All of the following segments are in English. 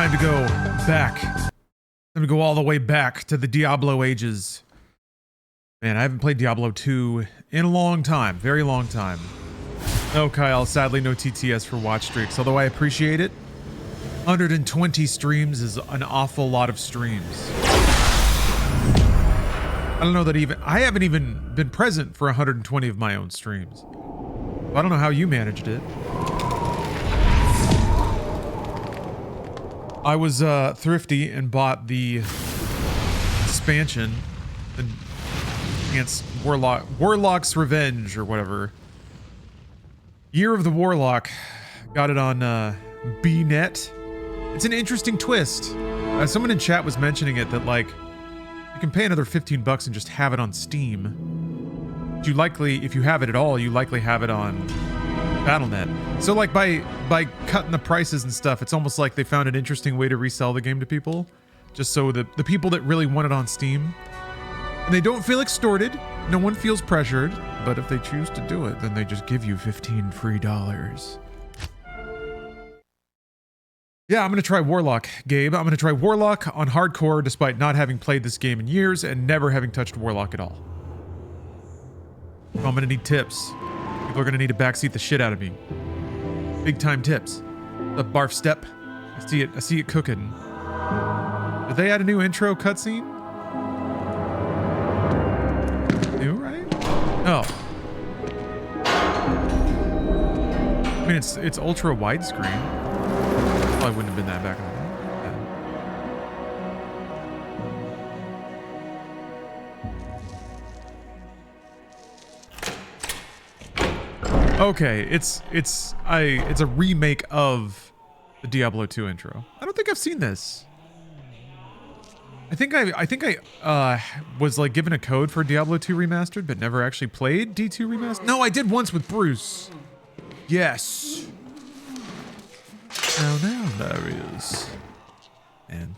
time to go back. Time to go all the way back to the Diablo ages. Man, I haven't played Diablo 2 in a long time. Very long time. No, Kyle, sadly no TTS for watch streaks, although I appreciate it. 120 streams is an awful lot of streams. I don't know that I haven't even been present for 120 of my own streams. I don't know how you managed it. I was thrifty and bought the expansion against Warlock's Revenge or whatever. Year of the Warlock. Got it on BNet. It's an interesting twist. Someone in chat was mentioning it, that like you can pay another $15 and just have it on Steam. But you likely, if you have it at all, you likely have it on Battle.net. So like by cutting the prices and stuff, it's almost like they found an interesting way to resell the game to people, just so that the people that really want it on Steam, and they don't feel extorted, no one feels pressured, but if they choose to do it, then they just give you $15 free. Yeah, I'm gonna try Warlock, Gabe. I'm gonna try Warlock on hardcore despite not having played this game in years and never having touched Warlock at all. I'm gonna need tips. People are gonna need to backseat the shit out of me. Big time tips. The barf step. I see it cooking. Did they add a new intro cutscene? New, right? Oh. I mean, it's ultra widescreen. Probably wouldn't have been that back in the day. Okay, it's a remake of the Diablo 2 intro. I don't think I've seen this. I think I was like given a code for Diablo 2 Remastered, but never actually played D2 Remastered. No, I did once with Bruce. Yes. Now there he is. Man.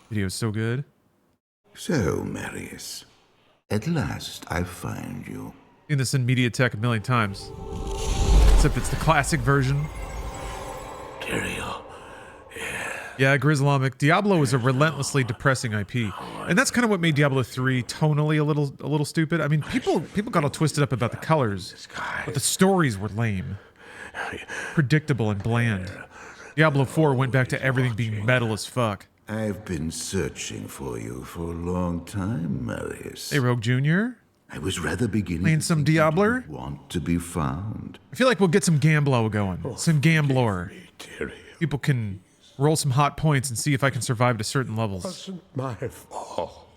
Video's so good. So, Marius, at last I find you. Seen this in MediaTek a million times. Except it's the classic version. Tyrael. Yeah, Grizzlomic. Diablo is a relentlessly depressing IP. And that's kind of what made Diablo 3 tonally a little stupid. I mean, people got all twisted up about the colors, but the stories were lame. Predictable and bland. Diablo 4 went back to everything being metal as fuck. I've been searching for you for a long time, Marius. Hey, Rogue Jr. I was rather beginning Playing to some think you Diabler? didn't want to be found. I feel like we'll get some Gamblo going. Some Gamblor. People can roll some hot points and see if I can survive to certain levels. Wasn't my fault.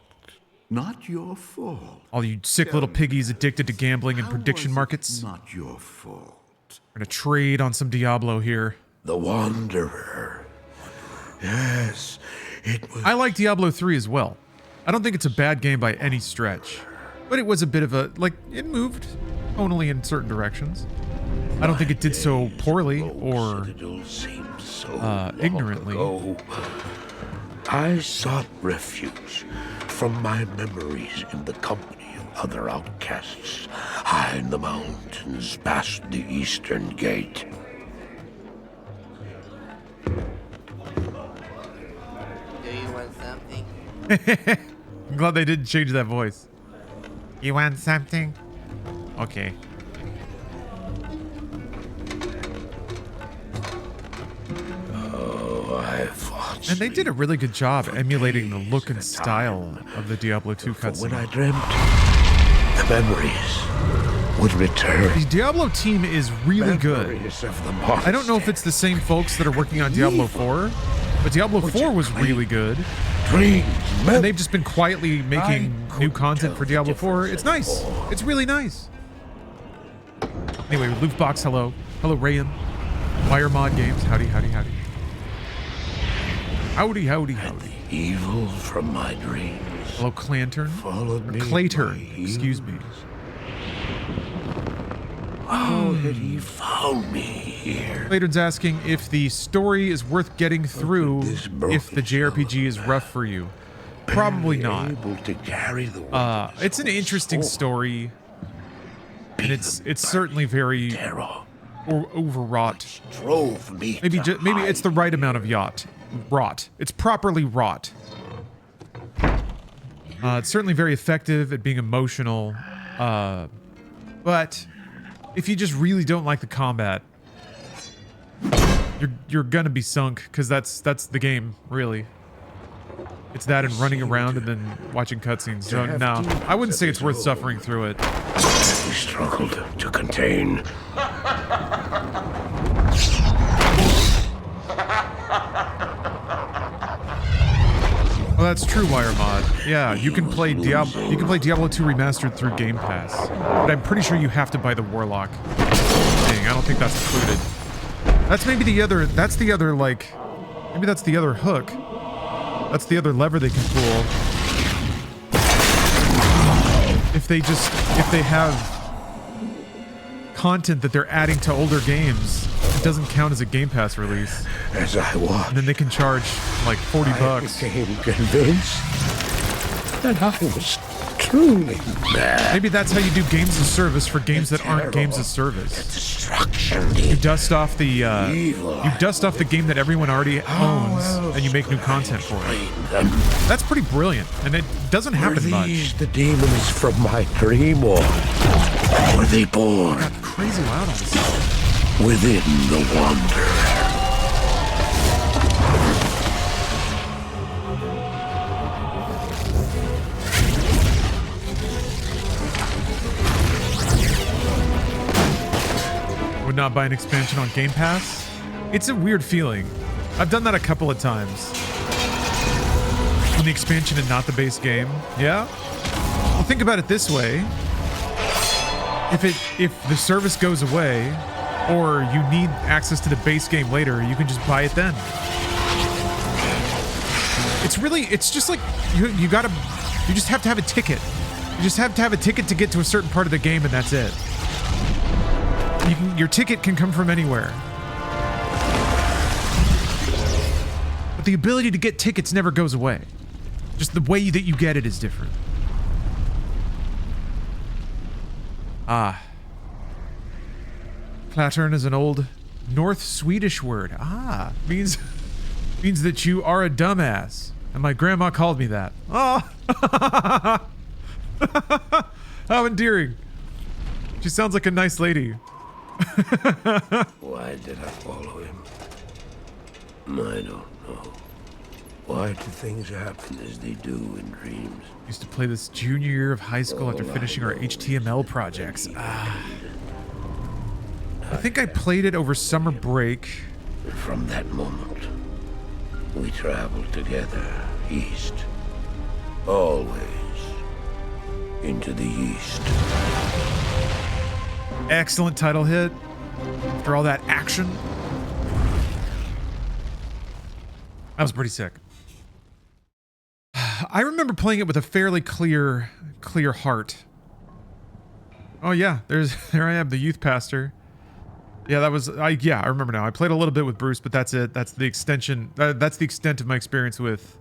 Not your fault. All you sick little piggies addicted to gambling and prediction markets. Not your fault. We're gonna trade on some Diablo here. The Wanderer. Yes, it was. I like Diablo 3 as well. I don't think it's a bad game by any stretch. But it was a bit of a, like, it moved tonally in certain directions. I don't think it did so poorly or ignorantly. I sought refuge from my memories in the company of other outcasts, high in the mountains past the eastern gate. Do you want something? I'm glad they didn't change that voice. You want something? Okay. And they did a really good job emulating the look and style of the Diablo 2 cutscene. When I dreamt, the memories would return. The Diablo team is really good. Memories of the I don't know if it's the same folks that are working on Diablo 4, but Diablo 4 was really good. dreams. And they've just been quietly making new content for Diablo 4. It's nice. It's really nice. Anyway, Loofbox, hello. Hello, Rayan. Fire Mod Games. Howdy, howdy, howdy. Howdy, howdy, howdy. Evil from my dreams. Hello, Clantern. Followed me. Clayturn, excuse me. How had he found me here? Clayturn's asking if the story is worth getting through if the JRPG is rough for you. Probably not. Able to carry the it's an interesting story. And it's certainly very terror. or overwrought. Drove me. Maybe to maybe it's the hide. right amount of rot. It's properly wrought. It's certainly very effective at being emotional, but if you just really don't like the combat, you're gonna be sunk, because that's the game, really. It's that and running around and then watching cutscenes. So no, I wouldn't say it's worth suffering through it. We struggled to contain. Oh, that's true, WireMod. Yeah, you can play Diablo 2 remastered through Game Pass, but I'm pretty sure you have to buy the Warlock thing. I don't think that's included. That's maybe the other. That's the other maybe that's the other hook. That's the other lever they can pull. If they have content that they're adding to older games, it doesn't count as a Game Pass release. As I watched, And then they can charge like 40 bucks. I became convinced that I was truly mad. Maybe that's how you do games as service for games that aren't games as service. Destruction. You dust off the Evil. game that everyone already owns, and you make new content for it. Them. That's pretty brilliant, and it doesn't Were happen these much. the demons from my dream, or were they born Got crazy loud on this. within the wonder? Would not buy an expansion on Game Pass. It's a weird feeling. I've done that a couple of times. When the expansion and not the base game. Yeah? Well, think about it this way. If the service goes away, or you need access to the base game later, you can just buy it then. It's just like you just have to have a ticket. You just have to have a ticket to get to a certain part of the game, and that's it. Your ticket can come from anywhere. But the ability to get tickets never goes away. Just the way that you get it is different. Ah. Clattern is an old North Swedish word. Ah, means that you are a dumbass. And my grandma called me that. Oh. How endearing. She sounds like a nice lady. Why did I follow him? I don't know. Why do things happen as they do in dreams? Used to play this junior year of high school after finishing our HTML projects. Ah. I think I played it over summer break. From that moment, we traveled together east. Always into the east. Excellent title hit. After all that action. That was pretty sick. I remember playing it with a fairly clear heart. Oh yeah, there I am, the youth pastor. Yeah, I remember now. I played a little bit with Bruce, but that's it. That's the extension. That's the extent of my experience with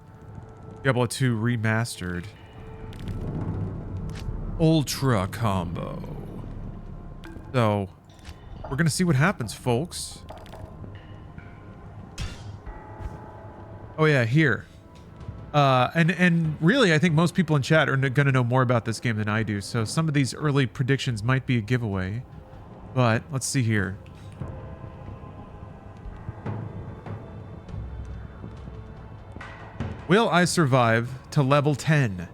Diablo 2 Remastered. Ultra combo. So, we're gonna see what happens, folks. Oh yeah, here. And really, I think most people in chat are gonna know more about this game than I do. So some of these early predictions might be a giveaway. But let's see here. Will I survive to level 10?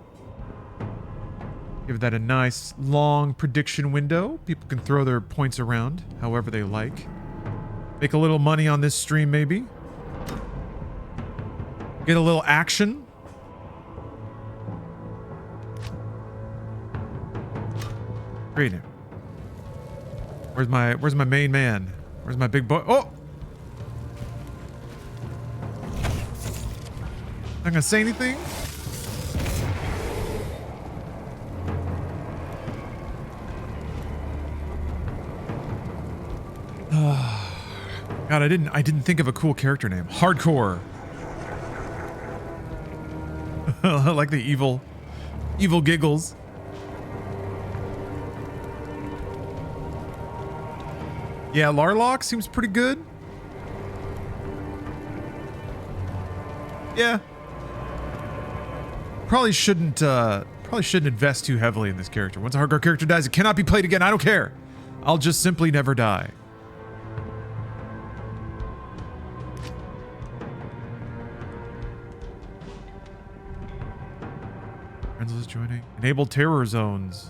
Give that a nice long prediction window. People can throw their points around however they like. Make a little money on this stream, maybe. Get a little action. Read it. Where's my main man? Where's my big boy? Oh! Not gonna say anything? God, I didn't think of a cool character name. Hardcore. I like the evil giggles. Yeah, Warlock seems pretty good. Yeah. Probably shouldn't invest too heavily in this character. Once a hardcore character dies, it cannot be played again. I don't care. I'll just simply never die. Friends is joining. Enable terror zones.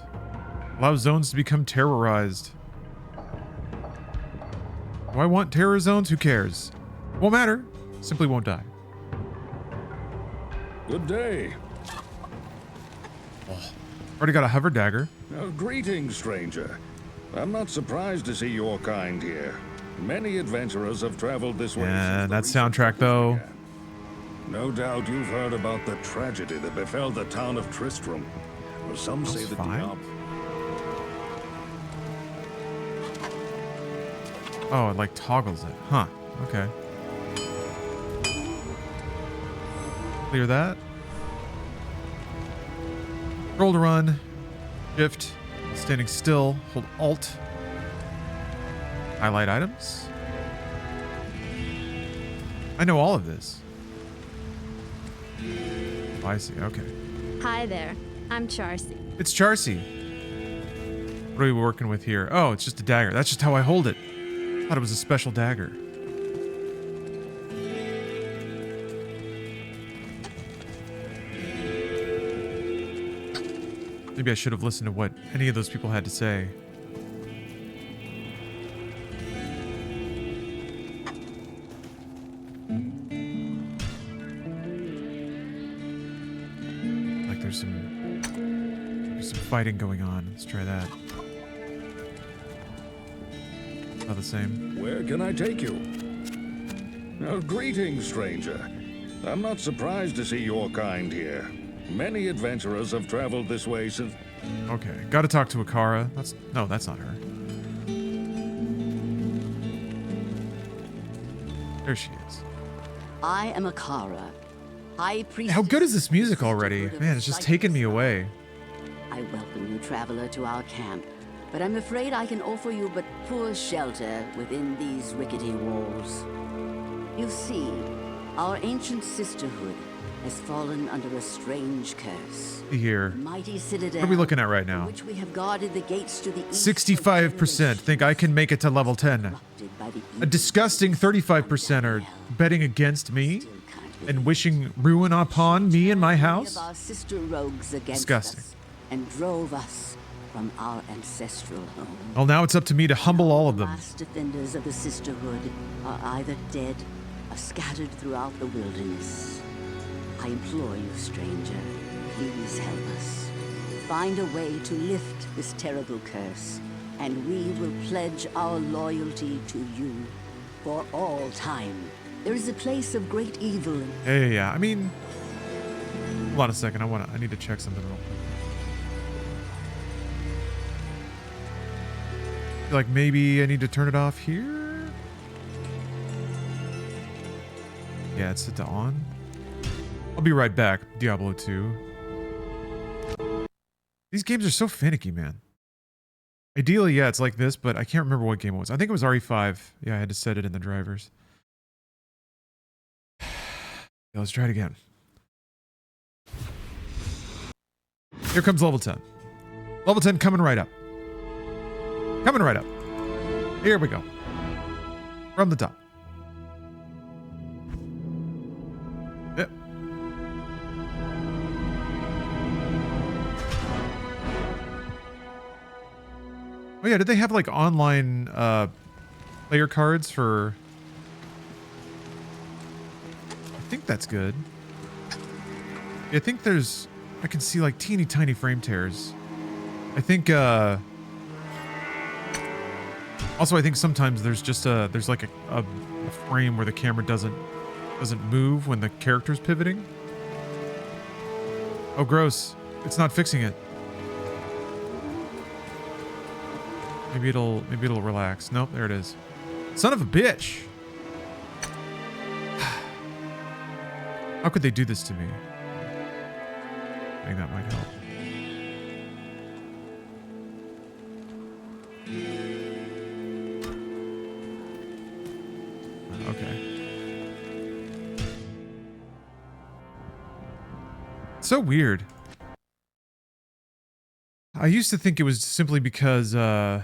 Allow zones to become terrorized. Do I want terror zones? Who cares? Won't matter. Simply won't die. Good day. Already got a hover dagger. Greetings, stranger. I'm not surprised to see your kind here. Many adventurers have traveled this way. Yeah, that since the soundtrack recent though. began. No doubt you've heard about the tragedy that befell the town of Tristram. Or some say that fine. Diablo. Oh, it like toggles it. Huh. Okay. Clear that. Roll to run. Shift. Standing still. Hold Alt. Highlight items. I know all of this. Oh, I see. Okay. Hi there, I'm Charcy. It's Charcy. What are we working with here? Oh, it's just a dagger. That's just how I hold it. Thought it was a special dagger. Maybe I should have listened to what any of those people had to say. Like there's some fighting going on. Let's try that. Not the same. Where can I take you? Greetings, stranger. I'm not surprised to see your kind here. Many adventurers have traveled this way since... Okay, gotta talk to Akara. No, that's not her. There she is. I am Akara, High Priestess. How good is this music already? of Man, it's just Sight taking me and Sound. away. I welcome you, traveler, to our camp, but I'm afraid I can offer you but poor shelter within these rickety walls. You see, our ancient sisterhood has fallen under a strange curse. Here. Mighty citadel. What are we looking at right from now? which we have guarded the gates to the east 65% think I can make it to level 10. A disgusting 35% are betting against me and wishing ruin upon me and my house. Of our sister rogues against Disgusting. us and drove us from our ancestral home. Well, now it's up to me to humble all of The them. last defenders of the sisterhood are either dead or scattered throughout the wilderness. I implore you, stranger, please help us. Find a way to lift this terrible curse, and we will pledge our loyalty to you for all time. There is a place of great evil in Yeah. I mean, hold on a second. I need to check something real quick. I feel like maybe I need to turn it off here. Yeah, it's set to on. I'll be right back. Diablo 2. These games are so finicky, man. Ideally, yeah, it's like this, but I can't remember what game it was. I think it was RE5. Yeah, I had to set it in the drivers. Yeah, let's try it again. Here comes level 10. Level 10 coming right up. Coming right up. Here we go. From the top. Yep. Oh yeah, did they have like online player cards for... I think that's good. Yeah, I think there's... I can see like teeny tiny frame tears. I think also I think sometimes there's just there's like a frame where the camera doesn't move when the character's pivoting. Oh gross. It's not fixing it. Maybe it'll relax. Nope, there it is. Son of a bitch. How could they do this to me? I think that might help. so weird. I used to think it was simply because I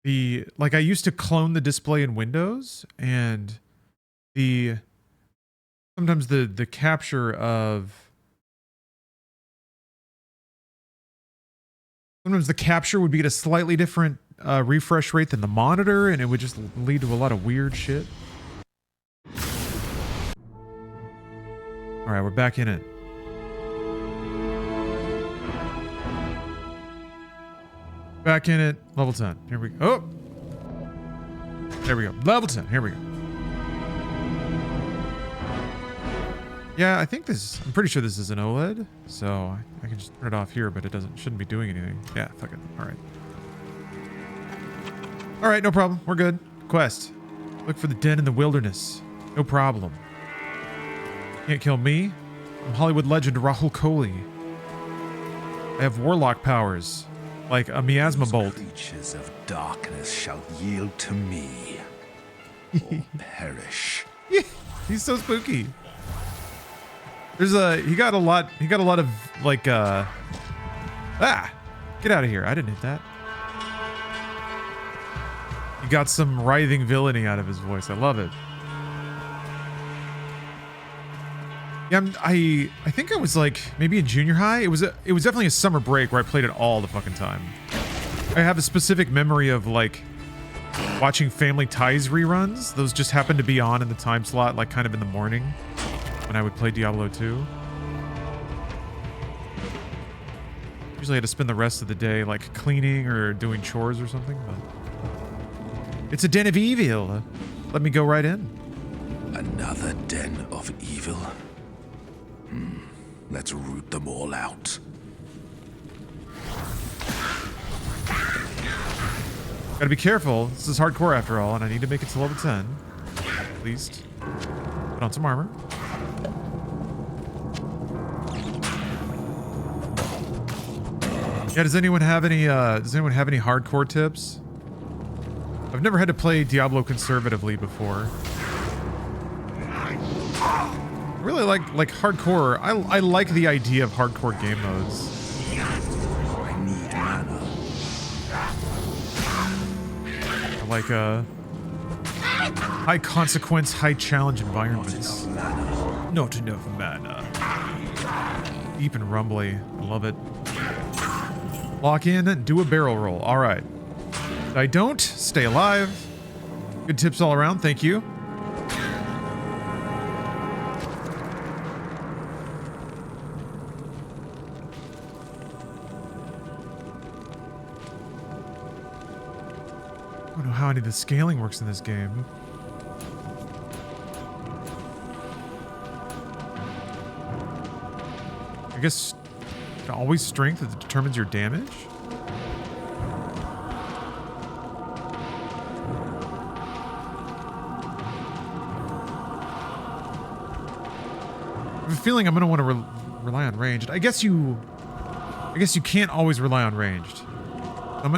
used to clone the display in Windows, and sometimes the capture of sometimes the capture would be at a slightly different refresh rate than the monitor, and it would just lead to a lot of weird shit. All right, we're back in it. Back in it. Level 10. Here we go. Oh! There we go. Level 10. Here we go. Yeah, I think this... I'm pretty sure this is an OLED. So I can just turn it off here, but it shouldn't be doing anything. Yeah, fuck it. Alright. Alright, no problem. We're good. Quest. Look for the den in the wilderness. No problem. Can't kill me. I'm Hollywood legend Rahul Kohli. I have Warlock powers. Like a miasma bolt. Creatures of darkness shall yield to me, or perish. He's so spooky. He got a lot of like get out of here. I didn't hit that. He got some writhing villainy out of his voice. I love it. Yeah, I think I was like maybe in junior high. It was definitely a summer break where I played it all the fucking time. I have a specific memory of like watching Family Ties reruns. Those just happened to be on in the time slot, like kind of in the morning when I would play Diablo 2. Usually I had to spend the rest of the day like cleaning or doing chores or something, but it's a den of evil. Let me go right in. Another den of evil. Let's root them all out. Gotta be careful. This is hardcore after all, and I need to make it to level 10. At least. Put on some armor. Yeah, does anyone have any hardcore tips? I've never had to play Diablo conservatively before. I really like hardcore. I like the idea of hardcore game modes. I need mana. I like high consequence, high challenge environments. Not enough mana. Deep and rumbly. I love it. Lock in, do a barrel roll. All right. I don't. Stay alive. Good tips all around. Thank you. I don't know how any of the scaling works in this game. I guess always strength that determines your damage? I have a feeling I'm going to want to rely on ranged. I guess you can't always rely on ranged.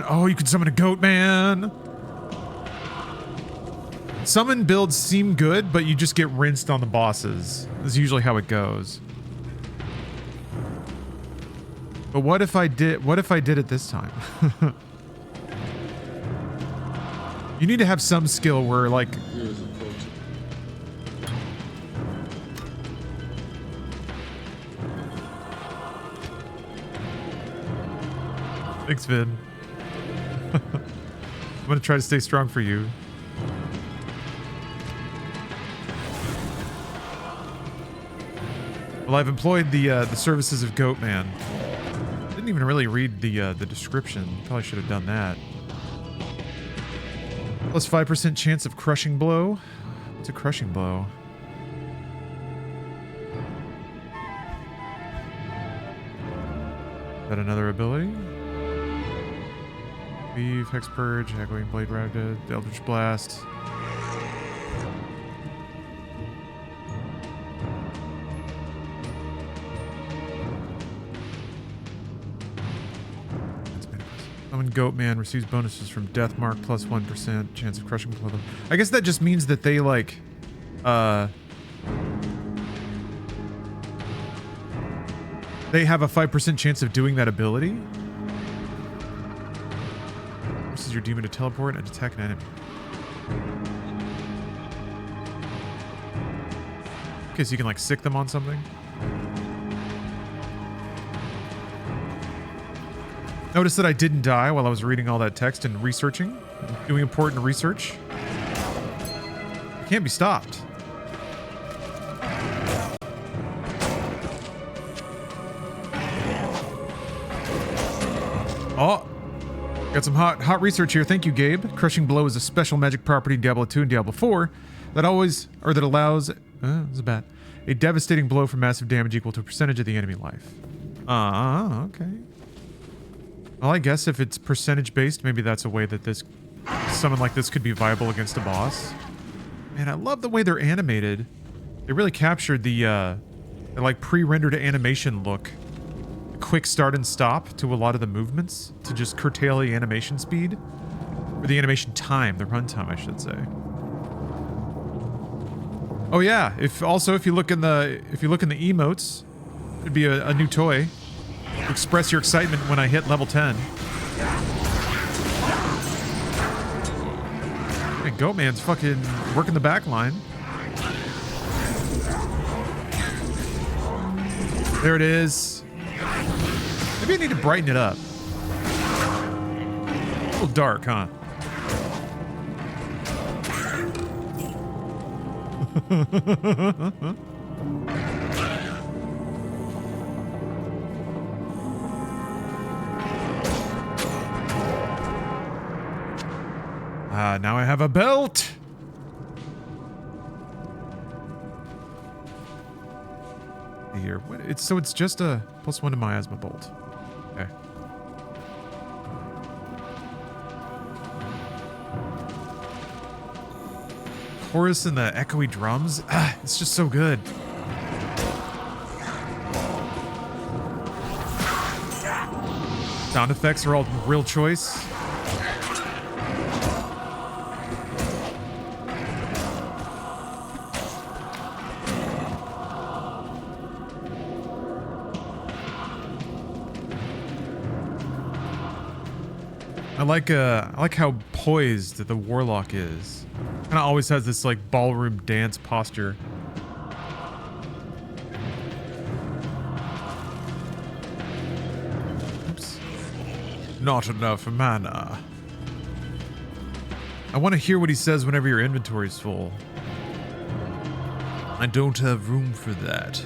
Oh, you can summon a goat man. Summon builds seem good, but you just get rinsed on the bosses. That's usually how it goes. But what if I did it this time? You need to have some skill where like Thanks, Vin. I'm gonna try to stay strong for you. Well, I've employed the services of Goatman. Didn't even really read the description. Probably should have done that. Plus 5% chance of crushing blow. What's a crushing blow? Is that another ability? Weave, Hex Purge, Echoing Blade Rapid, Eldritch Blast. Summon Goatman receives bonuses from Death Mark plus 1% chance of crushing blow. I guess that just means that they like They have a 5% chance of doing that ability. This is your demon to teleport and attack an enemy. Okay, so you can like sick them on something. Notice that I didn't die while I was reading all that text and researching, doing important research. It can't be stopped. Oh, got some hot research here. Thank you, Gabe. Crushing Blow is a special magic property in Diablo 2 and Diablo 4 that allows it's a bat. A devastating blow for massive damage equal to a percentage of the enemy life. Okay. Well, I guess if it's percentage based, maybe that's a way that someone like this could be viable against a boss. Man, I love the way they're animated. They really captured the like pre-rendered animation look. Quick start and stop to a lot of the movements to just curtail the animation speed. Or the animation time, the runtime, I should say. Oh yeah, if you look in the emotes, it'd be a new toy. Express your excitement when I hit level 10. Man, Goatman's fucking working the back line. There it is. Maybe I need to brighten it up. A little dark, huh? Now I have a belt. Here, it's just a +1 to miasma bolt. Okay. Chorus and the echoey drums. It's just so good. Sound effects are all real choice. I like how poised the Warlock is. Kind of always has this like ballroom dance posture. Oops. Not enough mana. I want to hear what he says whenever your inventory's full. I don't have room for that.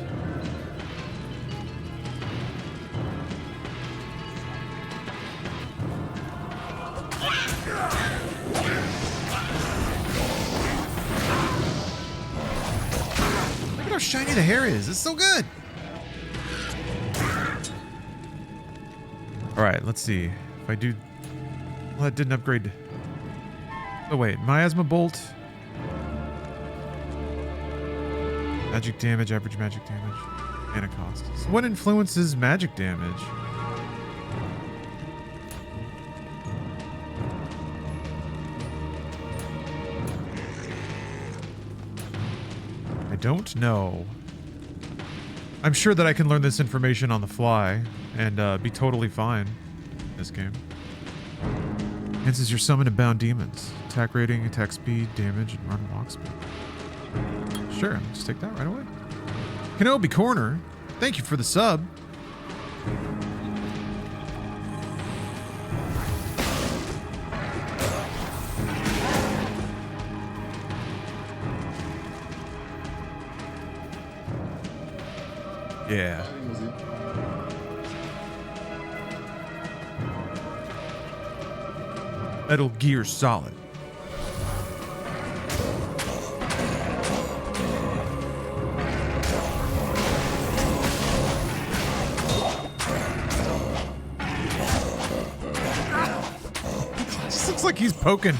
How shiny the hair is. It's so good. All right, let's see. If I do... Well, that didn't upgrade. Oh, wait. Miasma Bolt. Magic damage, average magic damage. Mana cost. So what influences magic damage? I don't know. I'm sure that I can learn this information on the fly and be totally fine in this game. Enhances your summon and bound demons. Attack rating, attack speed, damage, and run walk speed. Sure, let's take that right away. Kenobi Corner, thank you for the sub. Yeah. Metal Gear Solid. This looks like he's poking.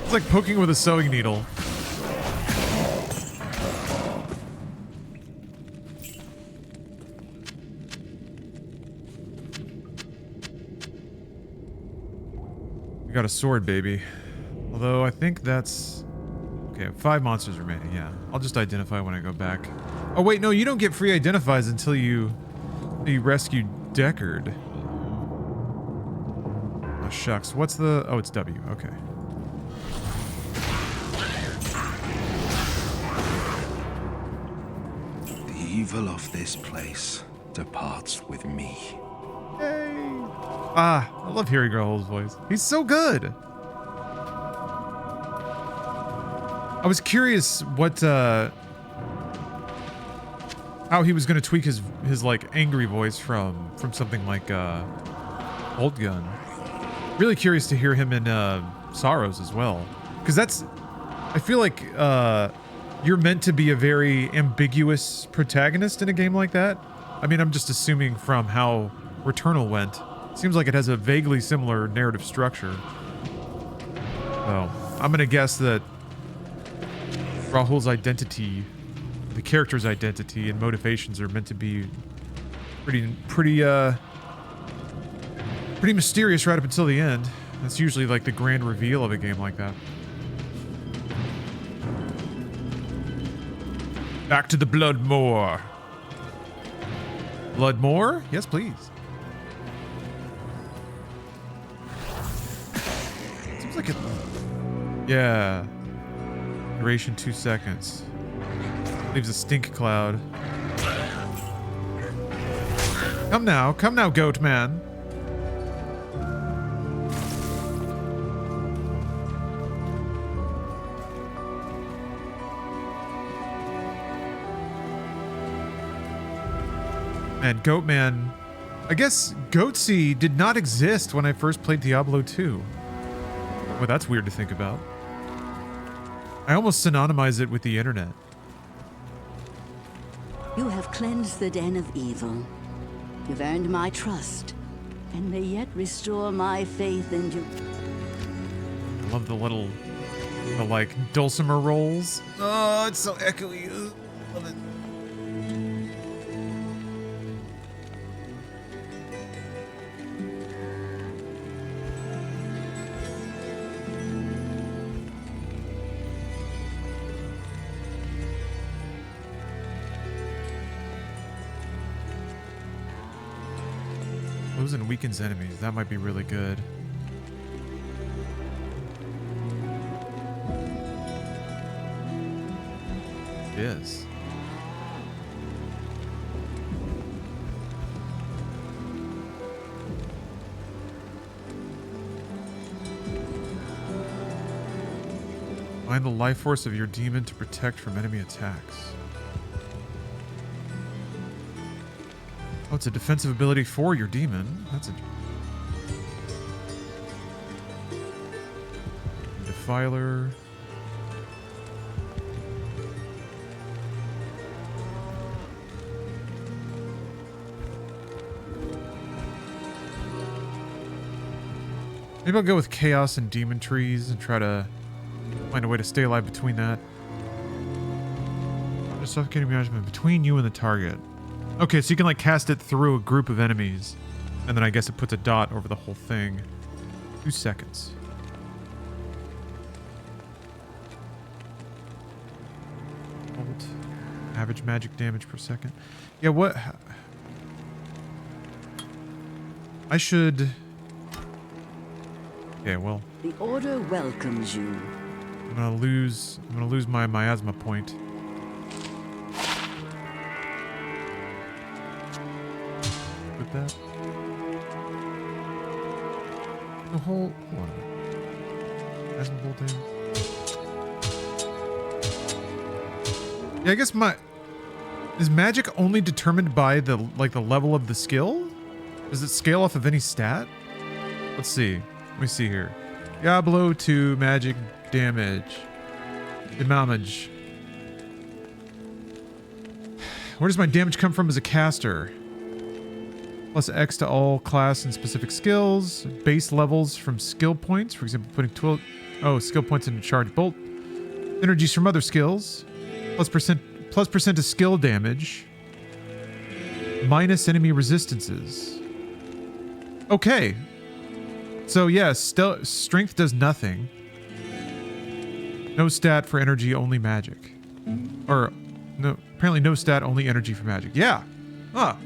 It's like poking with a sewing needle. We got a sword, baby. Although I think that's... Okay, 5 monsters remaining, yeah. I'll just identify when I go back. Oh wait, no, you don't get free identifies until you He rescued Deckard. Oh, shucks. What's the... Oh, it's W. Okay. The evil of this place departs with me. Yay! Ah, I love hearing Rahul's voice. He's so good. I was curious what, how he was going to tweak his like angry voice from something like Old Gun. Really curious to hear him in Sorrows as well, because that's, I feel like you're meant to be a very ambiguous protagonist in a game like that. I mean, I'm just assuming from how Returnal went. Seems like it has a vaguely similar narrative structure. So I'm gonna guess that Rahul's identity, the character's identity and motivations are meant to be pretty mysterious right up until the end. That's usually like the grand reveal of a game like that. Back to the Bloodmoor. Bloodmoor? Yes, please. Seems like it... Yeah. Duration 2 seconds. Leaves a stink cloud. Come now, goat man. Man, Goatman. I guess Goatsy did not exist when I first played Diablo II. Well, that's weird to think about. I almost synonymize it with the internet. You have cleansed the den of evil. You've earned my trust, and may yet restore my faith in you. I love the like dulcimer rolls. Oh, it's so echoey. Love it. Close and weakens enemies. That might be really good. It is. Find the life force of your demon to protect from enemy attacks. Oh, it's a defensive ability for your demon. That's a... Defiler. Maybe I'll go with Chaos and Demon Trees and try to find a way to stay alive between that. Just suffocating management between you and the target. Okay, so you can like cast it through a group of enemies, and then I guess it puts a dot over the whole thing. 2 seconds. Ult. Average magic damage per second. Yeah, what? I should... Okay, well... The Order welcomes you. I'm gonna lose my miasma point. With that. The whole... Hold on a minute. Miasma bolt damage. Yeah, I guess is magic only determined by the level of the skill? Does it scale off of any stat? Let's see. Let me see here. Diablo 2 magic damage. Damage. Where does my damage come from as a caster? Plus X to all class and specific skills. Base levels from skill points. For example, putting 12... Oh, skill points into charge bolt. Energies from other skills. Plus percent of skill damage. Minus enemy resistances. Okay. So yeah, strength does nothing. No stat for energy, only magic. Or no, apparently no stat, only energy for magic. Yeah. Huh.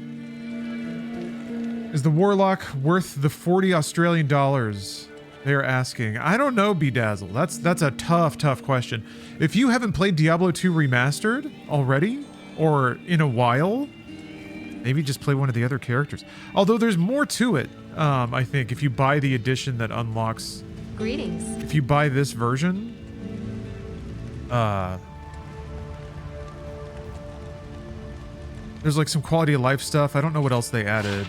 Is the Warlock worth the 40 Australian dollars? They are asking. I don't know, Bedazzle. That's a tough question. If you haven't played Diablo 2 Remastered already, or in a while, maybe just play one of the other characters. Although there's more to it, I think, if you buy the edition that unlocks... Greetings. If you buy this version, there's like some quality of life stuff. I don't know what else they added.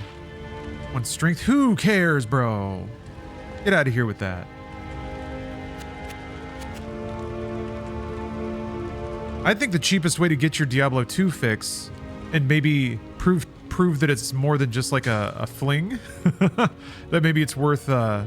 One strength. Who cares, bro? Get out of here with that. I think the cheapest way to get your Diablo 2 fix and maybe prove that it's more than just like a fling, that maybe it's worth that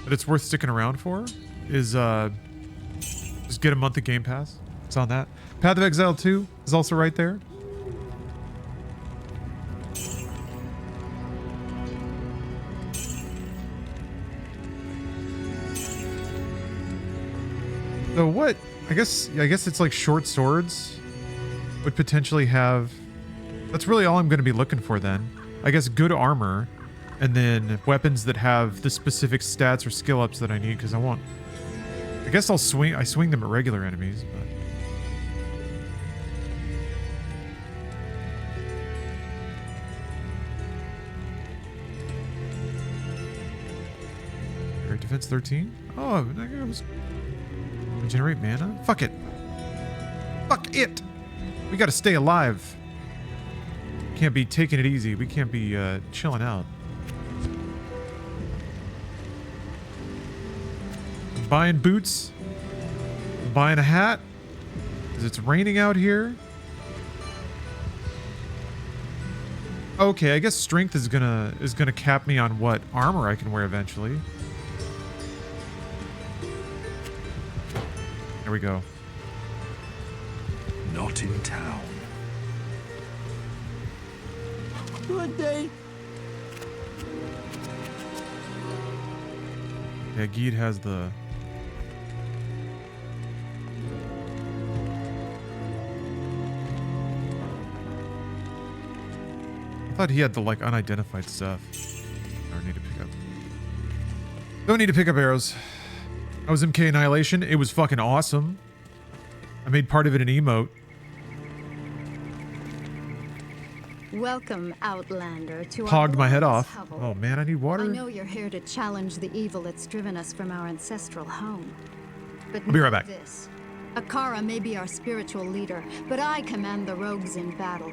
it's worth sticking around for is just get a month of Game Pass. It's on that. Path of Exile 2 is also right there. So what? I guess it's like short swords would potentially have. That's really all I'm going to be looking for then. I guess good armor, and then weapons that have the specific stats or skill ups that I need because I want. I guess I swing them at regular enemies, but. Great defense 13. Oh, that guy was. Generate mana? Fuck it. Fuck it! We gotta stay alive. Can't be taking it easy. We can't be chilling out. I'm buying boots. I'm buying a hat. Because it's raining out here. Okay, I guess strength is gonna cap me on what armor I can wear eventually. There we go. Not in town. Good day. Yeah, Geed has the... I thought he had the, like, unidentified stuff. I don't need to pick up. Don't need to pick up arrows. I was MK Annihilation. It was fucking awesome. I made part of it an emote. Welcome, Outlander, to Pogged our my head off. hovel. Oh man, I need water. I know you're here to challenge the evil that's driven us from our ancestral home. But I'll be right back. This. Akara may be our spiritual leader, but I command the rogues in battle.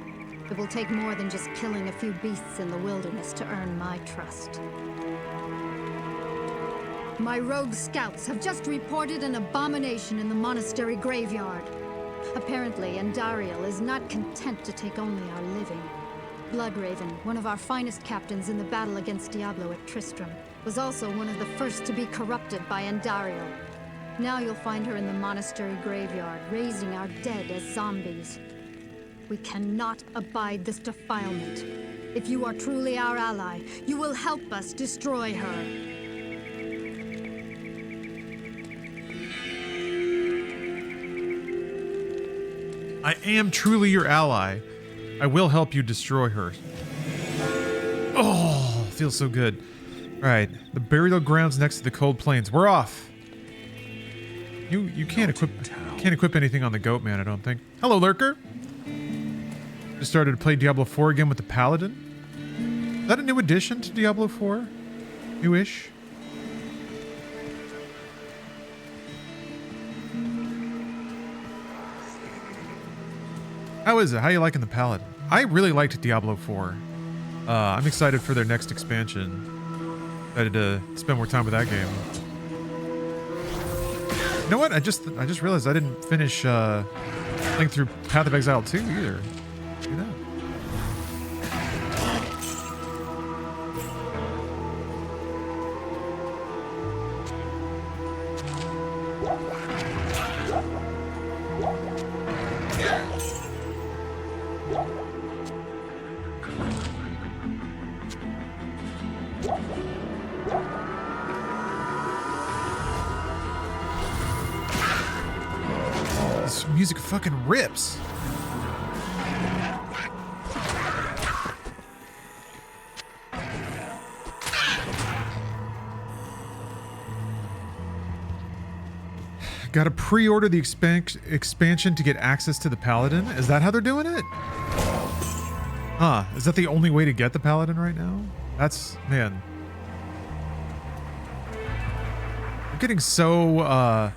It will take more than just killing a few beasts in the wilderness to earn my trust. My rogue scouts have just reported an abomination in the monastery graveyard. Apparently, Andariel is not content to take only our living. Bloodraven, one of our finest captains in the battle against Diablo at Tristram, was also one of the first to be corrupted by Andariel. Now you'll find her in the monastery graveyard, raising our dead as zombies. We cannot abide this defilement. If you are truly our ally, you will help us destroy her. I am truly your ally. I will help you destroy her. Oh, feels so good. All right, the burial grounds next to the cold plains. We're off. You can't equip anything on the goat man, I don't think. Hello, lurker. Just started to play Diablo 4 again with the paladin. Is that a new addition to Diablo 4? Newish. How is it? How you liking the Paladin? I really liked Diablo 4. I'm excited for their next expansion. Excited to spend more time with that game. You know what? I just realized I didn't finish playing through Path of Exile 2 either. Do that. This music fucking rips. Got to pre-order the expansion to get access to the Paladin. Is that how they're doing it? Huh. Is that the only way to get the Paladin right now? That's, man. I'm getting so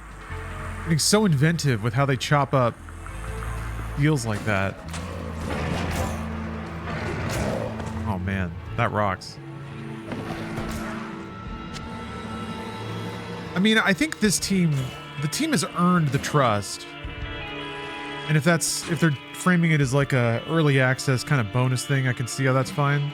inventive with how they chop up deals like that. Oh man, that rocks. I mean, I think this team, the team has earned the trust. And if they're framing it as like a early access kind of bonus thing, I can see how that's fine.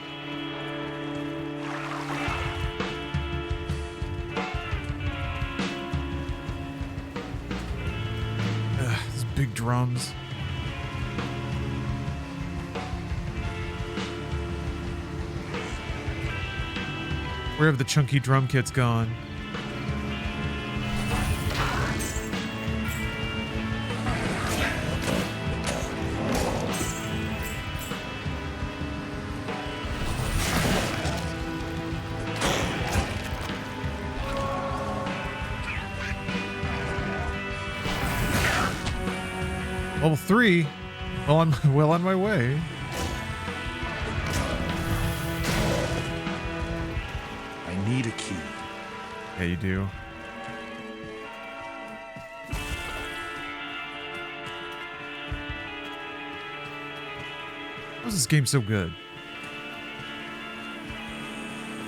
Ugh, these big drums. Where have the chunky drum kits gone? Level 3? Well, I'm well on my way. I need a key. Yeah, you do. How is this game so good?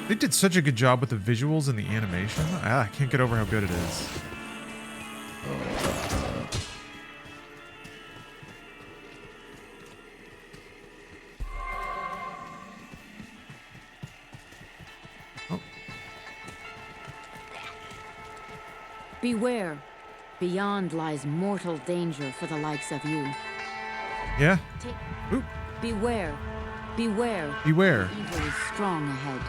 They did such a good job with the visuals and the animation. I can't get over how good it is. Beware. Beyond lies mortal danger for the likes of you. Yeah? Oop. Beware. Beware. Beware. Evil is strong ahead.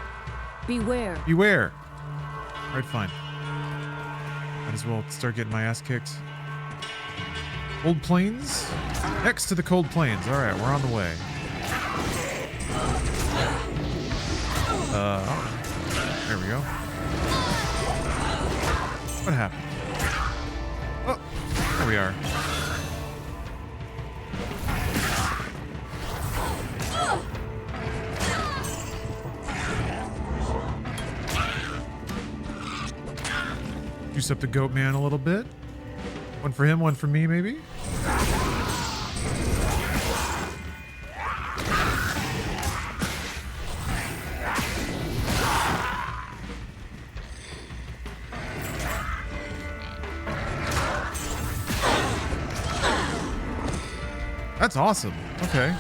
Beware. Beware. Alright, fine. Might as well start getting my ass kicked. Cold Plains? Next to the Cold Plains. Alright, we're on the way. There we go. What happened? Oh, there we are. Juice up the goat man a little bit. One for him, one for me, maybe. That's awesome. Okay.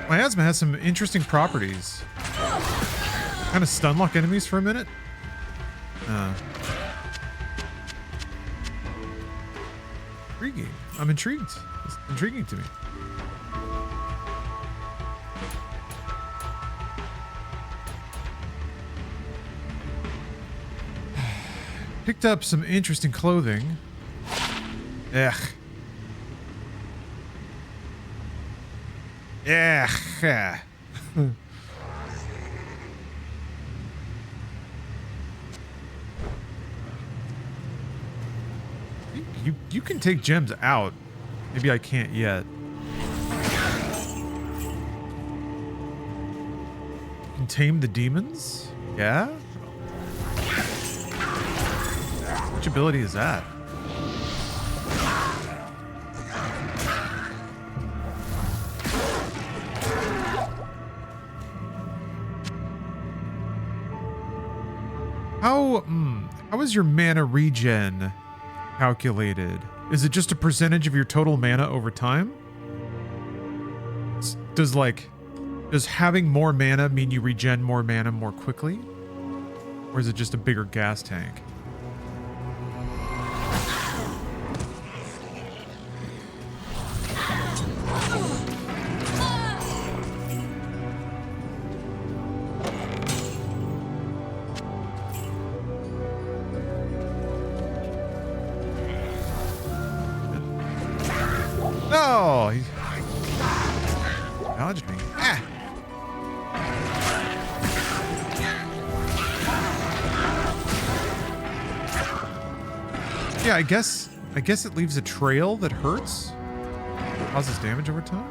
Miasma has some interesting properties. Kind of stun lock enemies for a minute. Intriguing. I'm intrigued. It's intriguing to me. Picked up some interesting clothing. Ugh. Ugh. You can take gems out. Maybe I can't yet. You can tame the demons? Yeah? Which ability is that? How is your mana regen calculated? Is it just a percentage of your total mana over time? Does having more mana mean you regen more mana more quickly? Or is it just a bigger gas tank? Oh, he dodged me. Ah. Yeah, I guess it leaves a trail that hurts, causes damage over time.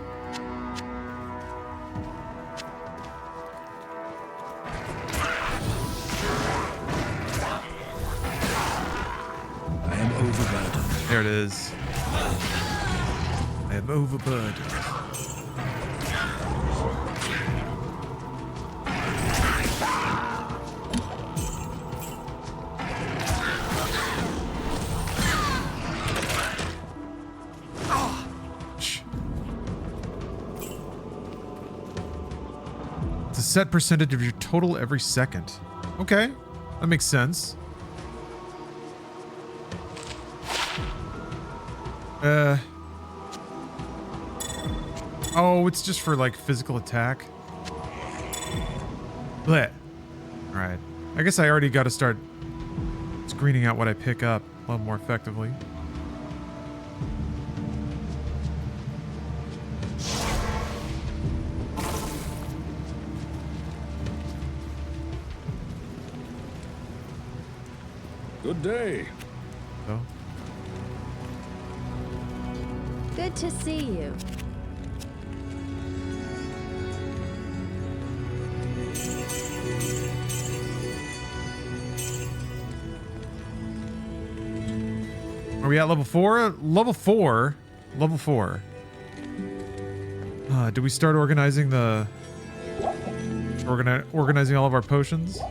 I am overburdened. There it is. I am overburdened. It's a set percentage of your total every second. Okay, that makes sense. Oh, it's just for like physical attack. Blech. Alright. I guess I already got to start screening out what I pick up a little more effectively. Good day. So. Good to see you. Are we at level 4? Level 4. Level 4. Do we start organizing the... organizing all of our potions?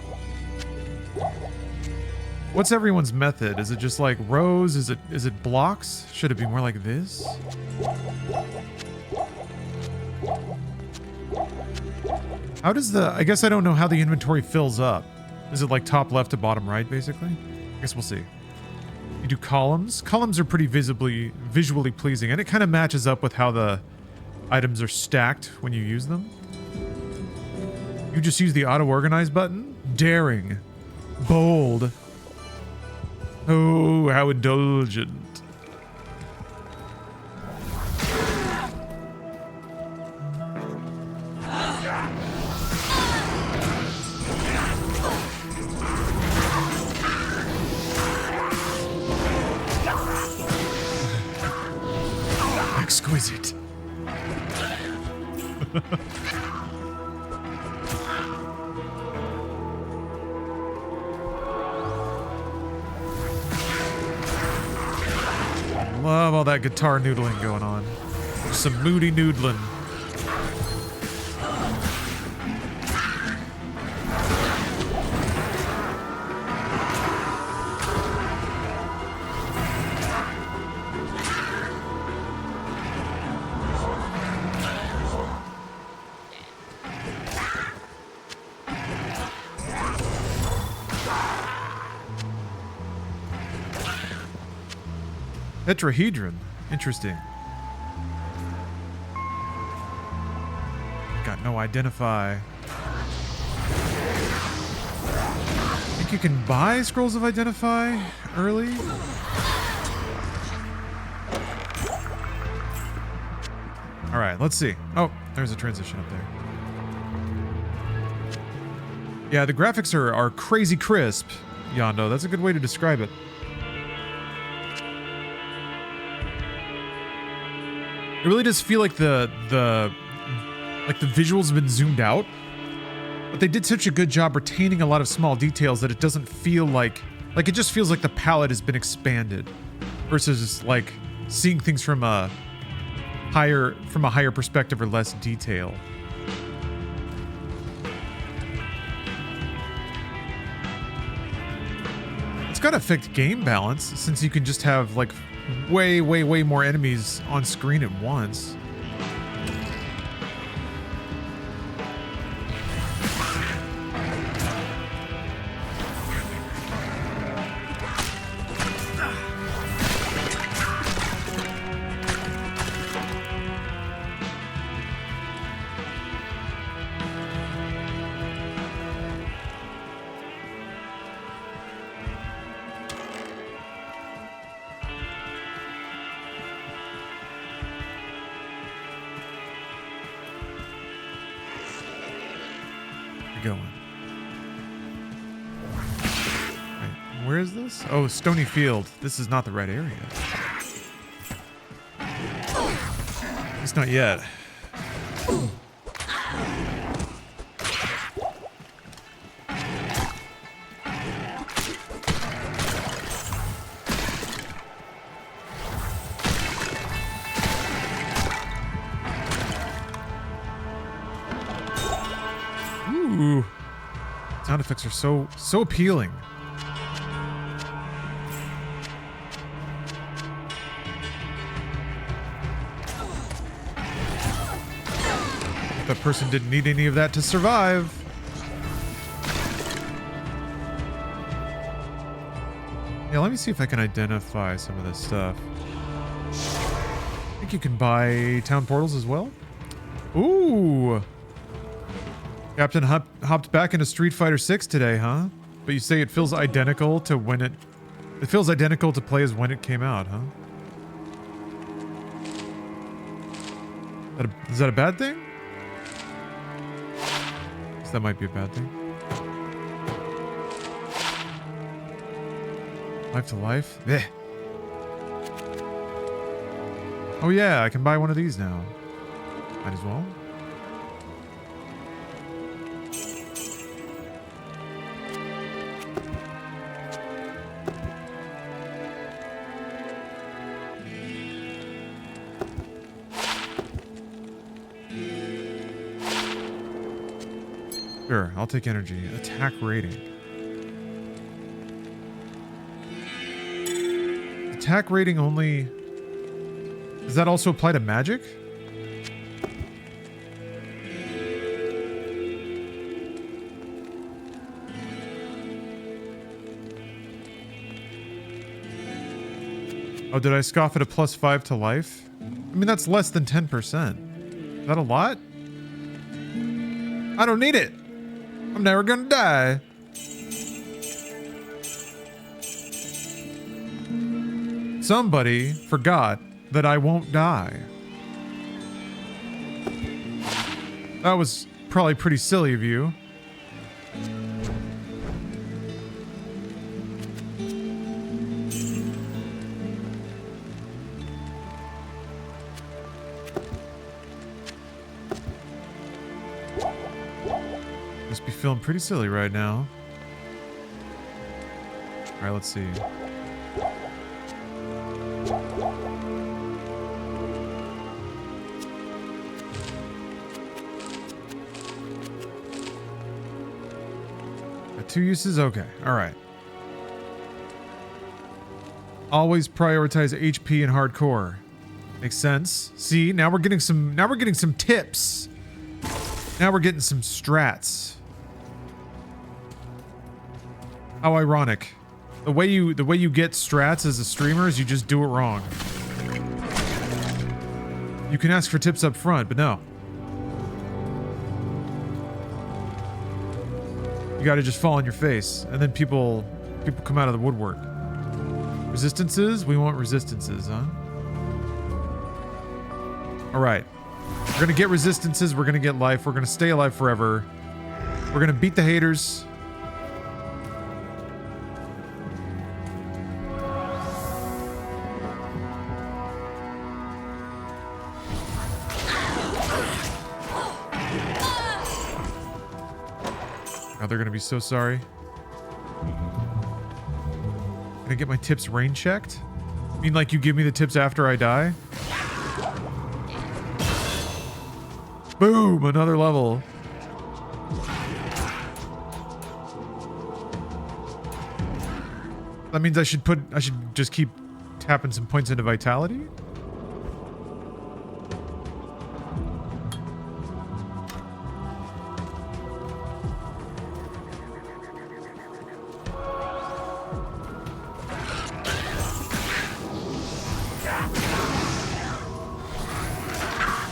What's everyone's method? Is it just like rows? Is it blocks? Should it be more like this? How does the... I guess I don't know how the inventory fills up. Is it like top left to bottom right, basically? I guess we'll see. You do columns. Columns are pretty visually pleasing, and it kind of matches up with how the items are stacked when you use them. You just use the auto-organize button? Daring. Bold. Oh, how indulgent. Exquisite. Love all that guitar noodling going on. Some moody noodling. Tetrahedron. Interesting. Got no identify. Think you can buy scrolls of identify early? Alright, let's see. Oh, there's a transition up there. Yeah, the graphics are crazy crisp, Yondo. That's a good way to describe it. It really does feel like the visuals have been zoomed out, but they did such a good job retaining a lot of small details that it doesn't feel like it just feels like the palette has been expanded versus like seeing things from a higher perspective or less detail. It's got to affect game balance since you can just have like way more enemies on screen at once. going? Right, where is this? Oh, Stony Field. This is not the right area. It's not yet. Ooh. Sound effects are so appealing. That person didn't need any of that to survive. Yeah, let me see if I can identify some of this stuff. I think you can buy town portals as well. Ooh. Captain hopped back into Street Fighter 6 today, huh? But you say it feels identical to when it feels identical to play as when it came out, huh? Is that a bad thing? That might be a bad thing. Life to life? Eh. Oh yeah, I can buy one of these now. Might as well. Sure, I'll take energy. Attack rating. Attack rating only... Does that also apply to magic? Oh, did I scoff at a +5 to life? I mean, that's less than 10%. Is that a lot? I don't need it. I'm never gonna die. Somebody forgot that I won't die. That was probably pretty silly of you. Be feeling pretty silly right now. All right, let's see. Got 2 uses? Okay. All right. Always prioritize HP and hardcore. Makes sense. See, now we're getting some tips. Now we're getting some strats. How ironic. The way you get strats as a streamer is you just do it wrong. You can ask for tips up front, but no. You gotta just fall on your face, and then people come out of the woodwork. Resistances? We want resistances, huh? Alright. We're gonna get resistances, we're gonna get life, we're gonna stay alive forever. We're gonna beat the haters. They're gonna be so sorry. Can I get my tips rain checked? I mean, like you give me the tips after I die? Boom! Another level. That means I should just keep tapping some points into vitality?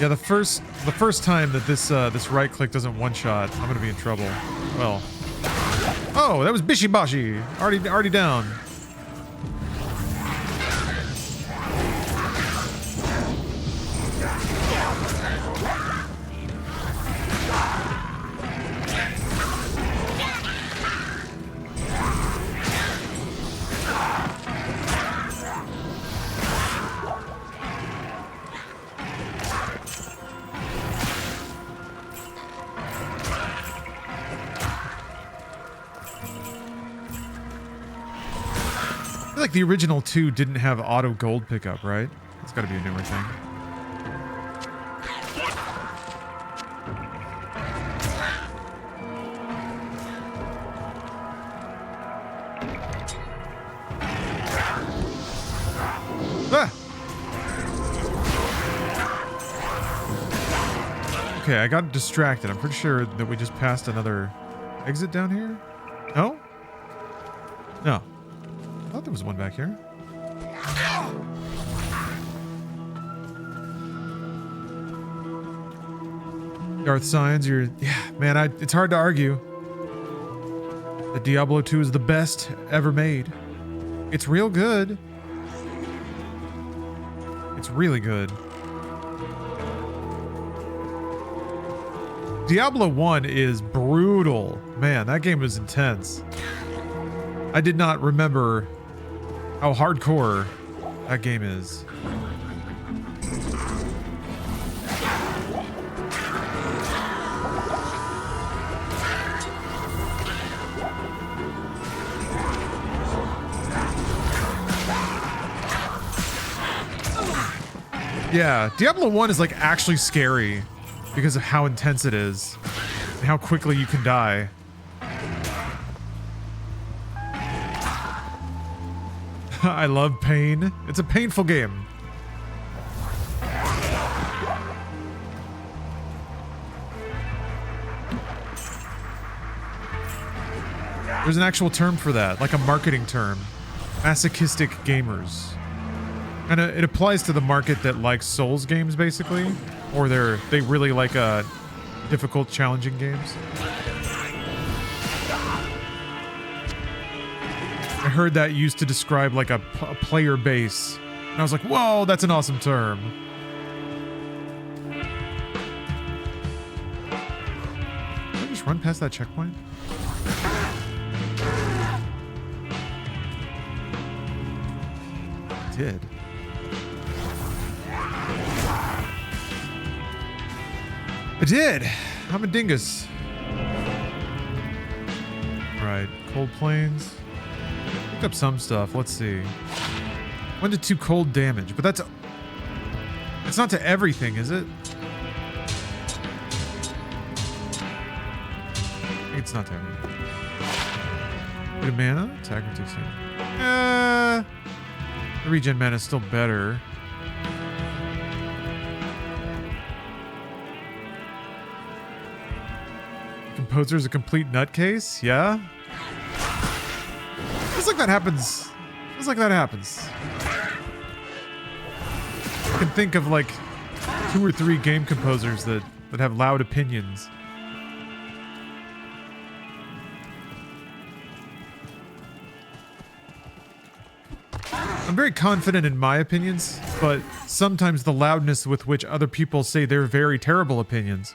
Yeah, the first time that this right click doesn't one shot, I'm gonna be in trouble. Well, oh, that was Bishibashi, already down. the original 2 didn't have auto gold pickup, right? It's got to be a newer thing. Ah! Okay, I got distracted. I'm pretty sure that we just passed another exit down here. No? No. I thought there was one back here. Darth Signs, you're... Yeah, man, it's hard to argue. The Diablo 2 is the best ever made. It's real good. It's really good. Diablo 1 is brutal. Man, that game was intense. I did not remember how hardcore that game is. Yeah, Diablo 1 is like actually scary because of how intense it is and how quickly you can die. I love pain. It's a painful game. There's an actual term for that, like a marketing term. Masochistic gamers. And it applies to the market that likes Souls games, basically. Or they really like difficult, challenging games. I heard that used to describe like a player base. And I was like, whoa, that's an awesome term. Did I just run past that checkpoint? I did. I did. I'm a dingus. Right, Cold Plains. Picked up some stuff. Let's see. 1 to 2 cold damage, but it's not to everything, is it? I think it's not to everything. Bit of mana. Attack and 16. The regen mana is still better. Composer's a complete nutcase? Yeah? Feels like that happens. Feels like that happens. I can think of like 2 or 3 game composers that have loud opinions. I'm very confident in my opinions, but sometimes the loudness with which other people say their very terrible opinions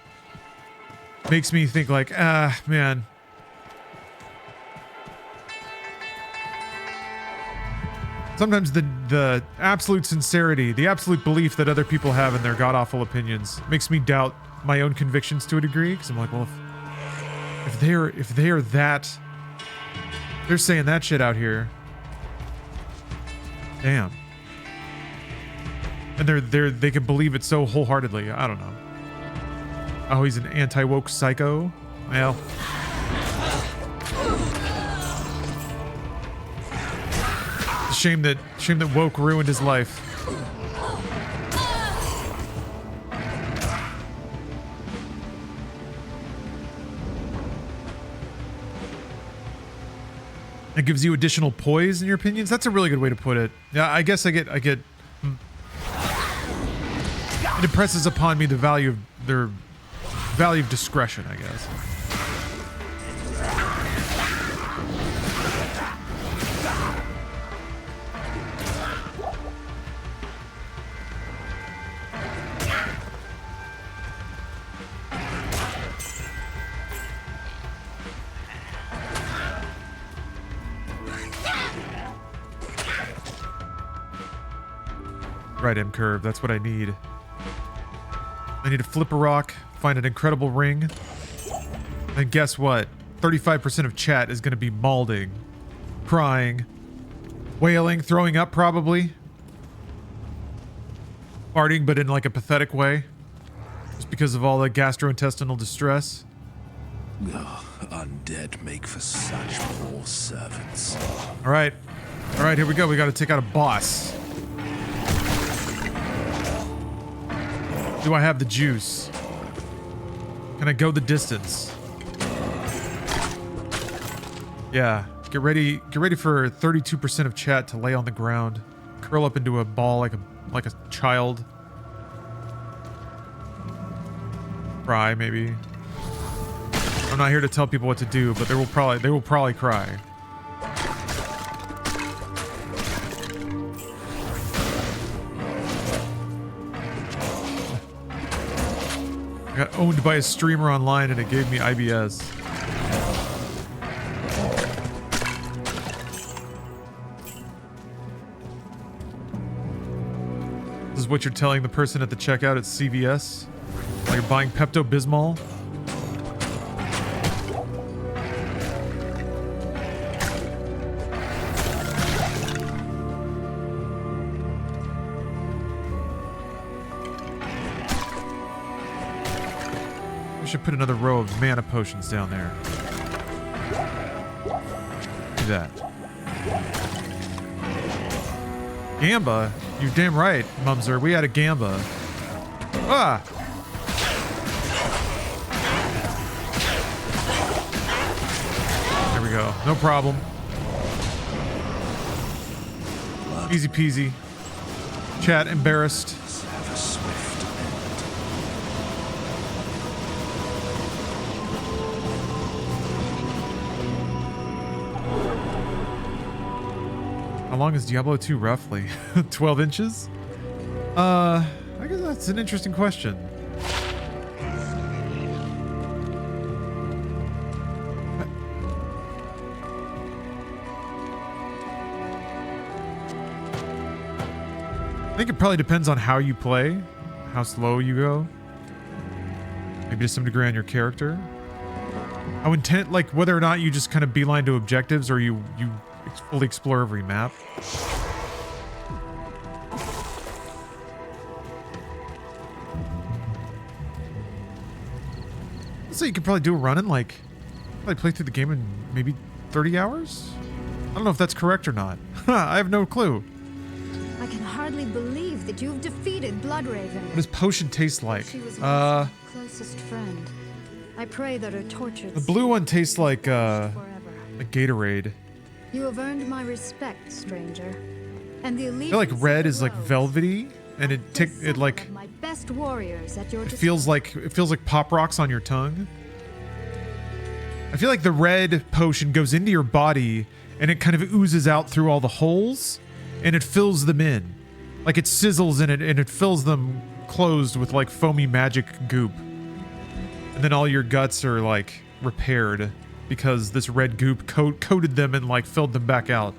makes me think like, man. Sometimes the absolute sincerity, the absolute belief that other people have in their god-awful opinions makes me doubt my own convictions to a degree. Because I'm like, well, if they're saying that shit out here, damn. And they can believe it so wholeheartedly. I don't know. Oh, he's an anti-woke psycho? Well. Shame that woke ruined his life. It gives you additional poise in your opinions. That's a really good way to put it. Yeah, I guess I get it impresses upon me the value of their value of discretion, I guess. Right, M curve. That's what I need. I need to flip a rock, find an incredible ring, and guess what? 35% of chat is going to be malding, crying, Wailing, throwing up probably. Farting, but in like a pathetic way. Just because of all the gastrointestinal distress. Ugh, undead make for such poor servants. Alright. Alright, here we go. We gotta take out a boss. Do I have the juice? Can I go the distance? Yeah. Get ready for 32% of chat to lay on the ground. Curl up into a ball like a child. Cry, maybe. I'm not here to tell people what to do, but they will probably cry. I got owned by a streamer online and it gave me IBS. This is what you're telling the person at the checkout at CVS? While you're buying Pepto-Bismol? Should put another row of mana potions down there. Do that. Gamba? You're damn right, Mumser. We had a Gamba. Ah! There we go. No problem. Easy peasy. Chat embarrassed. Have a swift end. How long is Diablo 2 roughly? 12 inches? I guess that's an interesting question. I think it probably depends on how you play, how slow you go. Maybe to some degree on your character. How intent, like whether or not you just kind of beeline to objectives or you fully explore every map. So you could probably do a run in like, probably play through the game in maybe 30 hours? I don't know if that's correct or not. I have no clue. I can hardly believe that you've defeated Bloodraven. What does potion taste like? She was my closest friend. I pray that her tortured The blue one tastes like a Gatorade. You have earned my respect, stranger. And the elite. I feel like red is like velvety, and it like my best warriors at your it feels like pop rocks on your tongue. I feel like the red potion goes into your body and it kind of oozes out through all the holes and it fills them in. Like it sizzles in it and it fills them closed with like foamy magic goop. And then all your guts are like repaired because this red goop coated them and like filled them back out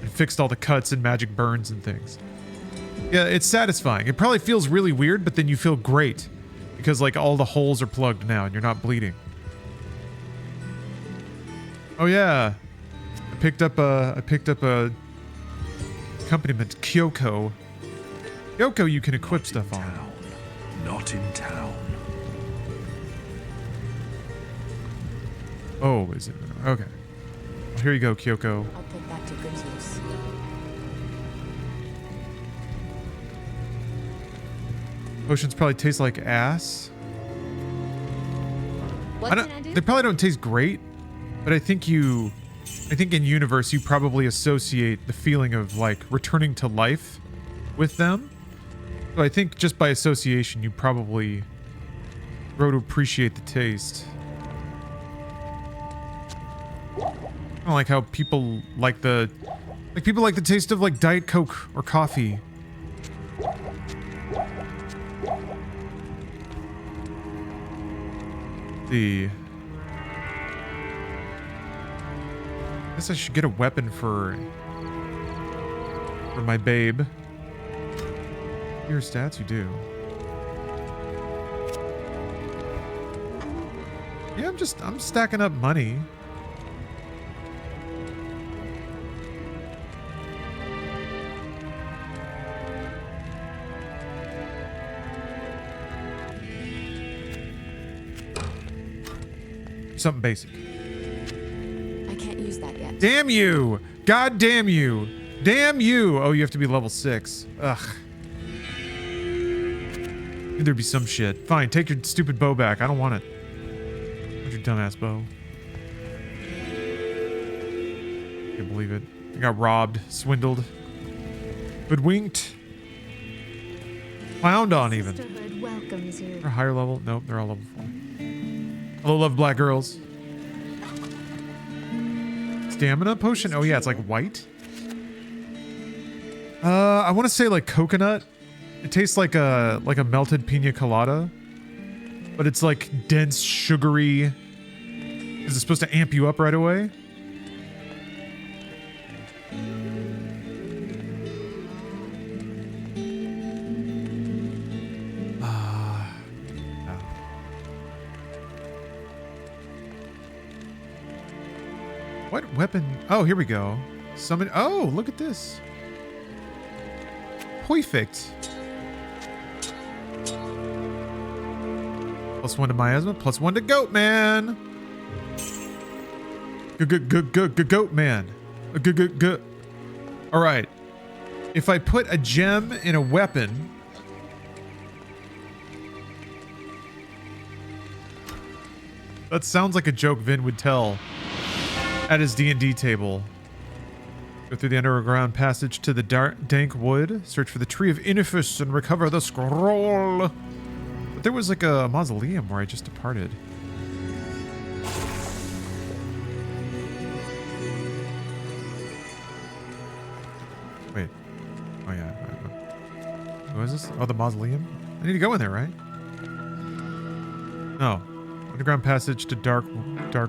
and fixed all the cuts and magic burns and things. Yeah, it's satisfying. It probably feels really weird, but then you feel great because like all the holes are plugged now and you're not bleeding. Oh yeah, I picked up a accompaniment, Kyoko. Kyoko, you can equip stuff on. Not in town. Oh, is it? Okay. Well, here you go, Kyoko. I'll put that to good use. Potions probably taste like ass. What can I do? They probably don't taste great, but I think in universe you probably associate the feeling of like returning to life with them. So I think just by association you probably grow to appreciate the taste. I don't like how people like the taste of like Diet Coke or coffee. I guess I should get a weapon for my babe. Your stats, you do. Yeah, I'm stacking up money. something basic. I can't use that yet. Damn you! God damn you! Damn you! Oh, you have to be level 6. Ugh. There'd be some shit. Fine, take your stupid bow back. I don't want it. Where's your dumbass bow? Can't believe it. I got robbed, swindled, hoodwinked, clowned on even. Sisterhood welcomes you. They're higher level. Nope, they're all level 4. Hello, love black girls. Stamina potion. Oh yeah, it's like white. I want to say like coconut. It tastes like a melted pina colada, but it's like dense, sugary. Is it supposed to amp you up right away? No. What weapon? Oh, here we go. Summon. Oh, look at this. Perfect. +1 to miasma, +1 to goat man. Goat man. Good. All right. If I put a gem in a weapon, that sounds like a joke Vin would tell at his D&D table. Go through the underground passage to the dank wood, search for the tree of Inifus, and recover the scroll. But there was like a mausoleum where I just departed. Wait. Oh yeah. What is this? Oh, the mausoleum? I need to go in there, right? No. Underground passage to dark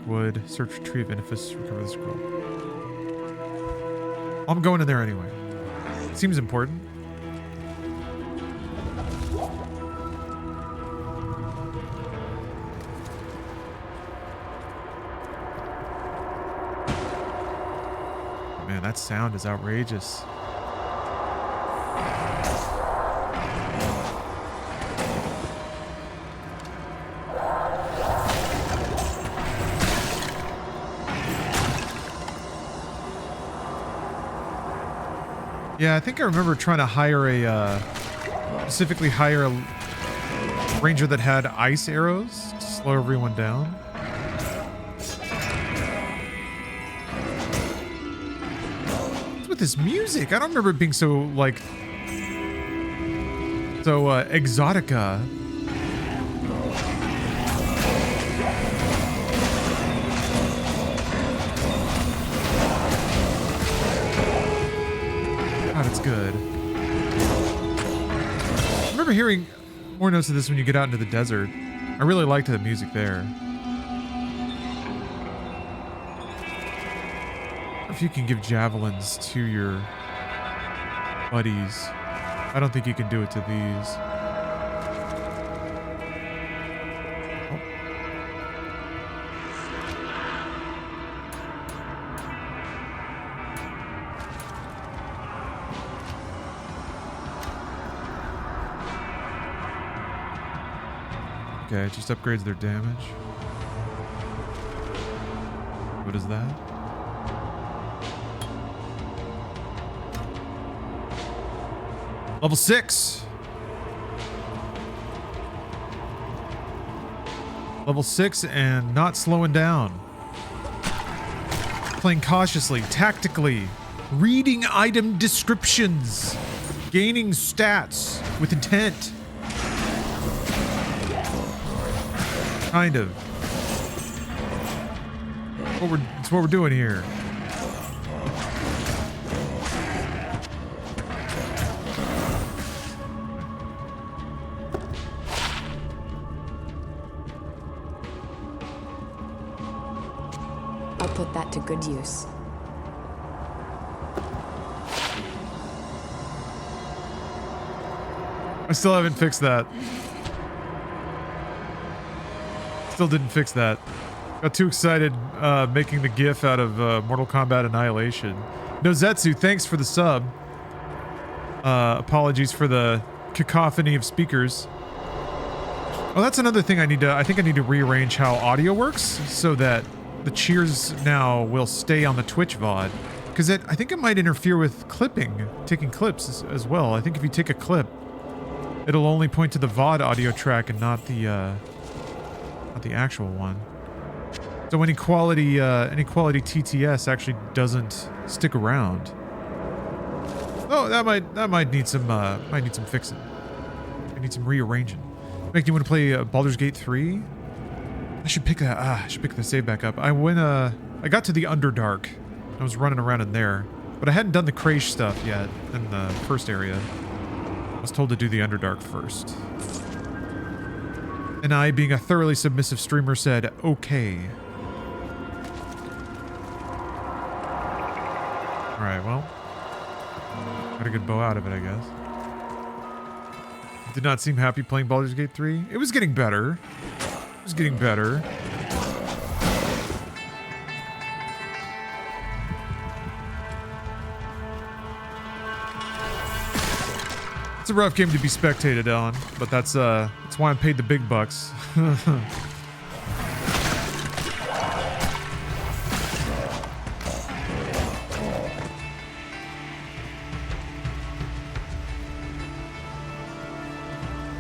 wood, search for tree of Inifus, recover the scroll. I'm going in there anyway. Seems important. Man, that sound is outrageous. Yeah, I think I remember trying to hire specifically hire a ranger that had ice arrows to slow everyone down. What's with this music? I don't remember it being so, like, so exotica. God, it's good. I remember hearing more notes of this when you get out into the desert. I really liked the music there. If you can give javelins to your buddies, I don't think you can do it to these. Okay, it just upgrades their damage. What is that? Level 6. Level 6 and not slowing down. Playing cautiously, tactically, reading item descriptions, gaining stats with intent. Kind of. It's what we're doing here. I'll put that to good use. I still haven't fixed that. Still didn't fix that. Got too excited making the GIF out of Mortal Kombat Annihilation. Nozetsu, thanks for the sub. Apologies for the cacophony of speakers. Oh, that's another thing I think I need to rearrange how audio works so that the cheers now will stay on the Twitch VOD. Because I think it might interfere with clipping, taking clips as well. I think if you take a clip, it'll only point to the VOD audio track and not the actual one. So any quality TTS actually doesn't stick around. Oh, that might need some fixing. I need some rearranging. Make you want to play Baldur's Gate 3? I should pick that. I should pick the save back up. I got to the Underdark. I was running around in there, but I hadn't done the Krash stuff yet in the first area. I was told to do the Underdark first. And I, being a thoroughly submissive streamer, said, okay. Alright, well. Got a good bow out of it, I guess. Did not seem happy playing Baldur's Gate 3. It was getting better. It was getting better. It's a rough game to be spectated on, but that's why I'm paid the big bucks.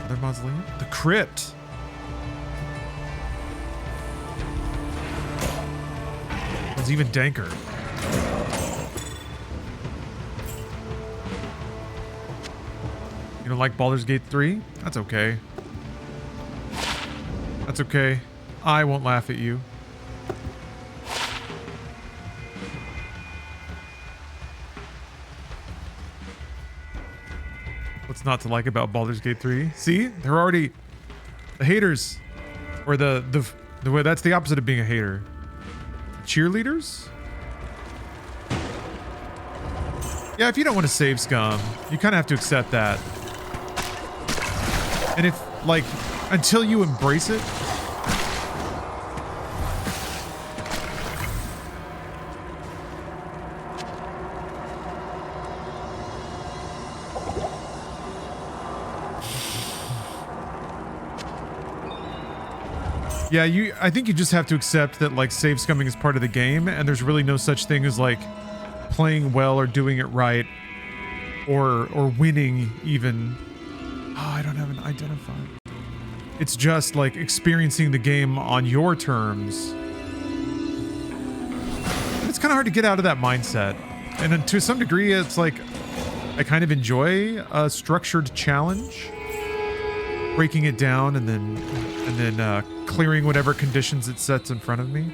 Another mausoleum? The crypt. It's even danker. You don't like Baldur's Gate 3? That's okay. That's okay. I won't laugh at you. What's not to like about Baldur's Gate 3? See? They're already... The haters. Or the way... That's the opposite of being a hater. Cheerleaders? Yeah, if you don't want to save scum, you kind of have to accept that. And if, like, until you embrace it... Yeah, I think you just have to accept that, like, save scumming is part of the game, and there's really no such thing as, like, playing well or doing it right, or winning even. Oh, I don't have an identifier. It's just, like, experiencing the game on your terms. It's kind of hard to get out of that mindset. And then to some degree, it's like, I kind of enjoy a structured challenge. Breaking it down and then clearing whatever conditions it sets in front of me.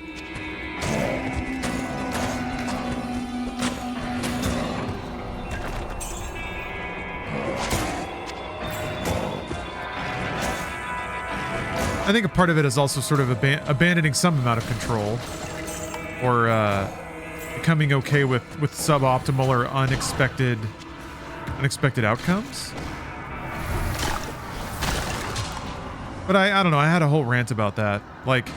I think a part of it is also sort of abandoning some amount of control, or becoming okay with suboptimal or unexpected outcomes. But I don't know, I had a whole rant about that. Like,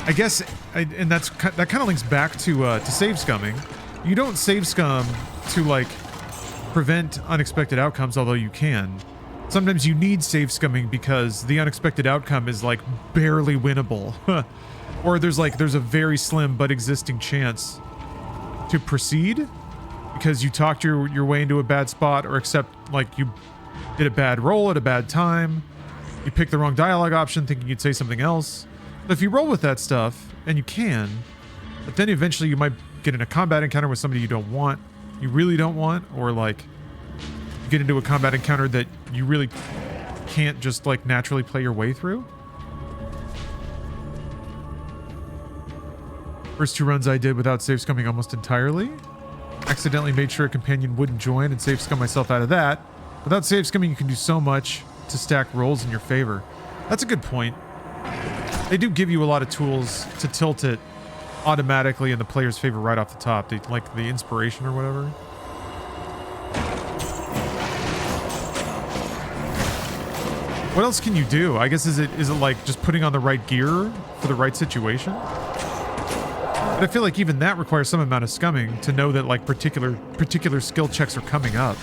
I guess, and that kind of links back to save scumming. You don't save scum to, like, prevent unexpected outcomes, although you can. Sometimes you need save scumming because the unexpected outcome is, like, barely winnable. Or there's a very slim but existing chance to proceed because you talked your way into a bad spot, or except, like, you did a bad roll at a bad time. You picked the wrong dialogue option thinking you'd say something else. But if you roll with that stuff, and you can, but then eventually you might get in a combat encounter with somebody you don't want, you really don't want, or, like, you get into a combat encounter that you really can't just, like, naturally play your way through. First 2 runs I did without save scumming almost entirely. Accidentally made sure a companion wouldn't join and save scum myself out of that. Without save scumming, you can do so much to stack rolls in your favor. That's a good point. They do give you a lot of tools to tilt it automatically in the player's favor right off the top. They, like, the inspiration or whatever. What else can you do? I guess is it like just putting on the right gear for the right situation? But I feel like even that requires some amount of scumming to know that, like, particular skill checks are coming up.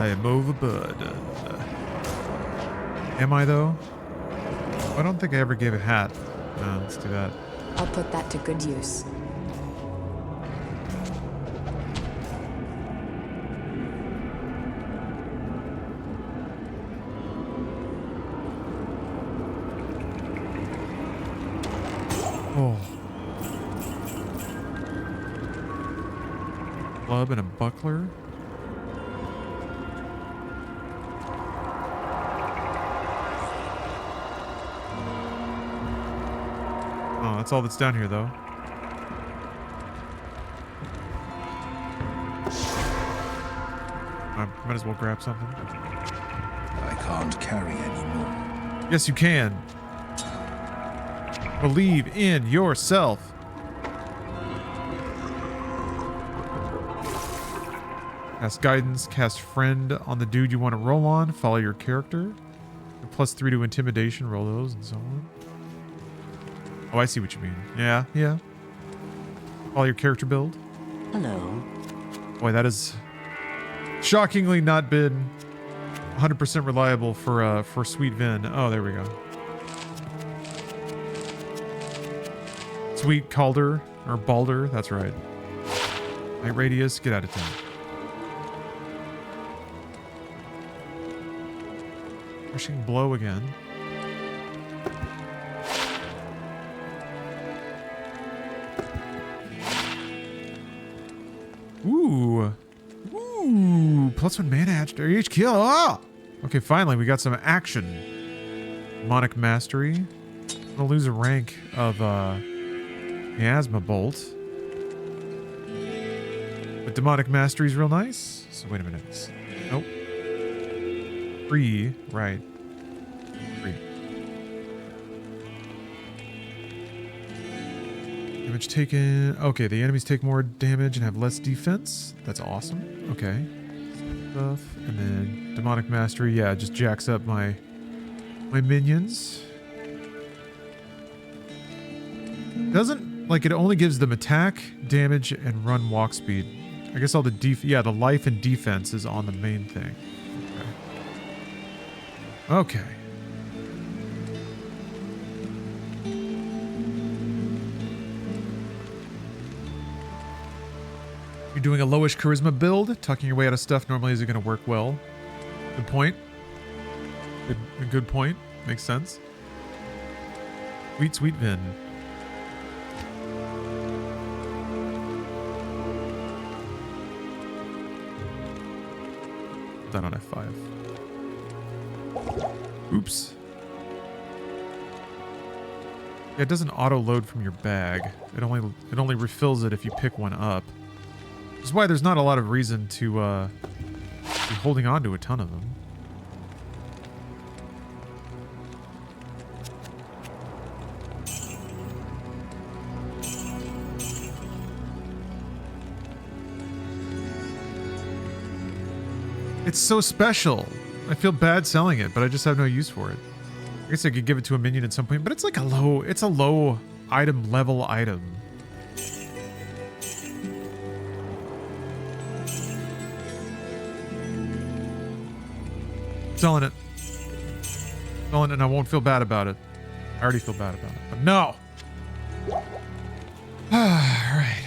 I am overburdened. Am I though? I don't think I ever gave a hat. No, let's do that. I'll put that to good use. Oh. Club and a buckler. Oh, that's all that's down here, though. I might as well grab something. I can't carry anymore. Yes, you can. Believe in yourself. Cast guidance, cast friend on the dude you want to roll on, follow your character. +3 to intimidation, roll those and so on. Oh, I see what you mean. Yeah, yeah. Follow your character build. Hello. Boy, that has shockingly not been 100% reliable for Sweet Vin. Oh, there we go. Sweet Calder, or Balder, that's right. Night Radius, get out of town. Pushing blow again. Ooh. Ooh. +1 mana after each kill. Oh! Okay, finally, we got some action. Demonic Mastery. I'm gonna lose a rank of Miasma Bolt. But Demonic Mastery is real nice. So wait a minute. Nope. 3, right. 3. Damage taken. Okay, the enemies take more damage and have less defense. That's awesome. Okay. Stuff. And then Demonic Mastery, yeah, just jacks up my minions. Doesn't, like, it only gives them attack, damage, and run walk speed. I guess all the the life and defense is on the main thing. Okay. You're doing a lowish charisma build. Tucking your way out of stuff normally isn't going to work well. Good point. Good point. Makes sense. Sweet Vin. Done on F5. Oops. Yeah, it doesn't auto load from your bag. It only refills it if you pick one up. Which is why there's not a lot of reason to be holding on to a ton of them. It's so special. I feel bad selling it, but I just have no use for it. I guess I could give it to a minion at some point, but it's like a low item level item. Selling it. Selling it, and I won't feel bad about it. I already feel bad about it, but no. Alright.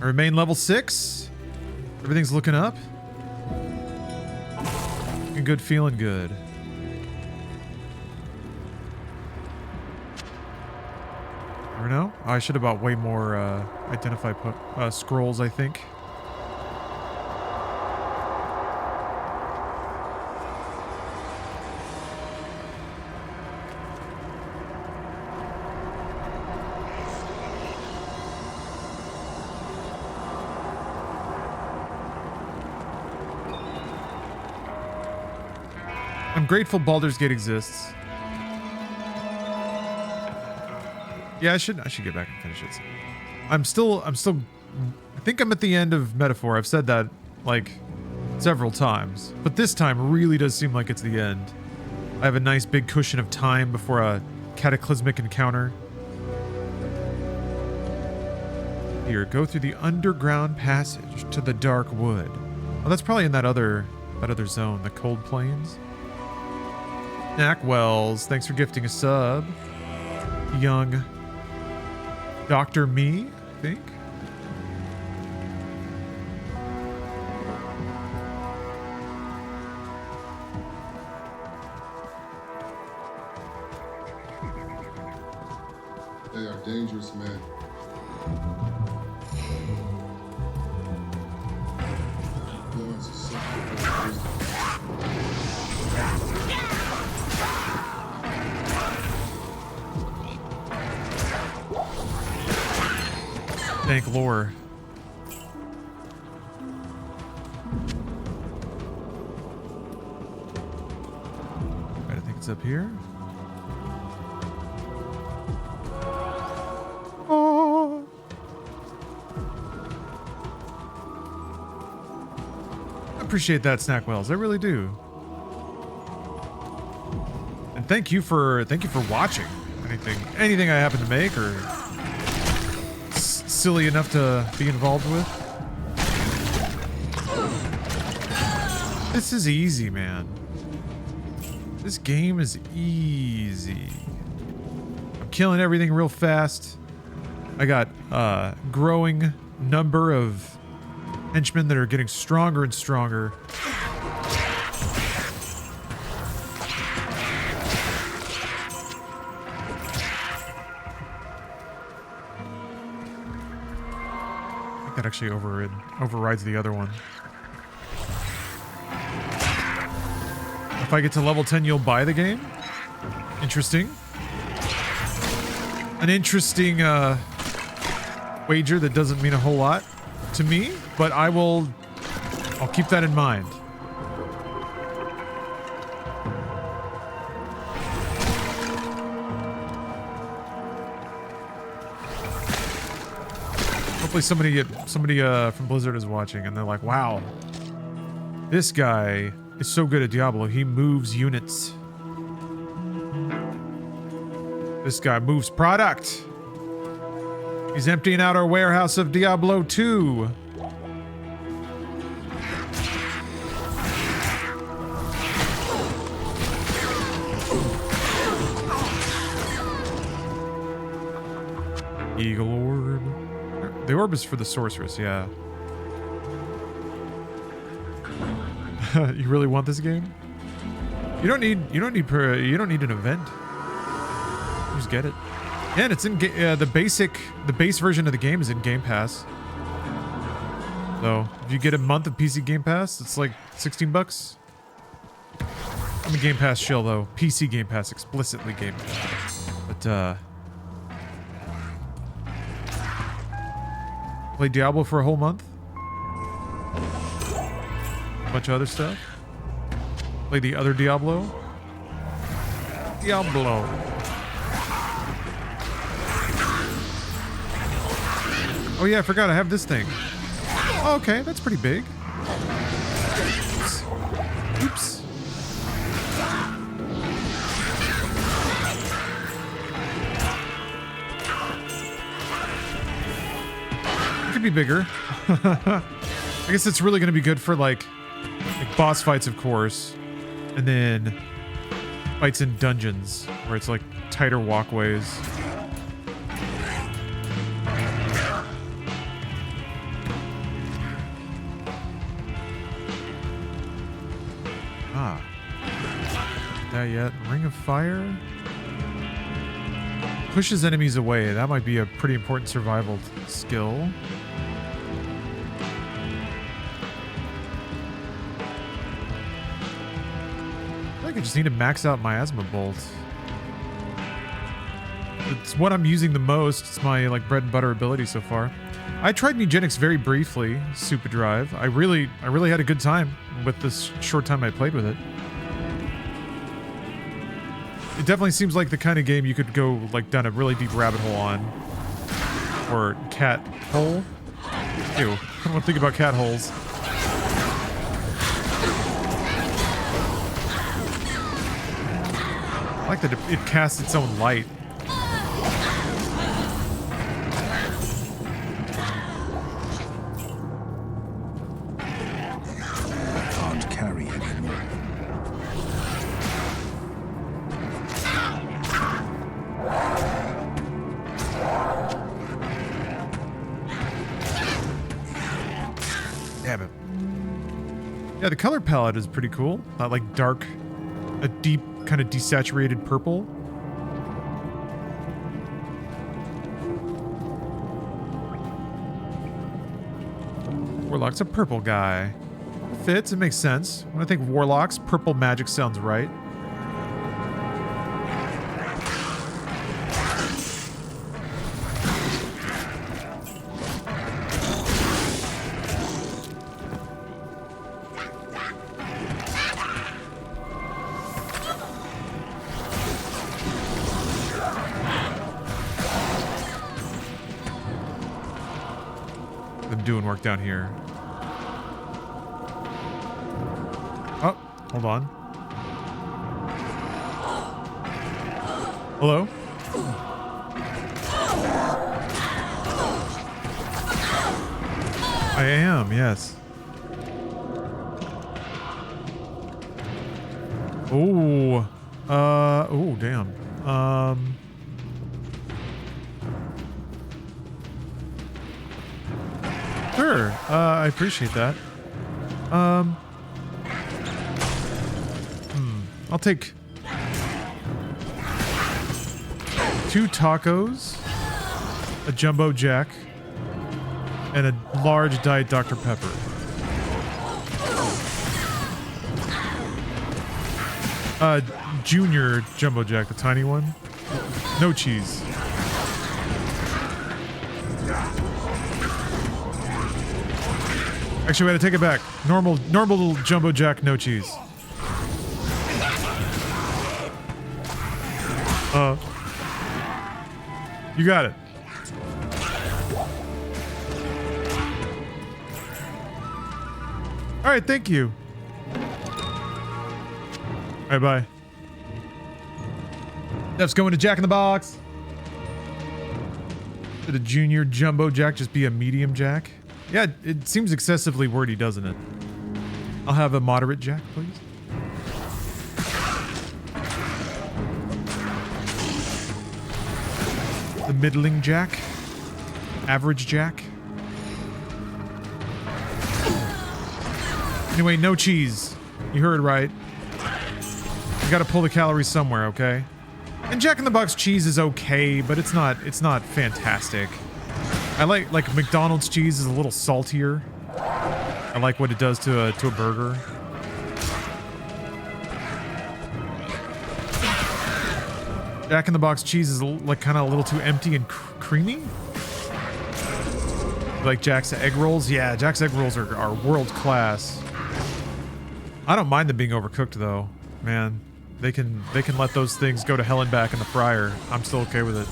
I remain level 6. Everything's looking up. Looking good, feeling good. Never know. I should have bought way more identify scrolls, I think. I'm grateful Baldur's Gate exists. Yeah, I should get back and finish it. I think I'm at the end of Metaphor. I've said that like several times, but this time really does seem like it's the end. I have a nice big cushion of time before a cataclysmic encounter. Here, go through the underground passage to the Dark Wood. Oh, that's probably in that other zone, the cold plains. Knackwells, thanks for gifting a sub. Young Dr. Me, I think. They are dangerous men. Influence is simple wisdom. Dank lore. Right, I think it's up here. Oh. I appreciate that, Snackwells. I really do. And thank you for watching. Anything I happen to make or silly enough to be involved with. This is easy, man. This game is easy. I'm killing everything real fast. I got a growing number of henchmen that are getting stronger and stronger. That actually overrides the other one. If I get to level 10, you'll buy the game? Interesting. An interesting wager that doesn't mean a whole lot to me, but I'll keep that in mind. Hopefully somebody from Blizzard is watching and they're like, wow, this guy is so good at Diablo. He moves units. This guy moves product. He's emptying out our warehouse of Diablo 2. Eagle Orb. The orb is for the sorceress, yeah. You really want this game? You don't need an event. Just get it. Yeah, and it's in the base version of the game is in Game Pass. So if you get a month of PC Game Pass, it's like $16. I'm a Game Pass shill though. PC Game Pass, explicitly Game Pass. But play Diablo for a whole month. A bunch of other stuff. Play the other Diablo. Oh yeah, I forgot I have this thing. Oh, okay, that's pretty big. Oops. It could be bigger. I guess it's really going to be good for like boss fights, of course, and then fights in dungeons where it's like tighter walkways. That yet. Ring of Fire pushes enemies away. That might be a pretty important survival skill. I think I just need to max out Miasma Bolt. It's what I'm using the most. It's my like bread and butter ability so far. I tried Mugenics very briefly, Super Drive. I really had a good time with this short time I played with it. It definitely seems like the kind of game you could go like down a really deep rabbit hole on. Or cat hole. Ew, I don't want to think about cat holes. I like that it casts its own light. Yeah, the color palette is pretty cool. Not like dark, a deep kind of desaturated purple. Warlock's a purple guy. Fits, it makes sense. When I think Warlocks, purple magic sounds right. I'm doing work down here. Oh, hold on. Hello? I am, yes. Oh, oh, damn. Sure, I appreciate that. I'll take 2 tacos, a jumbo jack, and a large Diet Dr. Pepper. Junior jumbo jack, the tiny one. No cheese. Actually, we had to take it back. Normal jumbo jack, no cheese. You got it. All right, thank you. All right, bye. Steph's going to Jack in the Box. Did a junior jumbo jack just be a medium jack? Yeah, it seems excessively wordy, doesn't it? I'll have a moderate jack, please. The middling jack. Average jack. Anyway, no cheese. You heard right. You gotta pull the calories somewhere, okay? And Jack in the Box cheese is okay, but it's not fantastic. I like McDonald's cheese is a little saltier. I like what it does to a burger. Jack in the Box cheese is like kind of a little too empty and creamy. Like Jack's egg rolls, yeah, Jack's egg rolls are world class. I don't mind them being overcooked though, man. They can let those things go to hell and back in the fryer. I'm still okay with it.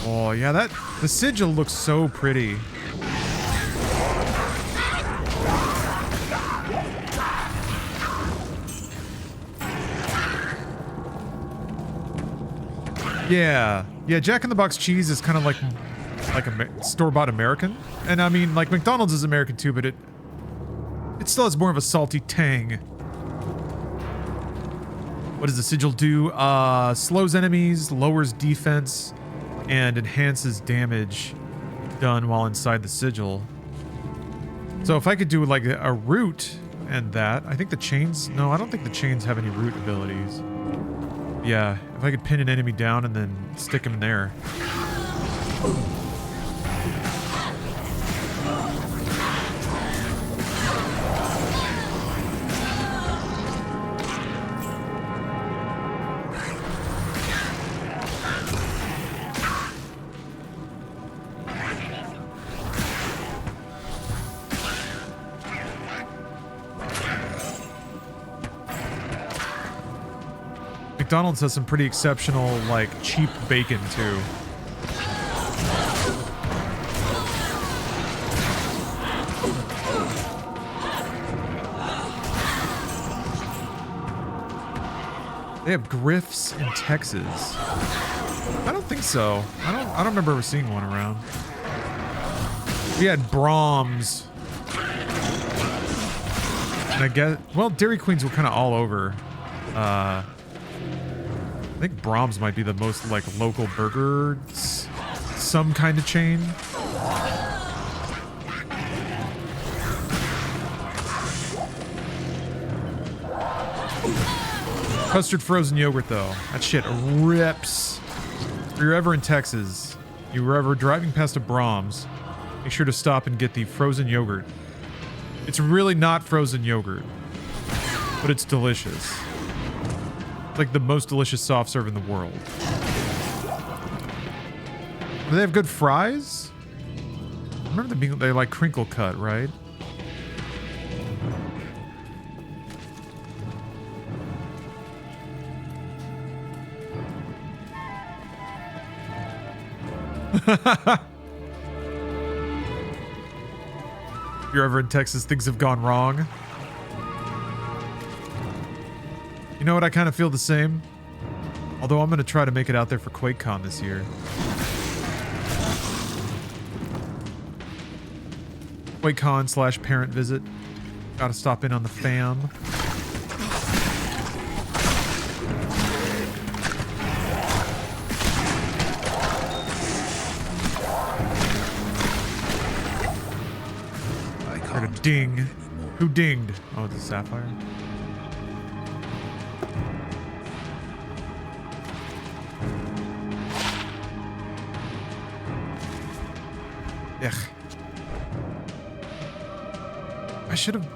Oh yeah, the sigil looks so pretty. Yeah, Jack in the Box cheese is kind of like a store-bought American, and I mean, like McDonald's is American too, but it still has more of a salty tang. What does the sigil do? Slows enemies, lowers defense, and enhances damage done while inside the sigil. So if I could do like a root and that, I think the chains. No, I don't think the chains have any root abilities. Yeah, if I could pin an enemy down and then stick him there. McDonald's has some pretty exceptional, like, cheap bacon, too. They have Griffs in Texas. I don't think so. I don't remember ever seeing one around. We had Brahms. And I guess, well, Dairy Queens were kind of all over. I think Brahms might be the most like local burger, some kind of chain. Custard frozen yogurt though, that shit rips. If you're ever in Texas, you were ever driving past a Brahms, make sure to stop and get the frozen yogurt. It's really not frozen yogurt, but it's delicious. It's like the most delicious soft serve in the world. Do they have good fries? I remember them being, they like crinkle cut, right? If you're ever in Texas, things have gone wrong. You know what? I kind of feel the same. Although I'm going to try to make it out there for QuakeCon this year. QuakeCon / parent visit. Gotta stop in on the fam. Ding. Who dinged? Oh, it's a sapphire. Ugh. I should have...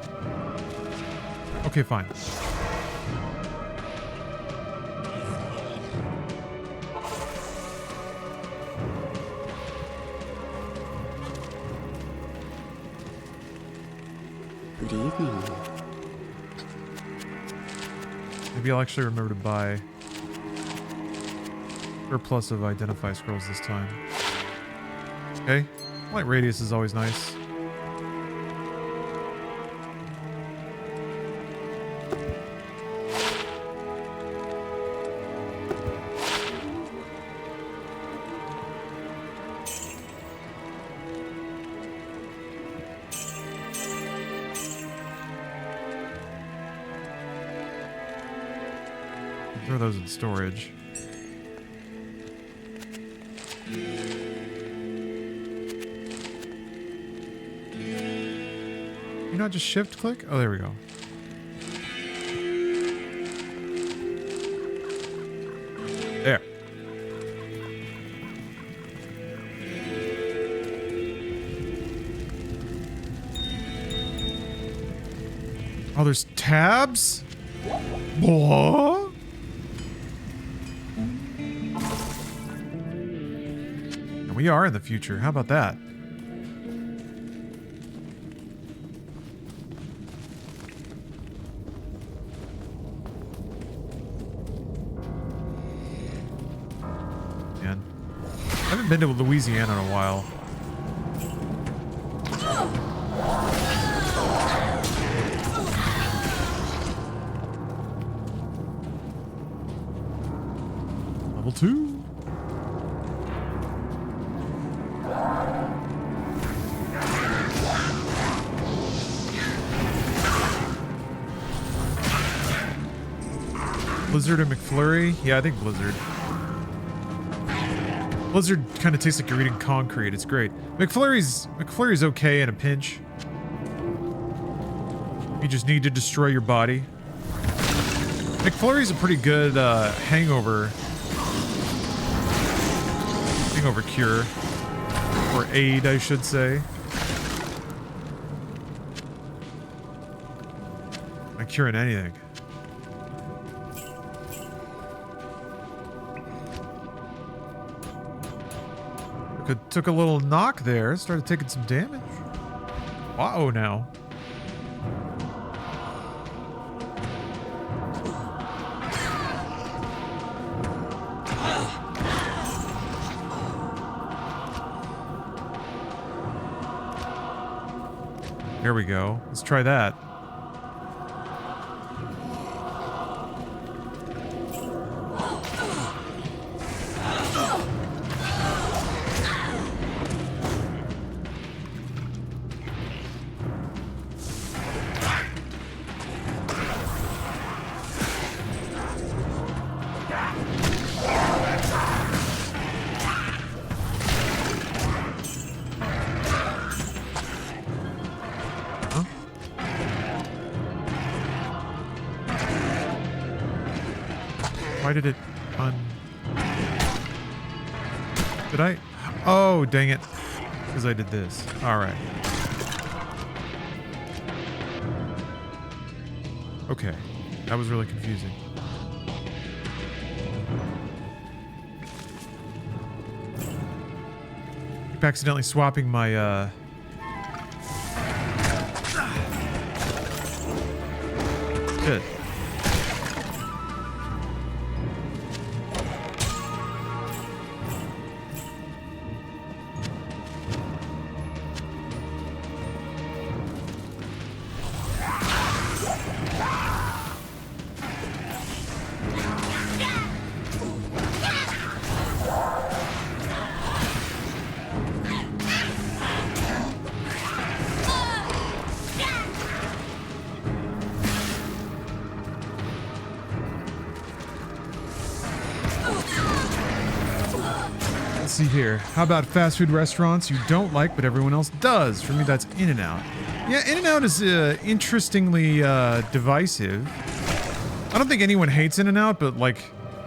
Okay, fine. Good evening. Maybe I'll actually remember to buy surplus of identify scrolls this time. Okay. Light radius is always nice. Throw those in storage. You not just shift click? Oh, there we go. There. Oh, there's tabs? What? We are in the future. How about that? Man, I haven't been to Louisiana in a while. Level 2. Blizzard or McFlurry? Yeah, I think Blizzard. Blizzard kind of tastes like you're eating concrete. It's great. McFlurry's okay in a pinch. You just need to destroy your body. McFlurry's a pretty good hangover cure. Or aid, I should say. Not curing anything. Took a little knock there. Started taking some damage. Wow, now. There we go. Let's try that. Why did it Did I? Oh, dang it. Because I did this. All right. Okay. That was really confusing. Keep accidentally swapping my, Good. See here. How about fast food restaurants you don't like but everyone else does? For me, that's In-N-Out. Yeah, In-N-Out is interestingly divisive. I don't think anyone hates In-N-Out, but like,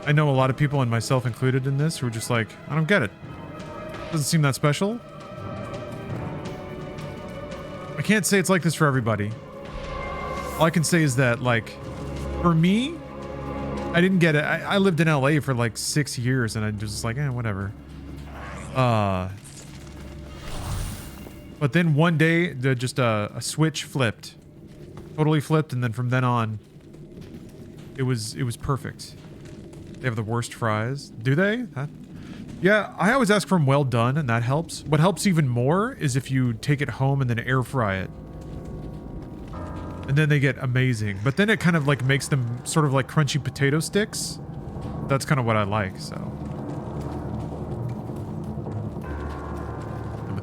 I know a lot of people, and myself included in this, who are just like, I don't get it. Doesn't seem that special. I can't say it's like this for everybody. All I can say is that, like, for me, I didn't get it. I lived in LA for like 6 years, and I just like, whatever. But then one day, just a switch flipped, totally flipped, and then from then on, it was perfect. They have the worst fries, do they? Huh? Yeah, I always ask for them well done, and that helps. What helps even more is if you take it home and then air fry it, and then they get amazing. But then it kind of like makes them sort of like crunchy potato sticks. That's kind of what I like. So.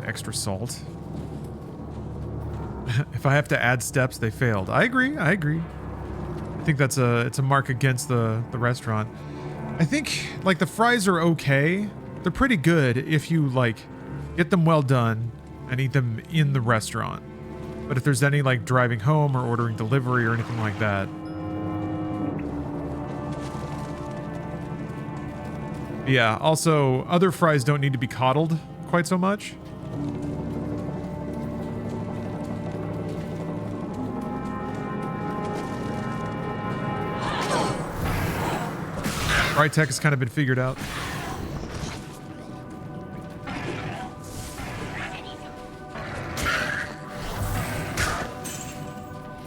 Extra salt. If I have to add steps, they failed. I agree. I think it's a mark against the restaurant. I think like the fries are okay. They're pretty good if you like get them well done and eat them in the restaurant. But if there's any like driving home or ordering delivery or anything like that. Yeah, also other fries don't need to be coddled quite so much. Fry tech has kind of been figured out.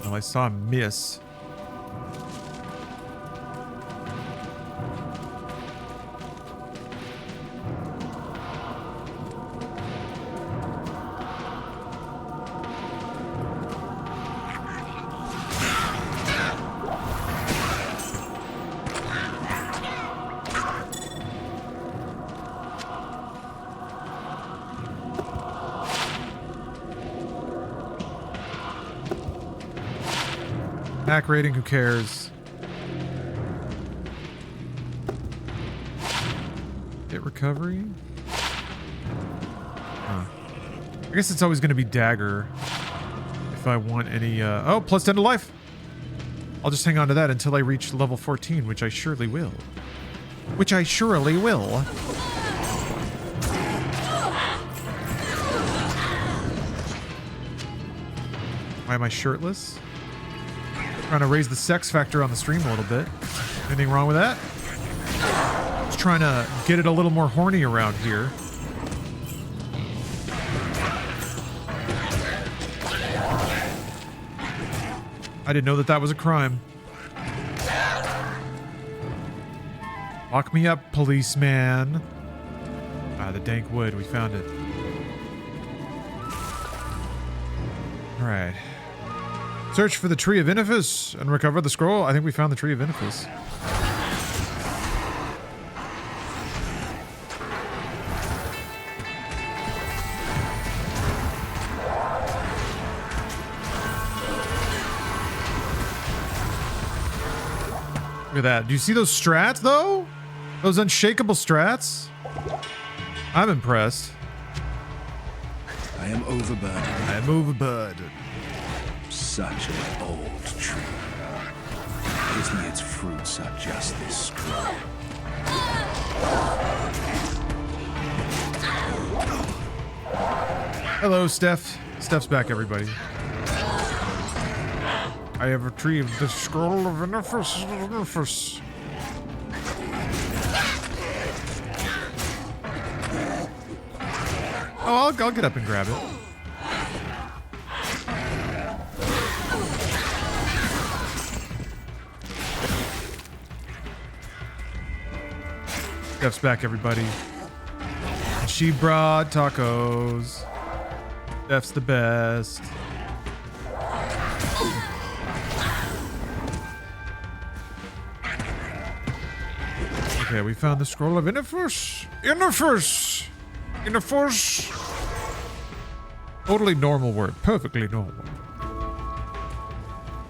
Well, I saw a miss. Hack rating, who cares? Hit recovery? Huh. I guess it's always going to be dagger if I want any, oh, plus 10 to life. I'll just hang on to that until I reach level 14, which I surely will. Which I surely will. Why am I shirtless? Trying to raise the sex factor on the stream a little bit. Anything wrong with that? Just trying to get it a little more horny around here. I didn't know that that was a crime. Lock me up, policeman. Ah, the dank wood. We found it. All right. Search for the Tree of Inifis and recover the scroll. I think we found the Tree of Inifis. Look at that. Do you see those strats, though? Those unshakable strats? I'm impressed. I am overburdened. I am overburdened. Such an old tree. Tells me its fruits are just this strong. Hello, Steph. Steph's back, everybody. I have retrieved the scroll of Inifus. Oh, I'll get up and grab it. Steph's back, everybody. She brought tacos. Steph's the best. Okay, we found the scroll of Inifus. Inifus! Inifus! Totally normal word. Perfectly normal.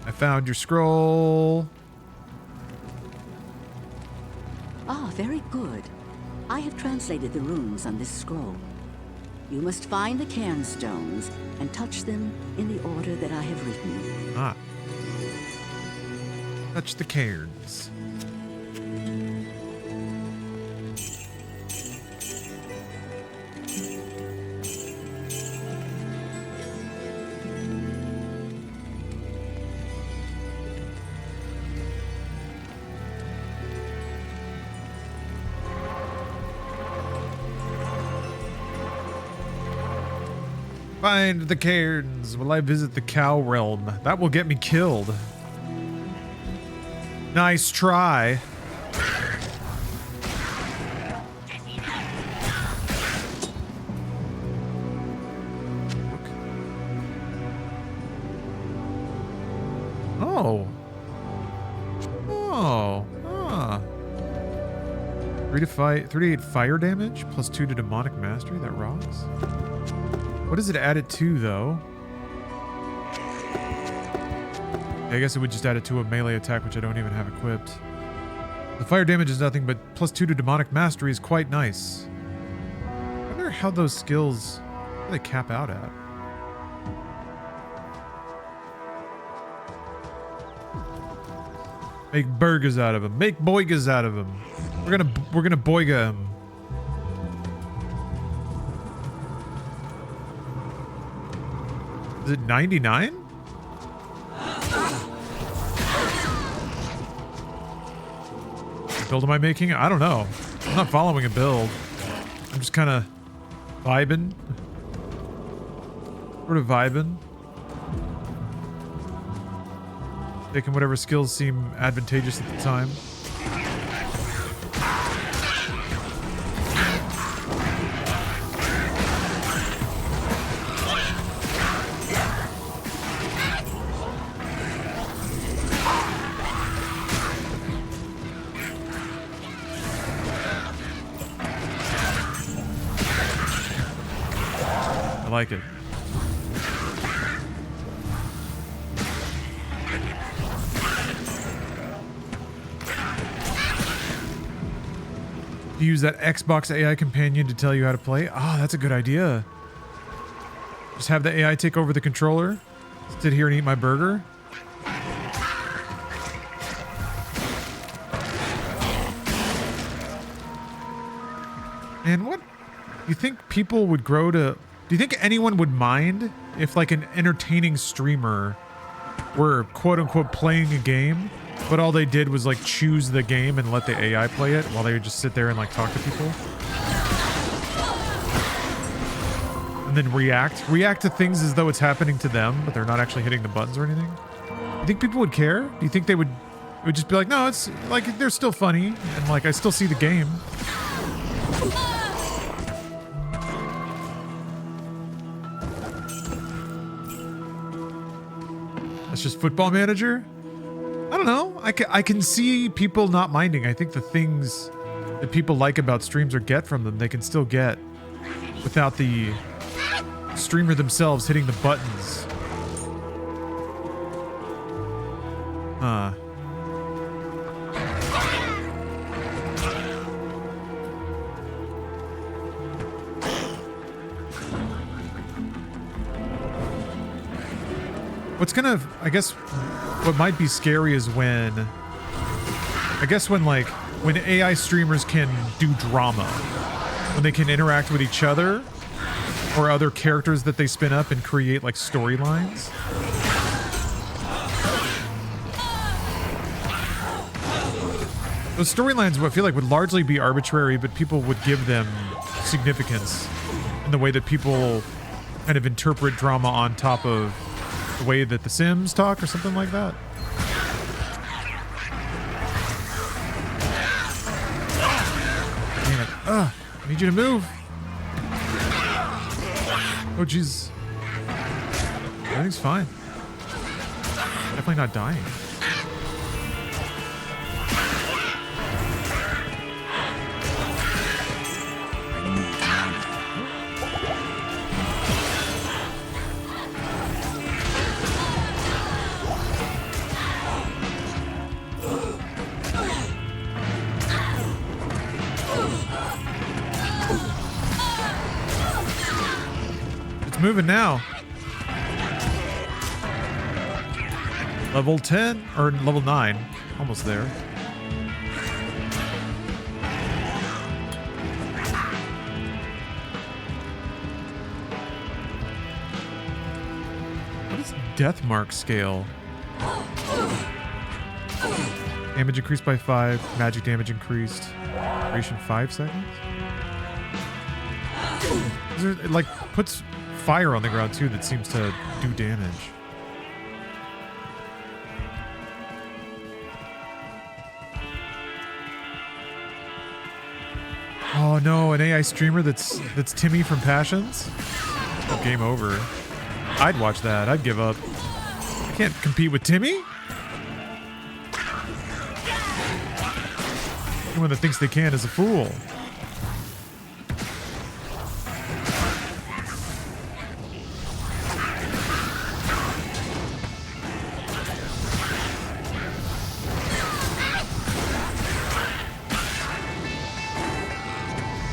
I found your scroll. Ah, very good. I have translated the runes on this scroll. You must find the cairn stones and touch them in the order that I have written. Ah. Touch the cairns. Find the cairns. Will I visit the cow realm? That will get me killed. Nice try. Oh. Oh. Ah. 3 to 8 fire damage plus 2 to demonic mastery. That rocks. What does it add it to, though? I guess it would just add it to a melee attack, which I don't even have equipped. The fire damage is nothing, but plus 2 to demonic mastery is quite nice. I wonder how those skills, what do they cap out at? Make burgers out of him. Make boigas out of him. We're gonna boiga him. Is it 99? What build am I making? I don't know. I'm not following a build. I'm just kind of vibing. Sort of vibing. Taking whatever skills seem advantageous at the time. I like it. Use that Xbox AI companion to tell you how to play. Ah, that's a good idea. Just have the AI take over the controller. Sit here and eat my burger. And what? You think people would grow to... Do you think anyone would mind if like an entertaining streamer were quote unquote playing a game, but all they did was like choose the game and let the AI play it while they would just sit there and like talk to people? And then react to things as though it's happening to them, but they're not actually hitting the buttons or anything? You think people would care? Do you think it would just be like, no, it's like they're still funny and like I still see the game. That's just Football Manager? I don't know. I can see people not minding. I think the things that people like about streams or get from them, they can still get without the streamer themselves hitting the buttons. Huh. What's gonna, I guess, what might be scary is when I guess when AI streamers can do drama, when they can interact with each other or other characters that they spin up and create like storylines. Those storylines, I feel like, would largely be arbitrary, but people would give them significance in the way that people kind of interpret drama on top of the way that the Sims talk or something like that. Damn it. I need you to move. Oh, jeez. Everything's fine. Definitely not dying. Moving now. Level 10 or level 9, almost there. What is death mark scale? Damage increased by 5, magic damage increased. Duration 5 seconds. It like puts fire on the ground too that seems to do damage. Oh no, an AI streamer that's Timmy from Passions? Game over. I'd watch that. I'd give up. I can't compete with Timmy. Anyone that thinks they can is a fool.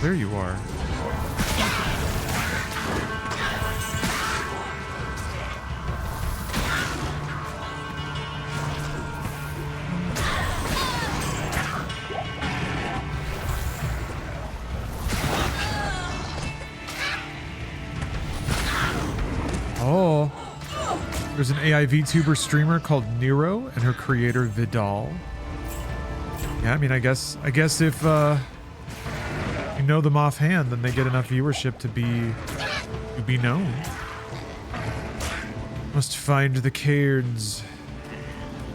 There you are. Oh, there's an AI VTuber streamer called Nero and her creator Vidal. Yeah, I mean, I guess if you know them offhand, then they get enough viewership to be known. Must find the cairns.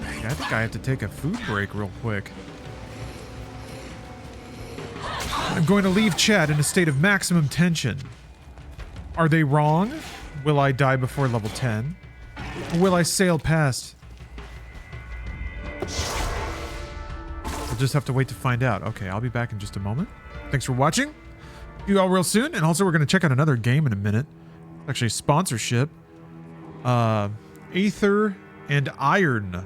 Yeah, I think I have to take a food break real quick. I'm going to leave chat in a state of maximum tension. Are they wrong? Will I die before level 10? Or will I sail past? We'll just have to wait to find out. Okay, I'll be back in just a moment. Thanks for watching. See you all real soon. And also, we're going to check out another game in a minute. Actually, sponsorship. Aether and Iron.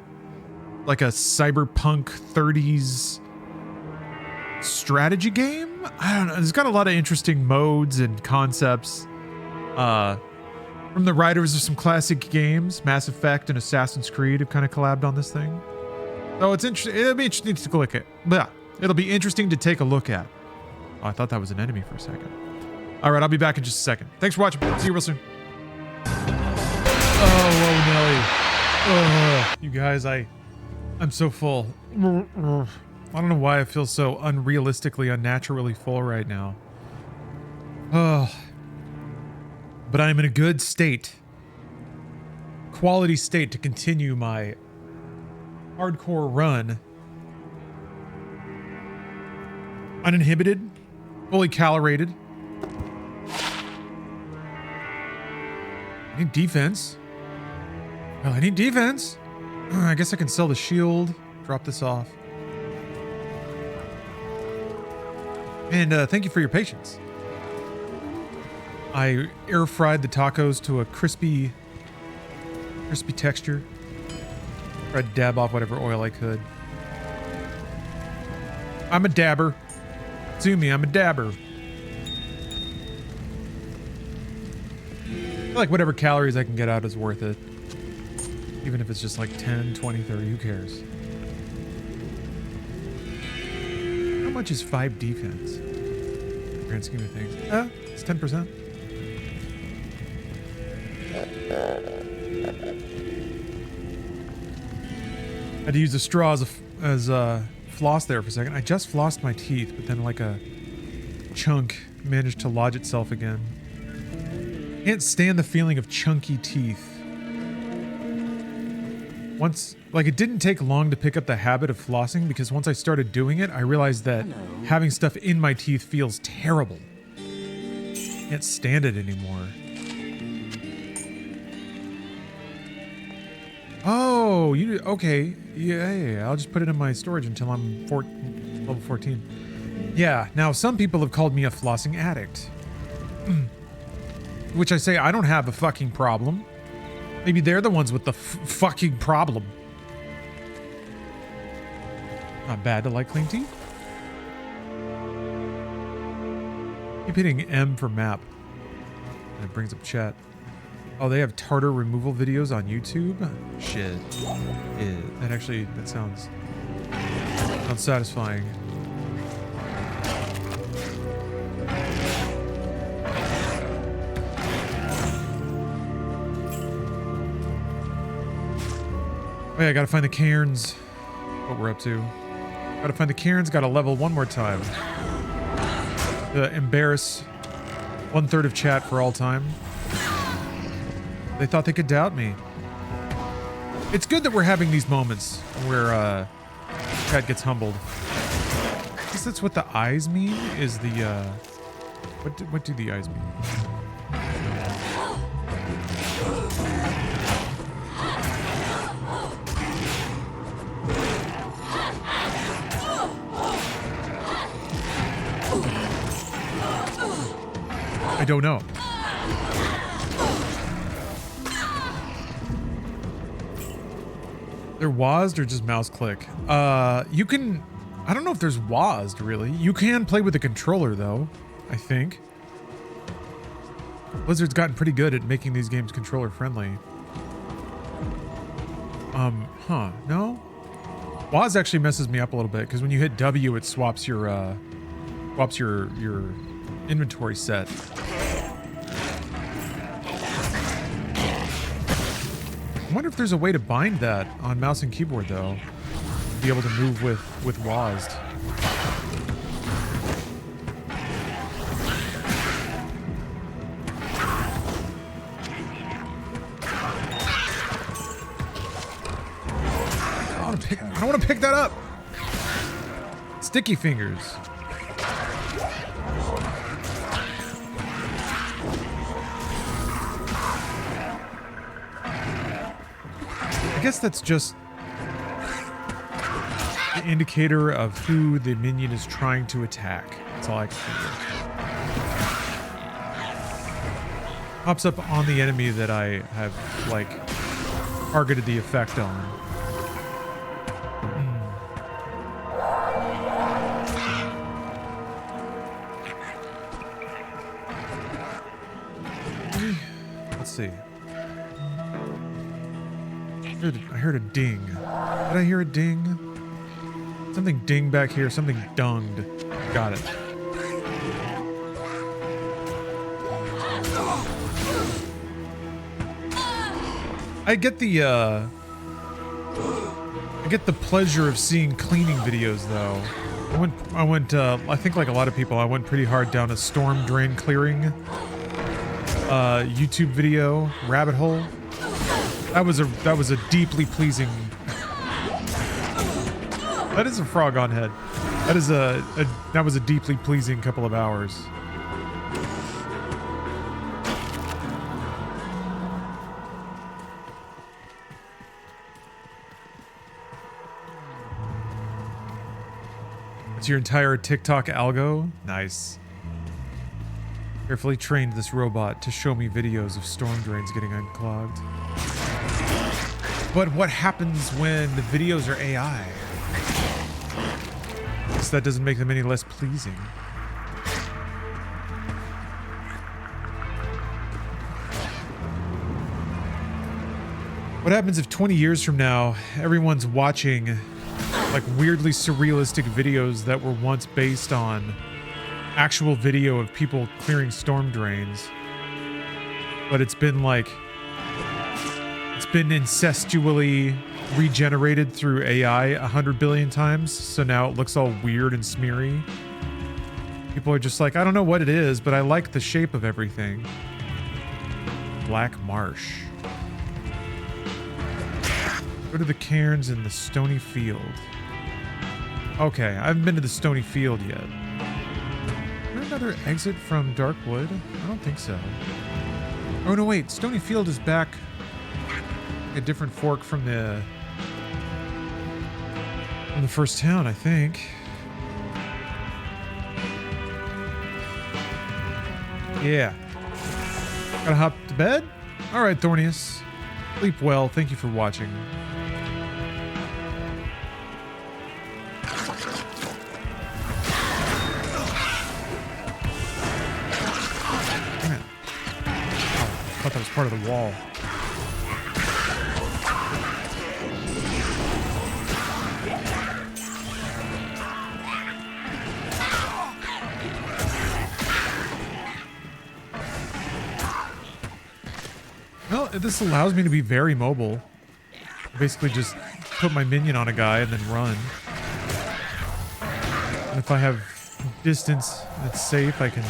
Like a cyberpunk 30s strategy game? I don't know. It's got a lot of interesting modes and concepts. From the writers of some classic games, Mass Effect and Assassin's Creed have kind of collabed on this thing. So it's interesting. It'll be interesting to look at. Yeah, it'll be interesting to take a look at. Oh, I thought that was an enemy for a second. All right, I'll be back in just a second. Thanks for watching. See you real soon. Oh, whoa, Nelly. Oh, you guys, I'm so full. I don't know why I feel so unrealistically, unnaturally full right now. Oh, but I'm in a good state, quality state to continue my hardcore run. Uninhibited. Fully calorated. I need defense. Well, I need defense. I guess I can sell the shield. Drop this off. And thank you for your patience. I air fried the tacos to a crispy texture. Tried to dab off whatever oil I could. I'm a dabber. To me, I'm a dabber. I feel like whatever calories I can get out is worth it. Even if it's just like 10, 20, 30, who cares? much is 5 defense? Grand scheme of things. It's 10%. I had to use the straw as floss there for a second. I just flossed my teeth, but then like a chunk managed to lodge itself again. Can't stand the feeling of chunky teeth. Once, like, it didn't take long to pick up the habit of flossing because once I started doing it, I realized that having stuff in my teeth feels terrible. Can't stand it anymore. Oh, okay. Yeah. I'll just put it in my storage until I'm level 14. Yeah, now some people have called me a flossing addict. Which I say I don't have a fucking problem. Maybe they're the ones with the fucking problem. Not bad to like clean teeth. Keep hitting M for map. And it brings up chat. Oh, they have tartar removal videos on YouTube? Shit. Yeah, that sounds satisfying. Oh yeah, I gotta find the cairns. What we're up to. Gotta find the cairns, gotta level one more time. To embarrass 1/3 of chat for all time. They thought they could doubt me. It's good that we're having these moments where chat gets humbled. I guess that's what the eyes mean, is the what do the eyes mean? I don't know. They're WASD or just mouse click? You can... I don't know if there's WASD, really. You can play with the controller, though, I think. Blizzard's gotten pretty good at making these games controller-friendly. No? WASD actually messes me up a little bit, because when you hit W, it swaps your inventory set. I wonder if there's a way to bind that on mouse and keyboard, though. Be able to move with WASD. I don't want to pick that up. Sticky fingers. I guess that's just the indicator of who the minion is trying to attack. That's all I can figure. Pops up on the enemy that I have, like, targeted the effect on. Let's see. I heard a ding. Did I hear a ding? Something ding back here. Something dunged. Got it. I get the pleasure of seeing cleaning videos, though. I went. I think like a lot of people, I went pretty hard down a storm drain clearing YouTube video rabbit hole. That was a deeply pleasing. That is a frog on head. That is that was a deeply pleasing couple of hours. It's your entire TikTok algo? Nice. Carefully trained this robot to show me videos of storm drains getting unclogged. But what happens when the videos are AI? So that doesn't make them any less pleasing. What happens if 20 years from now, everyone's watching like weirdly surrealistic videos that were once based on actual video of people clearing storm drains. But it's been like, it's been incestually regenerated through AI 100 billion times. So now it looks all weird and smeary. People are just like, I don't know what it is, but I like the shape of everything. Black Marsh. Go to the cairns in the Stony Field. Okay, I haven't been to the Stony Field yet. Is there another exit from Darkwood? I don't think so. Oh no, wait. Stony Field is back a different fork from the first town, I think. Yeah. Gotta hop to bed? Alright, Thornius. Sleep well. Thank you for watching. Man. Oh, I thought that was part of the wall. Well, this allows me to be very mobile. Basically just put my minion on a guy and then run. And if I have distance that's safe, I can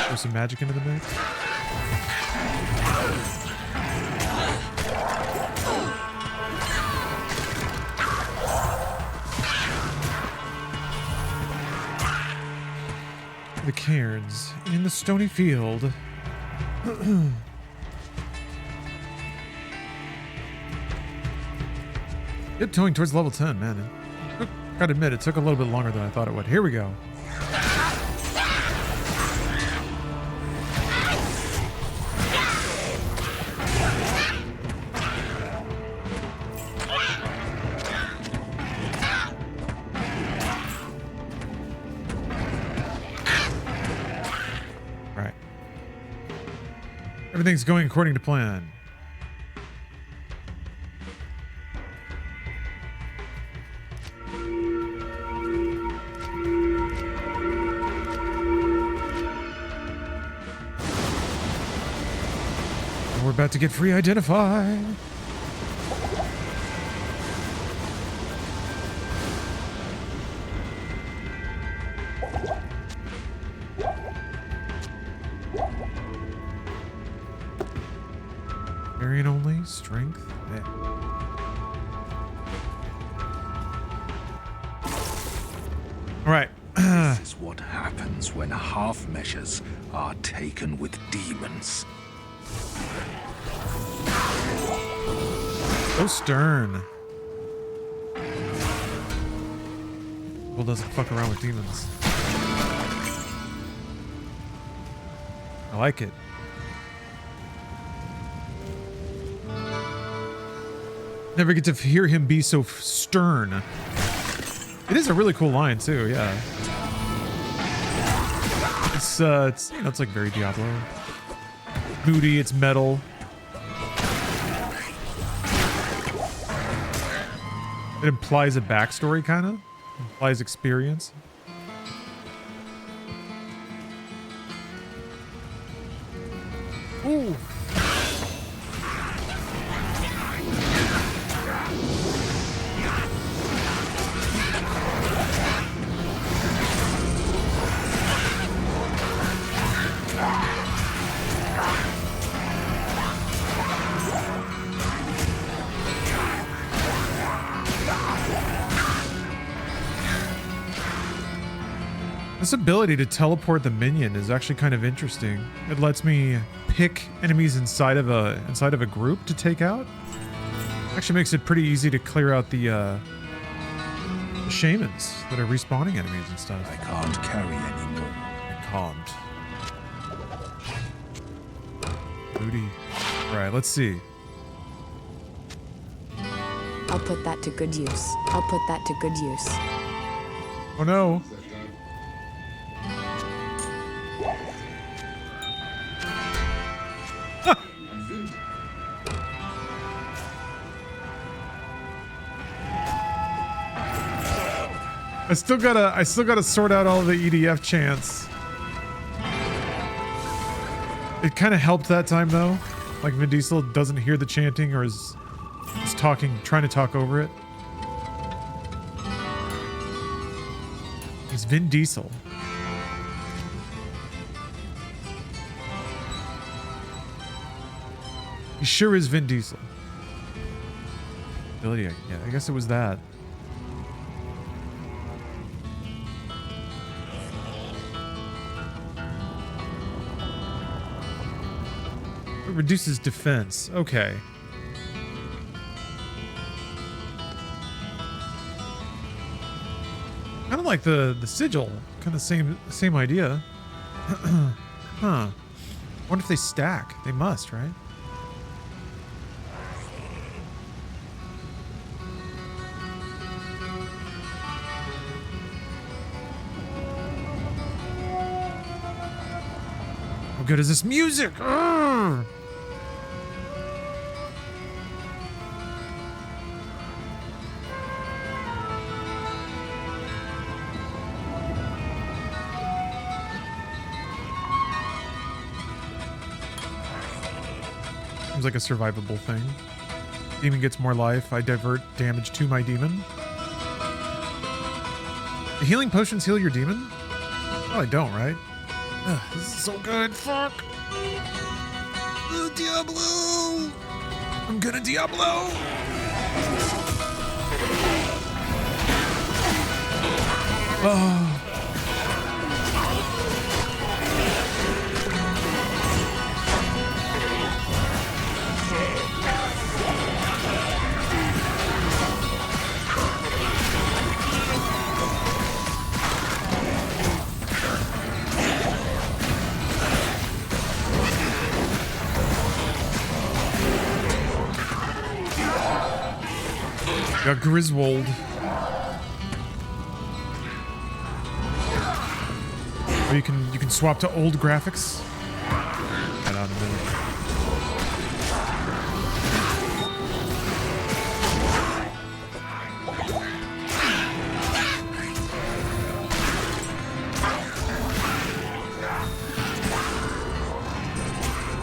throw some magic into the mix. The cairns in the Stony Field. Tiptoeing towards level 10, man. Gotta admit, it took a little bit longer than I thought it would. Here we go. All right. Everything's going according to plan. We're about to get free identify. Variant only, strength. Yeah. All right. This is what happens when half measures are taken with demons. So stern. Well, doesn't fuck around with demons. I like it. Never get to hear him be so stern. It is a really cool line too, yeah. It's you know, it's like very Diablo. Moody, it's metal. It implies a backstory, kind of. Implies experience. Ooh. This ability to teleport the minion is actually kind of interesting. It lets me pick enemies inside of a group to take out. Actually makes it pretty easy to clear out the shamans that are respawning enemies and stuff. I can't carry anymore. I can't. Booty. Alright, let's see. I'll put that to good use. I'll put that to good use. Oh no. I still gotta sort out all the EDF chants. It kind of helped that time though. Like Vin Diesel doesn't hear the chanting or is trying to talk over it. He's Vin Diesel. He sure is Vin Diesel. Ability, yeah, I guess it was that. It reduces defense. Okay. Kind of like the sigil. Kind of same idea. Huh. Wonder if they stack. They must, right? How good is this music? Urgh! Seems like a survivable thing. Demon gets more life. I divert damage to my demon. The healing potions heal your demon? Oh, I don't, right? Ugh, this is so good. Fuck. Diablo. I'm gonna Diablo. Oh. Got Griswold. Or you can swap to old graphics. Head on a minute.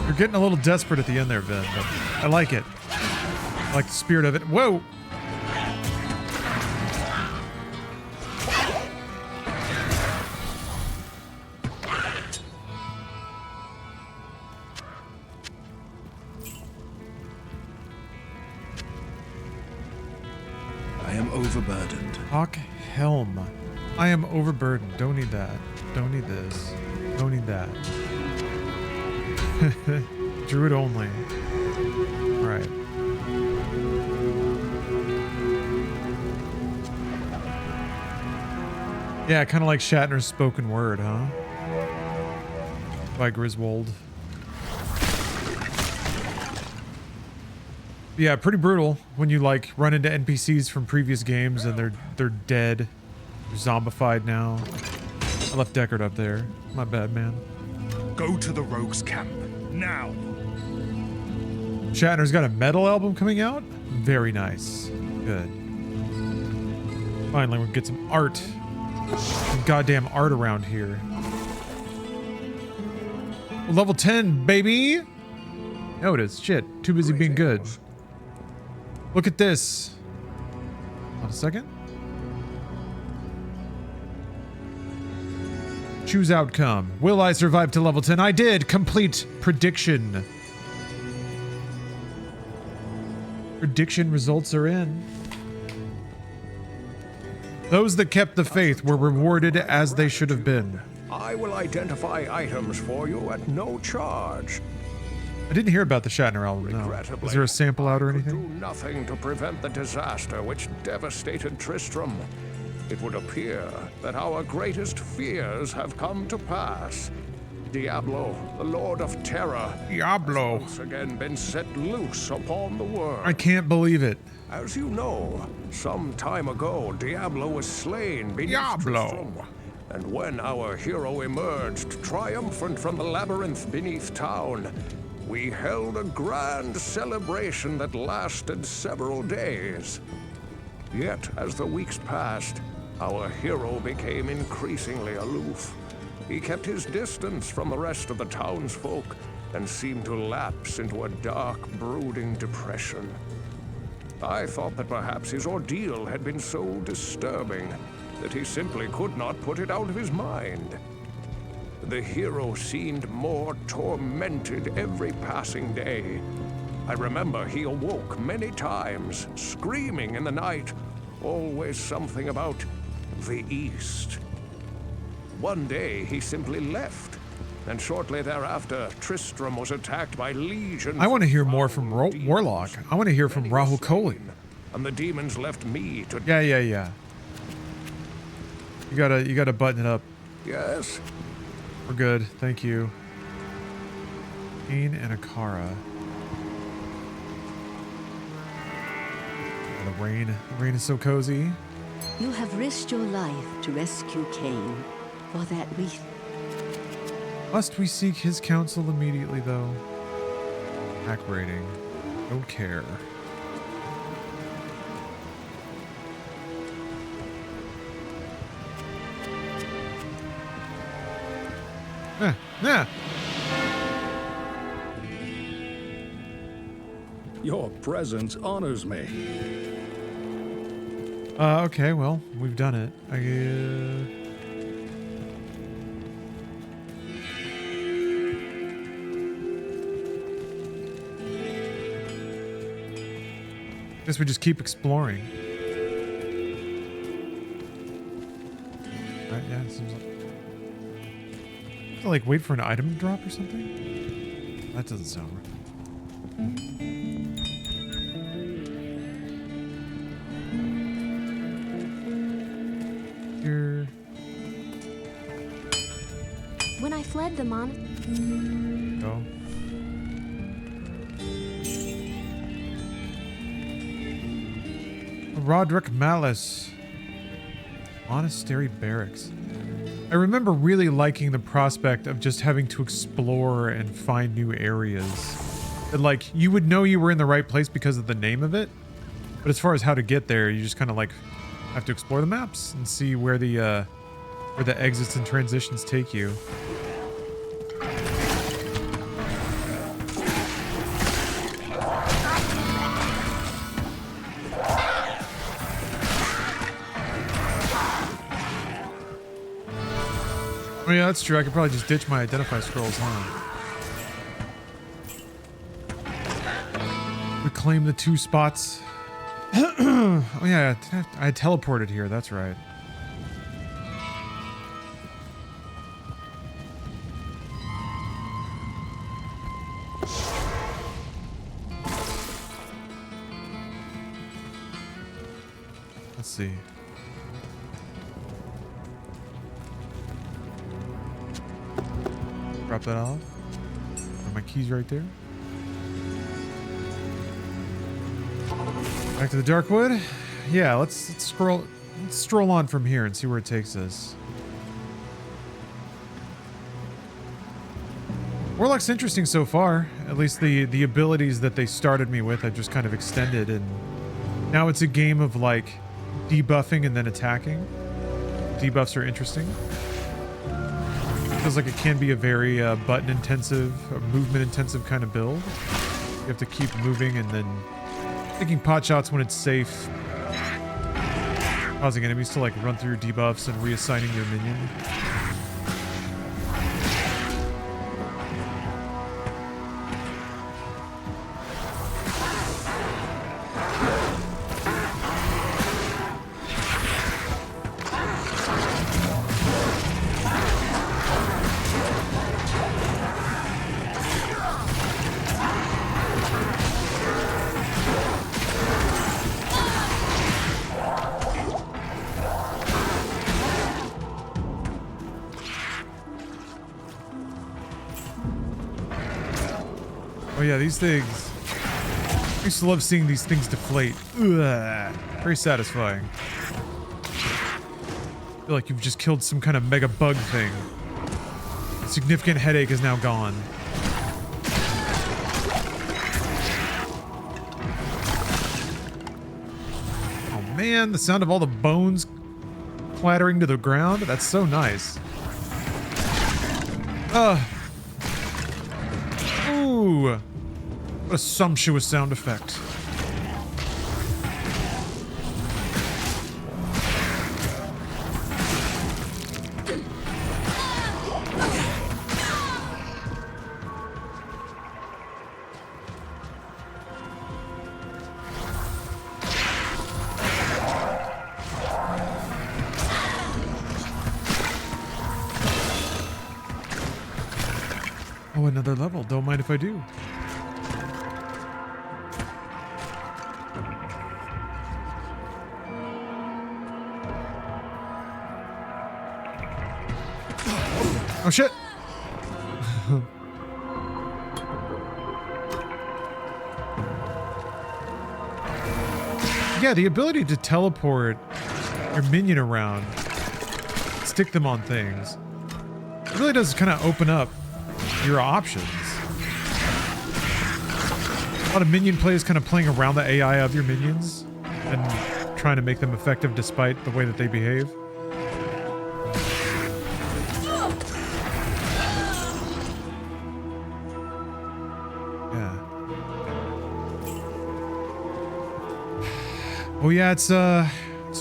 You're getting a little desperate at the end there, Vin, but I like it. I like the spirit of it. Whoa! Overburdened. Hawk Helm. I am overburdened. Don't need that. Don't need this. Don't need that. Druid only. Right. Yeah, kind of like Shatner's spoken word, huh? By Griswold. Yeah, pretty brutal when you like run into NPCs from previous games and they're dead. They're zombified now. I left Deckard up there. My bad, man. Go to the rogues camp now. Shatner's got a metal album coming out? Very nice. Good. Finally, we'll get some art. Some goddamn art around here. Level 10, baby! No, it is. Shit. Too busy being good. Look at this. Hold a second. Choose outcome. Will I survive to level 10? I did. Complete prediction. Prediction results are in. Those that kept the faith were rewarded as they should have been. I will identify items for you at no charge. I didn't hear about the Shatner album, no. Is there a sample out or anything? Do nothing to prevent the disaster which devastated Tristram. It would appear that our greatest fears have come to pass. Diablo, the Lord of Terror, Diablo, has once again been set loose upon the world. I can't believe it. As you know, some time ago, Diablo was slain beneath Tristram. And when our hero emerged triumphant from the labyrinth beneath town, we held a grand celebration that lasted several days. Yet, as the weeks passed, Our hero became increasingly aloof. He kept his distance from the rest of the townsfolk and seemed to lapse into a dark, brooding depression. I thought that perhaps his ordeal had been so disturbing that he simply could not put it out of his mind. The hero seemed more tormented every passing day. I remember he awoke many times, screaming in the night, always something about the East. One day he simply left, and shortly thereafter, Tristram was attacked by legions. I want to hear more from Warlock. I want to hear from Rahul Kohli. And the demons left me to... Yeah. You gotta button it up. Yes? We're good, thank you. Kane and Akara. Oh, the rain is so cozy. You have risked your life to rescue Cain. For that we... Must we seek his counsel immediately, though? Hack rating. Don't care. Your presence honors me. Okay, well, we've done it. Guess we just keep exploring. Right, yeah, it seems like wait for an item to drop or something? That doesn't sound right. Here. When I fled the Go. Roderick Malice. Monastery Barracks. I remember really liking the prospect of just having to explore and find new areas. That, like, you would know you were in the right place because of the name of it. But as far as how to get there, you just kind of like have to explore the maps and see where the exits and transitions take you. Oh yeah, that's true. I could probably just ditch my identify scrolls, huh? Reclaim the 2 spots. Oh yeah, I teleported here. That's right. Let's see. Drop that off. Are my keys right there? Back to the Darkwood. Yeah, let's stroll on from here and see where it takes us. Warlock's interesting so far. At least the abilities that they started me with, I've just kind of extended, and now it's a game of like debuffing and then attacking. Debuffs are interesting. Feels like it can be a very button intensive, movement intensive kind of build. You have to keep moving and then taking pot shots when it's safe. Causing enemies to like run through your debuffs and reassigning your minion. Oh yeah, these things. I used to love seeing these things deflate. Ugh, very satisfying. I feel like you've just killed some kind of mega bug thing. A significant headache is now gone. Oh man, the sound of all the bones clattering to the ground. That's so nice. Ooh. What a sumptuous sound effect. Oh, another level. Don't mind if I do. Oh, shit. Yeah, the ability to teleport your minion around, stick them on things, it really does kind of open up your options. A lot of minion play is kind of playing around the AI of your minions and trying to make them effective despite the way that they behave. Yeah. Oh yeah, it's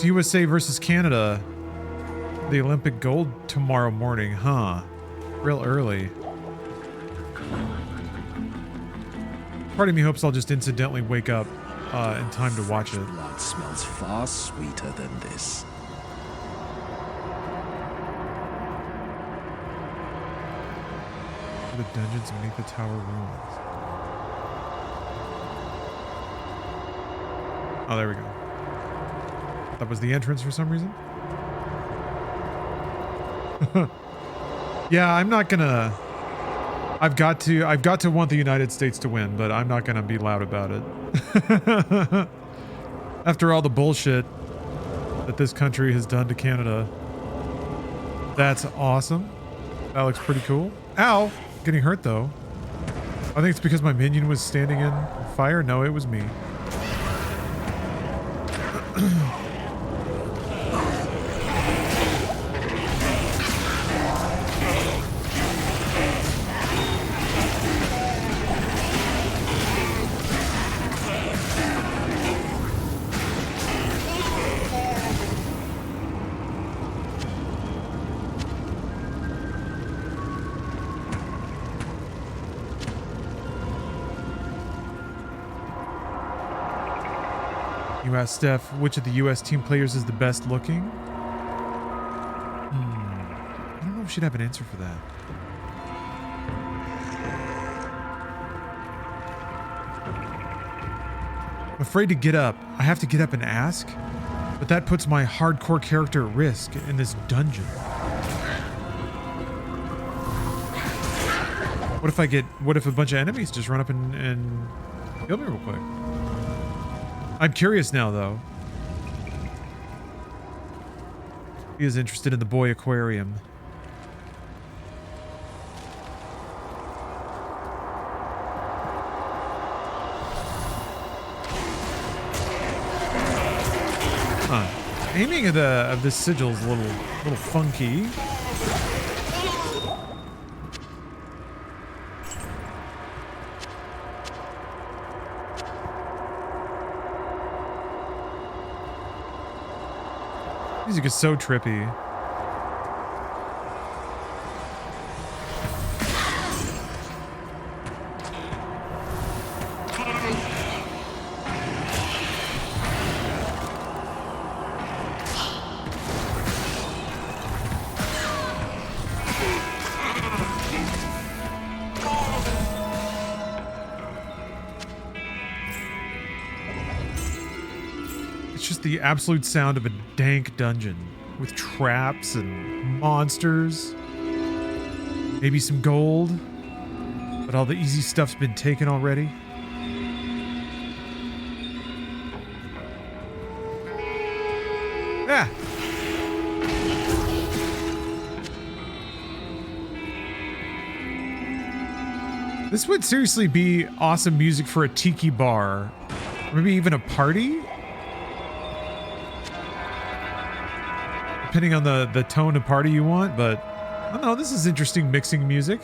USA versus Canada. The Olympic gold tomorrow morning, huh? Real early. Part of me hopes I'll just incidentally wake up in time to watch it. Blood smells far sweeter than this. The dungeons beneath the tower ruins. Oh, there we go. That was the entrance for some reason. Yeah, I'm not gonna. I've got to want the United States to win, but I'm not gonna be loud about it. After all the bullshit that this country has done to Canada. That's awesome. That looks pretty cool. Ow! Getting hurt though. I think it's because my minion was standing in fire. No, it was me. You asked Steph, which of the US team players is the best looking? I don't know if she'd have an answer for that. I'm afraid to get up. I have to get up and ask, but that puts my hardcore character at risk in this dungeon. What if a bunch of enemies just run up and kill me real quick? I'm curious now, though. He is interested in the boy aquarium. Huh. Aiming of the sigil is a little funky. Music is so trippy. The absolute sound of a dank dungeon with traps and monsters, maybe some gold, but all the easy stuff's been taken already. Ah. This would seriously be awesome music for a tiki bar, or maybe even a party. depending on the tone of party you want, but I don't know, this is interesting mixing music.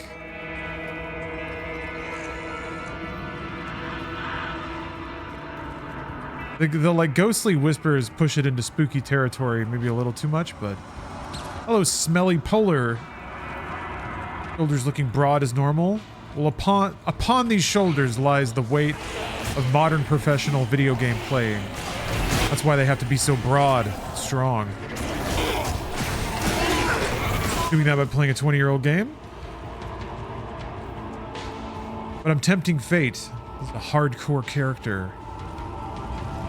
The like ghostly whispers push it into spooky territory, maybe a little too much, but hello, smelly polar. Shoulders looking broad as normal. Well, upon these shoulders lies the weight of modern professional video game playing. That's why they have to be so broad, strong. Doing that by playing a 20-year-old game. But I'm tempting fate as a hardcore character.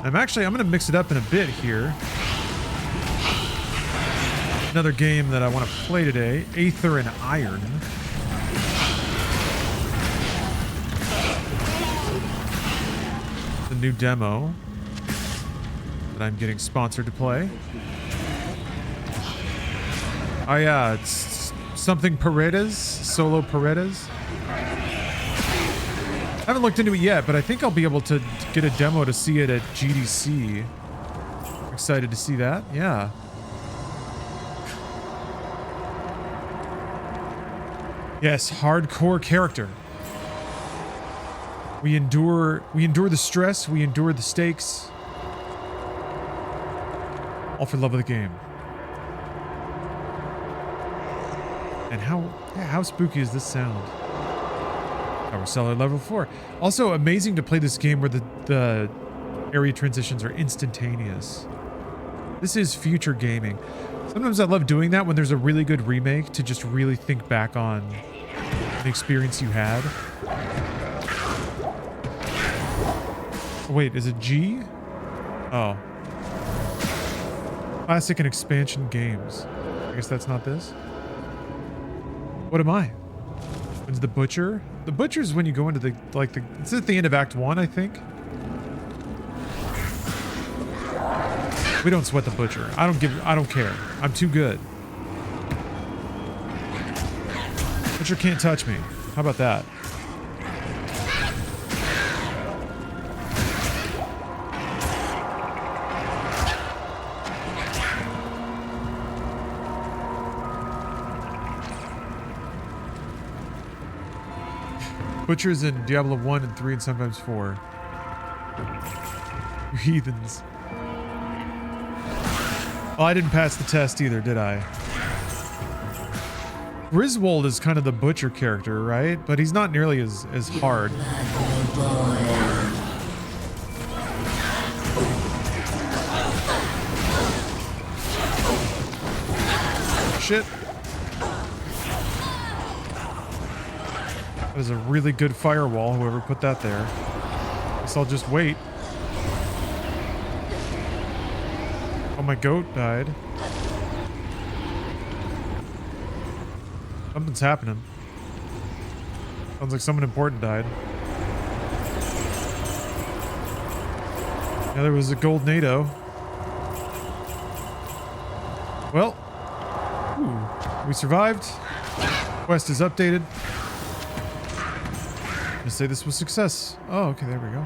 I'm gonna mix it up in a bit here. Another game that I want to play today, Aether and Iron. The new demo that I'm getting sponsored to play. Oh yeah, it's something Paredes, Solo Paredes. I haven't looked into it yet, but I think I'll be able to get a demo to see it at GDC. Excited to see that, yeah. Yes, hardcore character. We endure the stress, we endure the stakes. All for love of the game. And how spooky is this sound? Power Cellar level 4. Also amazing to play this game where the area transitions are instantaneous. This is future gaming. Sometimes I love doing that when there's a really good remake to just really think back on the experience you had. Oh, wait, is it G? Oh. Classic and expansion games. I guess that's not this. What am I? When's the Butcher? The Butcher's when you go into the it's at the end of Act 1, I think. We don't sweat the Butcher. I don't care. I'm too good. Butcher can't touch me. How about that? Butchers in Diablo 1 and 3 and sometimes 4. You heathens. Oh, I didn't pass the test either, did I? Griswold is kind of the Butcher character, right? But he's not nearly as hard. Shit. That is a really good firewall, whoever put that there. Guess I'll just wait. Oh, my goat died. Something's happening. Sounds like someone important died. Yeah, there was a gold NATO. Well, we survived. Quest is updated. To say this was success. Oh, okay, there we go.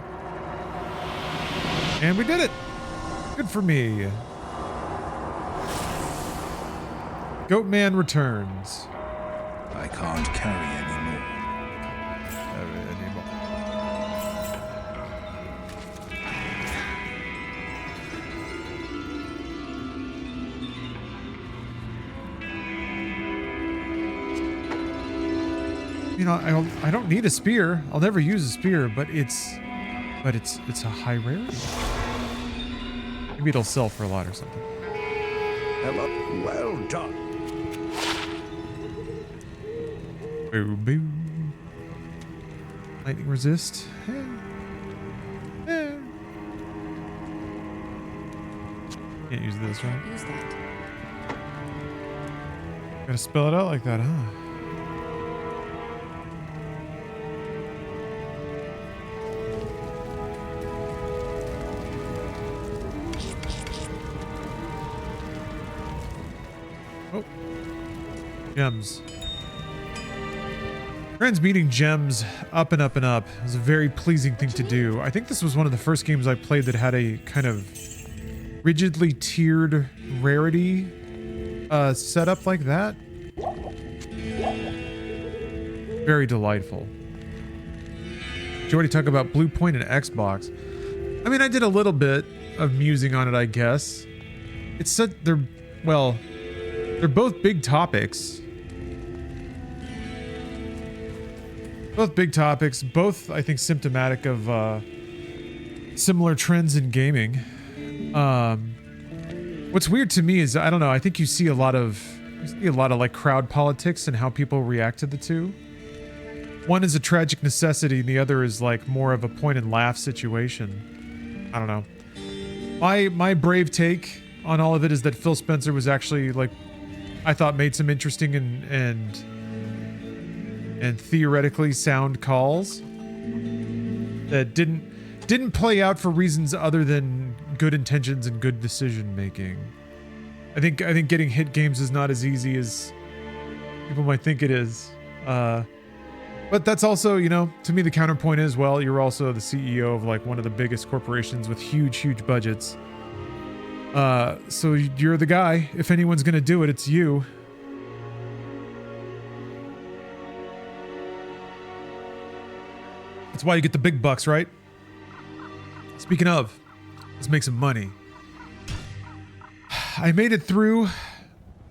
And we did it. Good for me. Goatman returns. I can't carry anymore. You know, I don't need a spear. I'll never use a spear, but it's a high rarity. Maybe it'll sell for a lot or something. Hello. Well done. Boom, boom. Lightning resist. Can't use this, right? Use that. Gotta spell it out like that, huh? Oh. Gems. Transmuting gems up and up and up is a very pleasing thing to do. I think this was one of the first games I played that had a kind of rigidly tiered rarity setup like that. Very delightful. Did you already talk about Blue Point and Xbox? I mean, I did a little bit of musing on it, I guess. It's such, they're both big topics. Both big topics, both I think symptomatic of similar trends in gaming. What's weird to me is, I don't know, I think you see a lot of like crowd politics and how people react to the two. One is a tragic necessity and the other is like more of a point and laugh situation. I don't know. My brave take on all of it is that Phil Spencer was actually, like, I thought made some interesting and theoretically sound calls that didn't play out for reasons other than good intentions and good decision making. I think getting hit games is not as easy as people might think it is. But that's also, you know, to me the counterpoint is, well, you're also the CEO of like one of the biggest corporations with huge budgets. So you're the guy. If anyone's gonna do it, it's you. That's why you get the big bucks, right? Speaking of, let's make some money. I made it through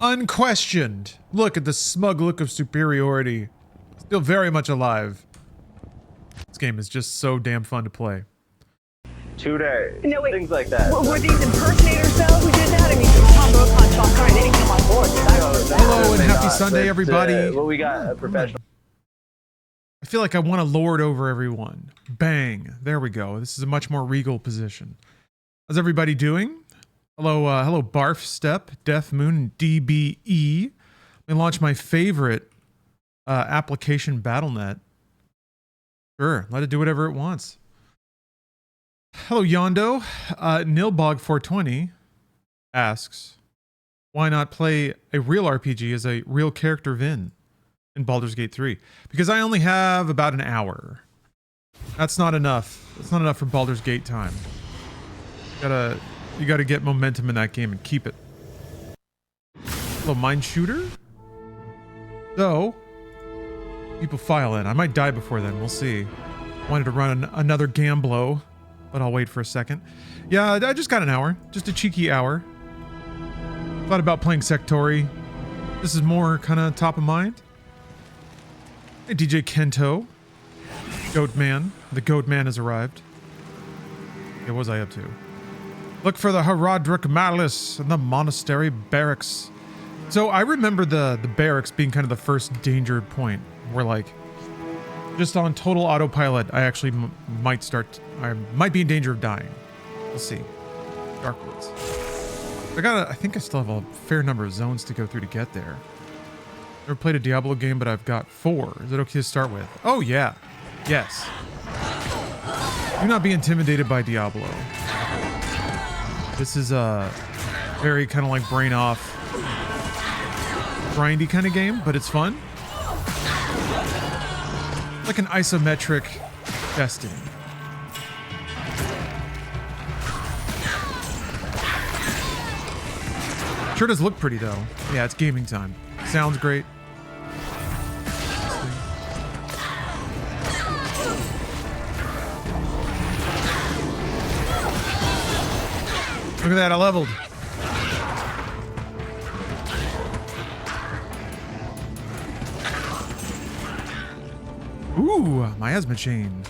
unquestioned. Look at the smug look of superiority. Still very much alive. This game is just so damn fun to play. 2 days. No, wait. Things like that. Were these impersonators though who did that? I mean, Tom Brokaw, Sean Connery, they didn't come on board. Hello and happy Sunday, everybody. Well, we got a professional. I feel like I want to lord over everyone. Bang. There we go. This is a much more regal position. How's everybody doing? Hello, hello, Barf Step, Death Moon, DBE. Let me launch my favorite application, BattleNet. Sure, let it do whatever it wants. Hello, Yondo. Nilbog420 asks, why not play a real RPG as a real character Vin in Baldur's Gate 3? Because I only have about an hour. That's not enough. That's not enough for Baldur's Gate time. You gotta get momentum in that game and keep it. Hello, Mind Shooter. So, people file in. I might die before then. We'll see. Wanted to run another Gamblo, but I'll wait for a second. Yeah, I just got an hour. Just a cheeky hour. Thought about playing Sectori. This is more kind of top of mind. Hey, DJ Kento. Goatman. The Goatman has arrived. Yeah, what was I up to? Look for the Herodric Malice in the monastery barracks. So I remember the barracks being kind of the first danger point where, like, just on total autopilot, I actually I might be in danger of dying. We'll see. Darkwoods. I think I still have a fair number of zones to go through to get there. Never played a Diablo game, but I've got 4. Is it okay to start with? Oh yeah. Yes. Do not be intimidated by Diablo. This is a very kind of like brain off, grindy kind of game, but it's fun. Like an isometric Destiny. Sure does look pretty though. Yeah, it's gaming time. Sounds great. Look at that, I leveled. Ooh, miasma chain.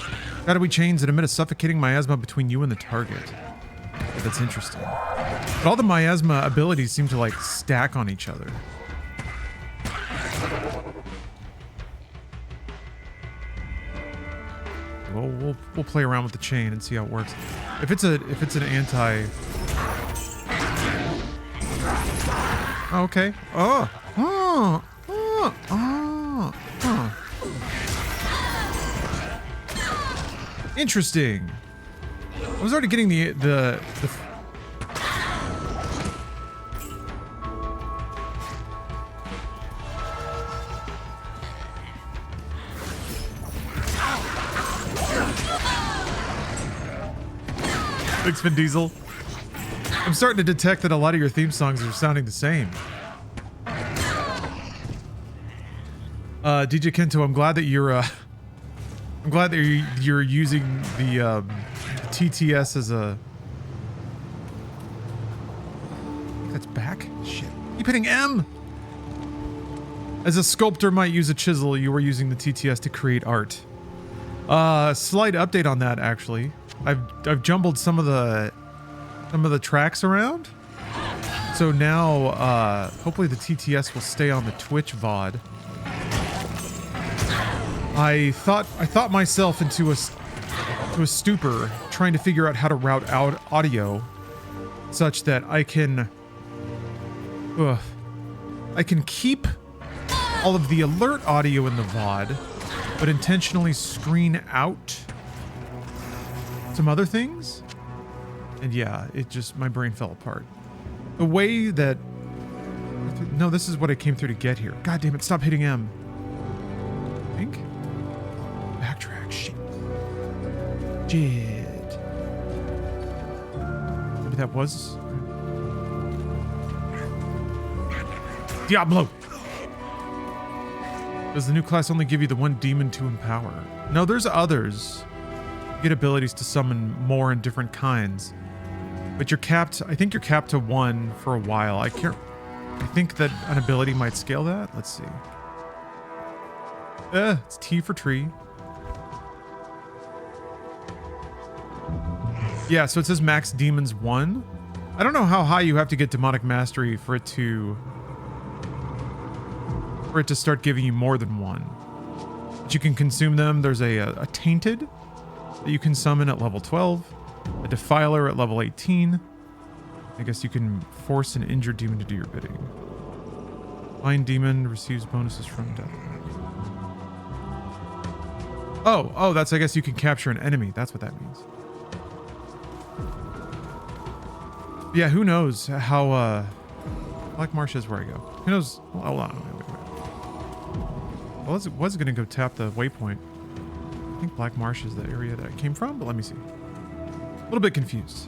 Shadowy chains that emit a suffocating miasma between you and the target. That's interesting. But all the miasma abilities seem to like stack on each other. Well, we'll play around with the chain and see how it works. If it's an anti. Oh, okay. Oh. Interesting. I was already getting the Thanks, Vin Diesel. I'm starting to detect that a lot of your theme songs are sounding the same. DJ Kento, I'm glad that you're you're using the TTS as a. That's back. Shit. Keep hitting M. As a sculptor might use a chisel, you were using the TTS to create art. Slight update on that actually. I've jumbled some of the tracks around. So now hopefully the TTS will stay on the Twitch VOD. I thought myself into a stupor trying to figure out how to route out audio such that I can keep all of the alert audio in the VOD, but intentionally screen out some other things. And yeah, my brain fell apart. The way that, no, this is what I came through to get here. God damn it, stop hitting M. I think? Backtrack, shit. Maybe that was... Diablo! Does the new class only give you the one demon to empower? No, there's others. You get abilities to summon more and different kinds. But you're capped, I think you're capped to 1 for a while. I think that an ability might scale that. Let's see. It's T for tree. Yeah, so it says max demons 1. I don't know how high you have to get demonic mastery for it to start giving you more than 1. But you can consume them. There's a tainted that you can summon at level 12. A defiler at level 18. I guess you can force an injured demon to do your bidding. Blind demon receives bonuses from death. Oh, that's, I guess you can capture an enemy. That's what that means. Yeah, who knows how, Black Marsh is where I go. Who knows? Oh, hold on. Wait. I was going to go tap the waypoint. I think Black Marsh is the area that I came from, but let me see. A little bit confused.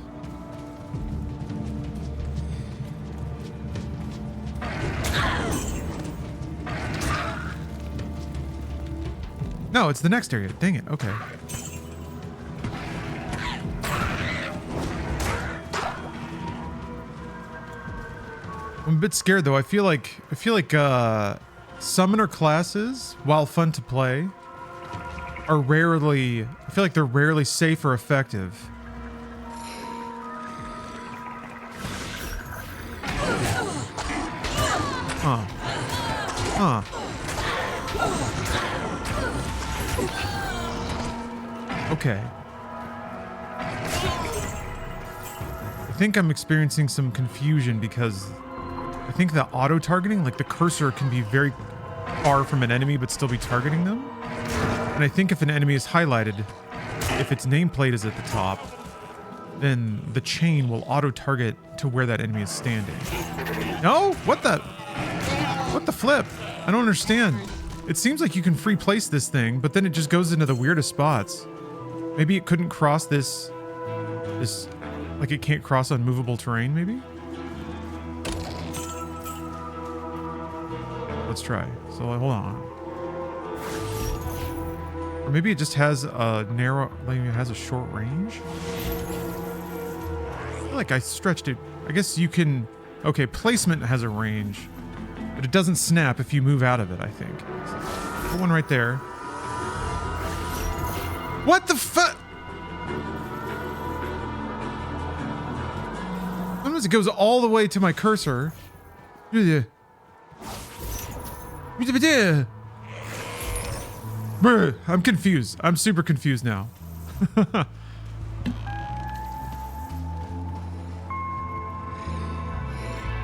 No, it's the next area. Dang it. Okay. I'm a bit scared though. I feel like summoner classes, while fun to play, are rarely, I feel like they're rarely safe or effective. Okay. I think I'm experiencing some confusion because I think the auto-targeting, like the cursor can be very far from an enemy but still be targeting them. And I think if an enemy is highlighted, if its nameplate is at the top, then the chain will auto-target to where that enemy is standing. No? What the flip? I don't understand. It seems like you can free place this thing, but then it just goes into the weirdest spots. Maybe it couldn't cross this, like it can't cross unmovable terrain, maybe? Let's try. So hold on. Or maybe it just has a narrow, like it has a short range? I feel like I stretched it. I guess you can, okay, placement has a range, but it doesn't snap if you move out of it, I think. Put one right there. What the fuck? Sometimes it goes all the way to my cursor. I'm confused. I'm super confused now.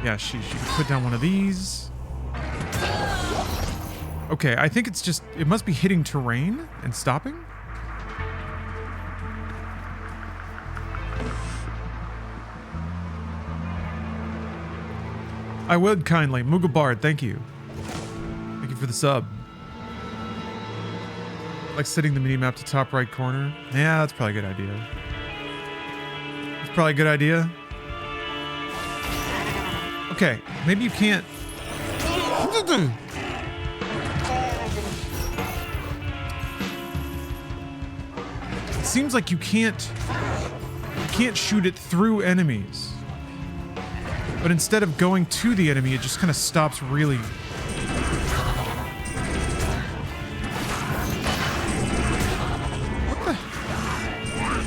Yeah, she put down one of these. Okay, I think it's just, it must be hitting terrain and stopping. I would kindly. Moogle Bard, thank you. Thank you for the sub. Like setting the mini-map to top right corner. Yeah, that's probably a good idea. That's probably a good idea. Okay, maybe you can't. It seems like you can't shoot it through enemies. But instead of going to the enemy, it just kind of stops really.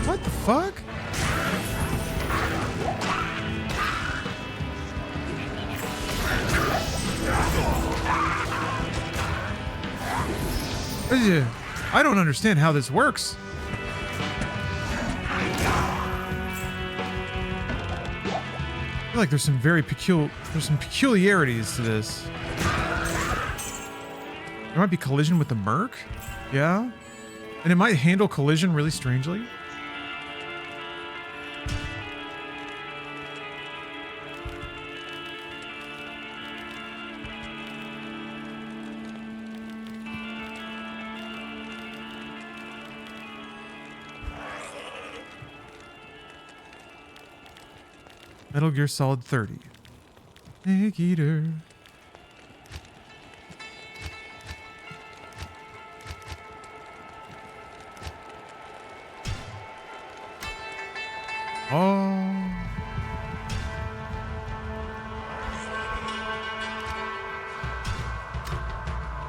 What the fuck? I don't understand how this works. I feel like there's some peculiarities to this. There might be collision with the Merc. Yeah. And it might handle collision really strangely. Metal Gear Solid 30. Snake Eater. Oh.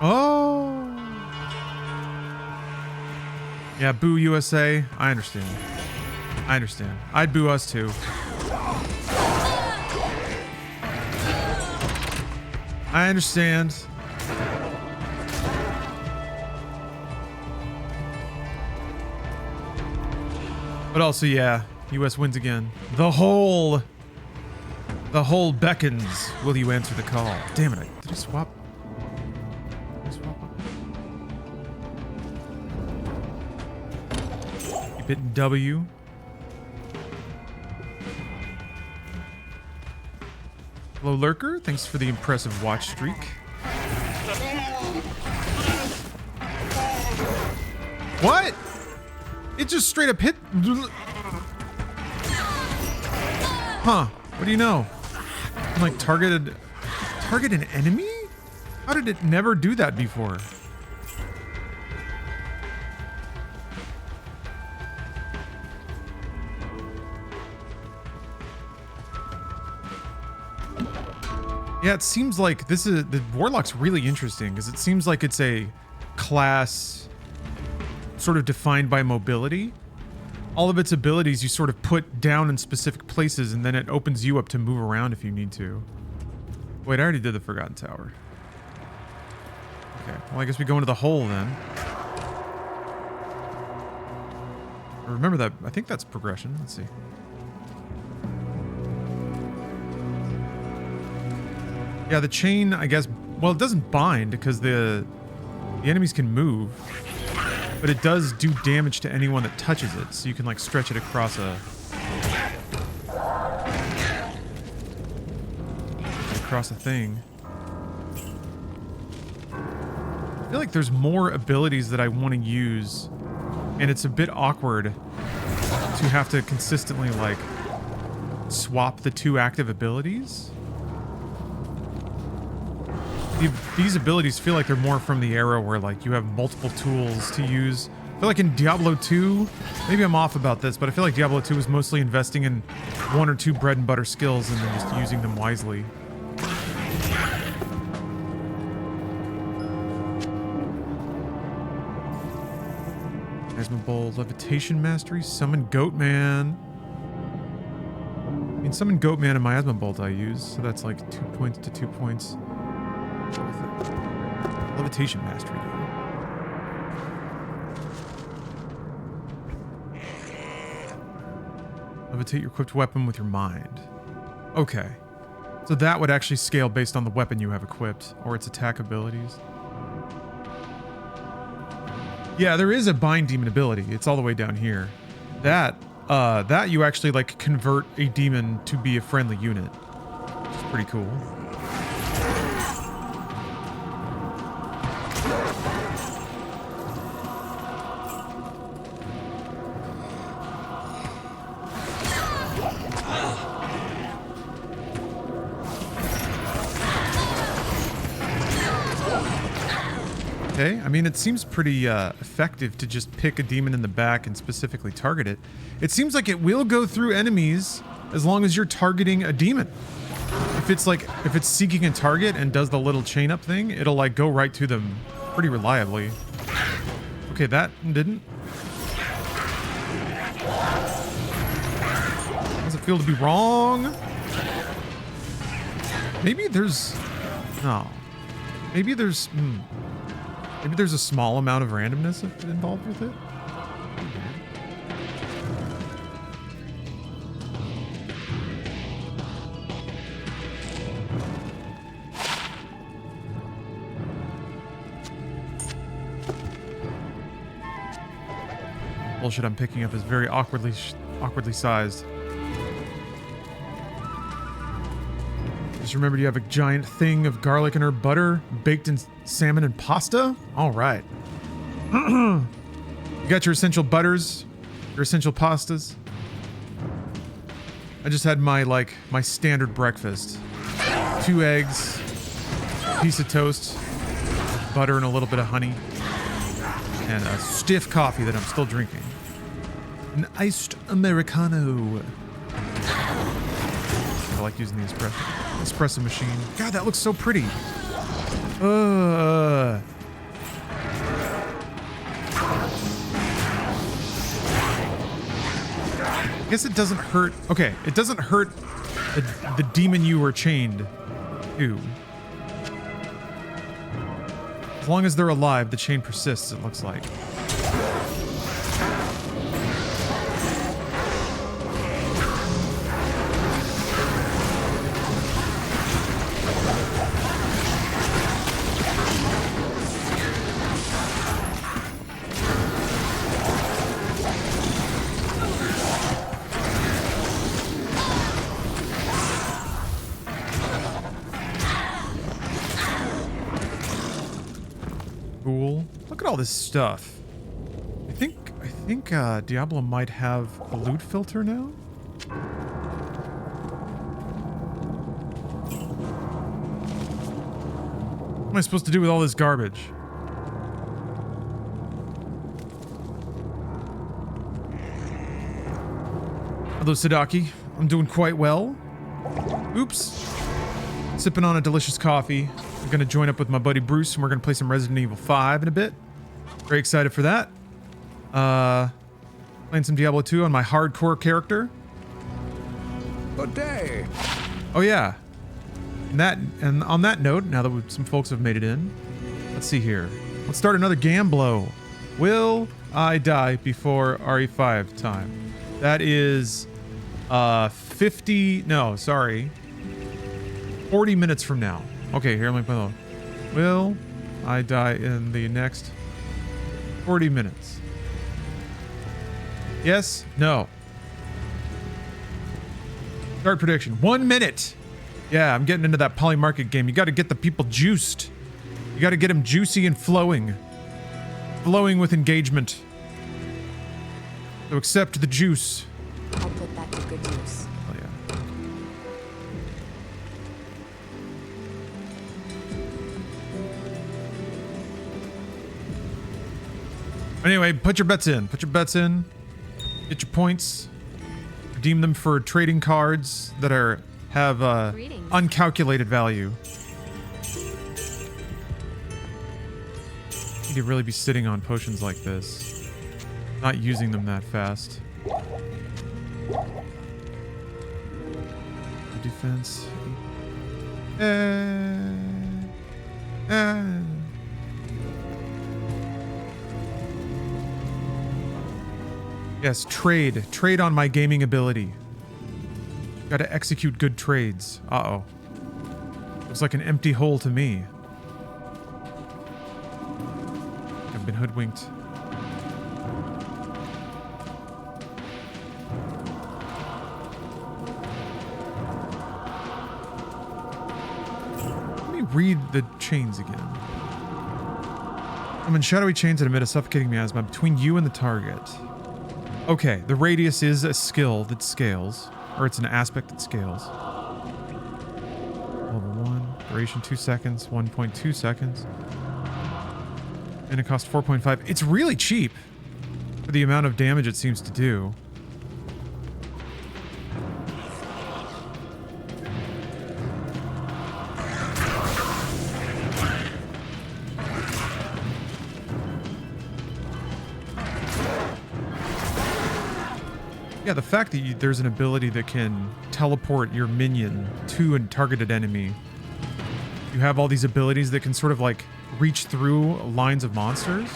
Oh. Yeah, boo USA. I understand. I understand. I'd boo us too. I understand. But also, yeah, US wins again. The whole beckons. Will you answer the call? Damn it, did I swap? Keep hitting W. Hello, Lurker. Thanks for the impressive watch streak. What? It just straight up hit. Huh. What do you know? I'm like target an enemy? How did it never do that before? Yeah, it seems like the Warlock's really interesting because it seems like it's a class sort of defined by mobility. All of its abilities you sort of put down in specific places and then it opens you up to move around if you need to. Wait, I already did the Forgotten Tower. Okay, well I guess we go into the hole then. Remember that, I think that's progression. Let's see. Yeah, the chain, I guess, well, it doesn't bind because the enemies can move, but it does do damage to anyone that touches it, so you can like stretch it across a thing. I feel like there's more abilities that I want to use, and it's a bit awkward to have to consistently like swap the two active abilities. These abilities feel like they're more from the era where like you have multiple tools to use. I feel like in Diablo 2, maybe I'm off about this, but I feel like Diablo 2 was mostly investing in one or two bread and butter skills and then just using them wisely. Miasma Bowl, Levitation Mastery, Summon Goatman. I mean, Summon Goatman and Miasma Bolt I use, so that's like 2 points to 2 points. Levitation Mastery. Levitate your equipped weapon with your mind. Okay. So that would actually scale based on the weapon you have equipped, or its attack abilities. Yeah, there is a bind demon ability. It's all the way down here. That you actually like convert a demon to be a friendly unit, which is pretty cool. Okay, I mean, it seems pretty effective to just pick a demon in the back and specifically target it. It seems like it will go through enemies as long as you're targeting a demon. If it's seeking a target and does the little chain up thing, it'll like go right to them pretty reliably. Okay, that didn't. How does it feel to be wrong? Maybe there's... No. Maybe there's... Maybe there's a small amount of randomness involved with it. Bullshit I'm picking up is very awkwardly sized. Just remembered you have a giant thing of garlic and herb butter baked in salmon and pasta? All right. You got your essential butters, your essential pastas. I just had my standard breakfast. 2 eggs, a piece of toast, butter and a little bit of honey, and a stiff coffee that I'm still drinking. An iced Americano. I like using the espresso machine. God, that looks so pretty. I guess it doesn't hurt. Okay, it doesn't hurt the demon you were chained to. As long as they're alive, the chain persists, it looks like. Look at all this stuff. I think Diablo might have a loot filter now. What am I supposed to do with all this garbage? Hello, Sadaki. I'm doing quite well. Oops. Sipping on a delicious coffee. I'm going to join up with my buddy Bruce, and we're going to play some Resident Evil 5 in a bit. Very excited for that. Playing some Diablo 2 on my hardcore character. Good day. Oh, yeah. And on that note, now that some folks have made it in, let's see here. Let's start another Gamblo. Will I die before RE5 time? That is 40 minutes from now. Okay, here, let me put on. Will I die in the next 40 minutes? Yes? No? Start prediction. 1 minute! Yeah, I'm getting into that polymarket game. You gotta get the people juiced. You gotta get them juicy and flowing. Flowing with engagement. So accept the juice. I'll put that to good use. Oh, yeah. Anyway, put your bets in. Put your bets in. Get your points. Redeem them for trading cards that have uncalculated value. You could really be sitting on potions like this. Not using them that fast. Defense. Yes, trade. Trade on my gaming ability. Gotta execute good trades. Uh-oh. Looks like an empty hole to me. I've been hoodwinked. Let me read the chains again. I'm in shadowy chains that emit a suffocating miasma between you and the target. Okay, the radius is a skill that scales. Or it's an aspect that scales. Level 1. Duration 2 seconds. 1.2 seconds. And it costs 4.5. It's really cheap for the amount of damage it seems to do. Yeah, the fact that there's an ability that can teleport your minion to a targeted enemy. You have all these abilities that can sort of like reach through lines of monsters.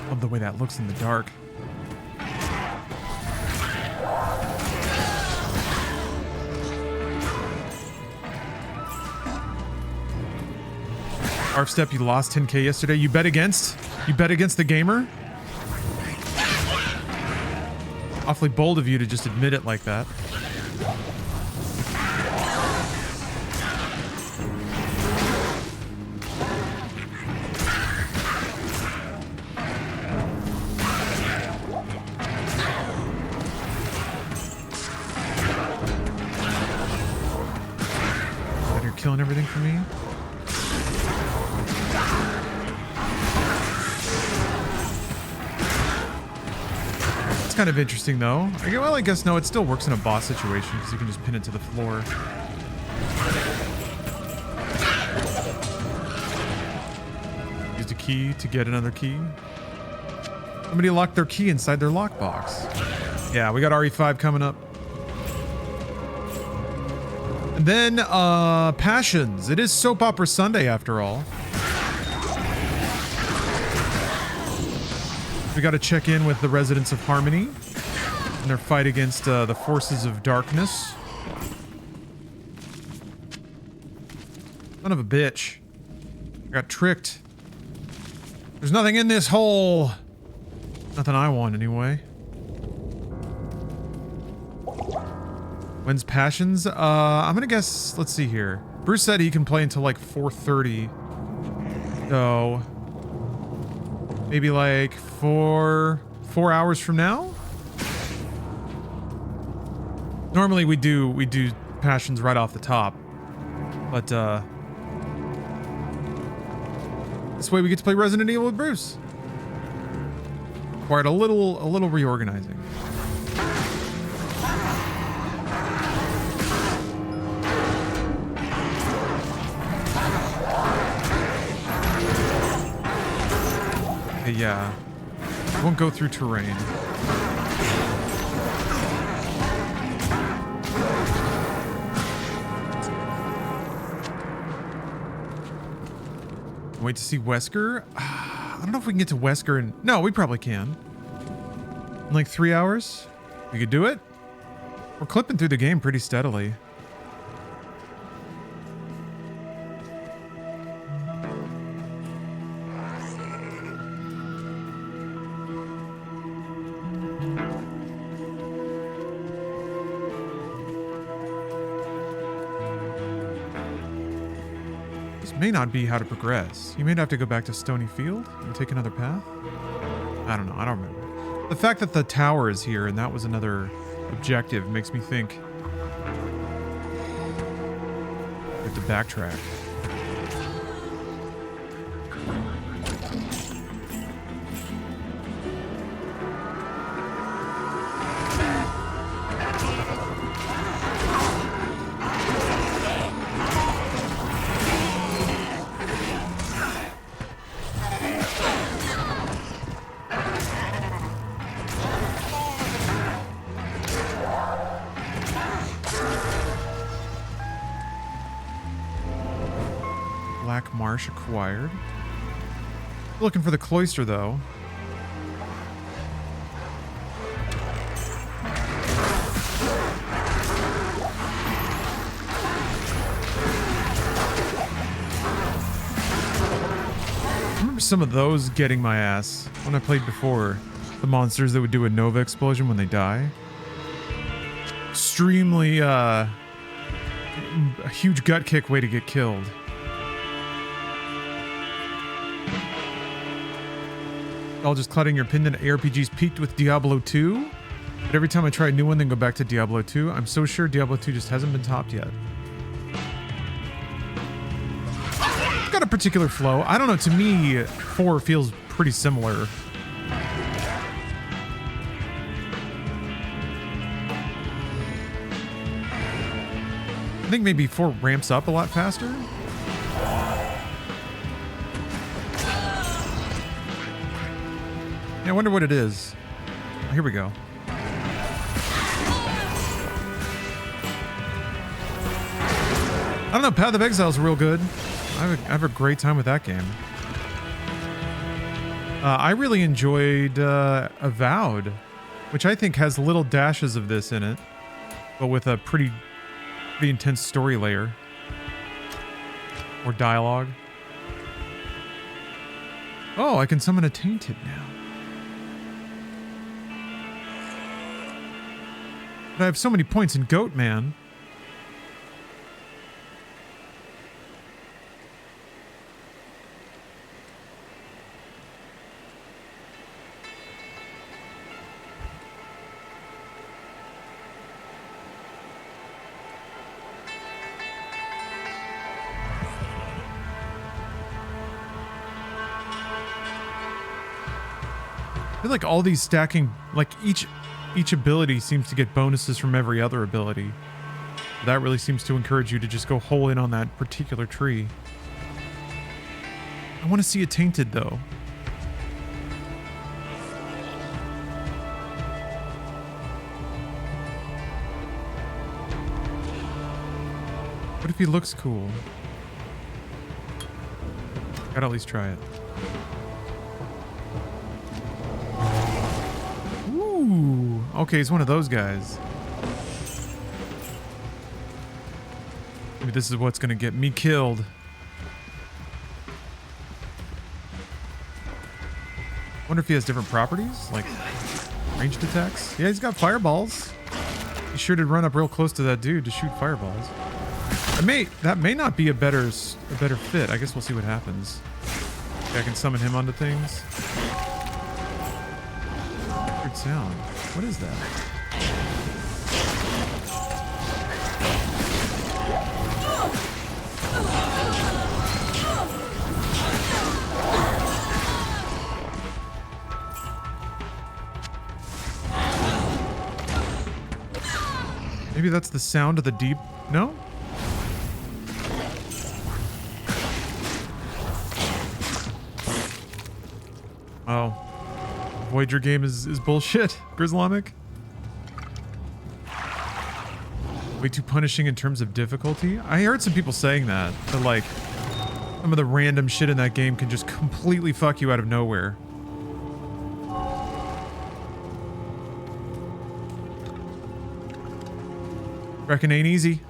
Love the way that looks in the dark. Arf Step, you lost 10k yesterday. You bet against? You bet against the gamer? Awfully bold of you to just admit it like that. Glad you're killing everything for me. Kind of interesting though. Well, I guess no, it still works in a boss situation because you can just pin it to the floor. Used a key to get another key. Somebody locked their key inside their lockbox. Yeah, we got RE5 coming up. And then Passions. It is Soap Opera Sunday after all. We got to check in with the residents of Harmony and their fight against the forces of darkness. Son of a bitch. I got tricked. There's nothing in this hole. Nothing I want anyway. When's Passions? I'm gonna guess, let's see here. Bruce said he can play until like 4:30. So maybe like 4 hours from now? Normally we do Passions right off the top. But this way we get to play Resident Evil with Bruce. Required a little reorganizing. Yeah, won't go through terrain. Wait to see Wesker. I don't know if we can get to Wesker in... No, we probably can. In like 3 hours? We could do it? We're clipping through the game pretty steadily. May not be how to progress. You may have to go back to Stony Field and take another path. I don't know. I don't remember. The fact that the tower is here and that was another objective makes me think we have to backtrack. Acquired. Looking for the cloister though. I remember some of those getting my ass when I played before. The monsters that would do a Nova explosion when they die. Extremely a huge gut kick way to get killed. All just clouding your opinion that ARPGs peaked with Diablo 2. But every time I try a new one, then go back to Diablo 2. I'm so sure Diablo 2 just hasn't been topped yet. It's got a particular flow. I don't know, to me, 4 feels pretty similar. I think maybe 4 ramps up a lot faster. Yeah, I wonder what it is. Oh, here we go. I don't know, Path of Exile is real good. I have a great time with that game. I really enjoyed Avowed, which I think has little dashes of this in it, but with a pretty intense story layer or dialogue. Oh, I can summon a Tainted now. But I have so many points in Goat Man. I feel like all these stacking, like each ability seems to get bonuses from every other ability. That really seems to encourage you to just go whole in on that particular tree. I want to see a Tainted though. What if he looks cool? Gotta at least try it. Ooh, okay, he's one of those guys. Maybe this is what's gonna get me killed. Wonder if he has different properties, like ranged attacks. Yeah, he's got fireballs. He sure did run up real close to that dude to shoot fireballs. That may not be a better fit. I guess we'll see what happens. Okay, I can summon him onto things. Weird sound. What is that? Maybe that's the sound of the deep... No? Oh. Voyager game is bullshit, Grizzlomic. Way too punishing in terms of difficulty. I heard some people saying that like some of the random shit in that game can just completely fuck you out of nowhere. Reckon ain't easy.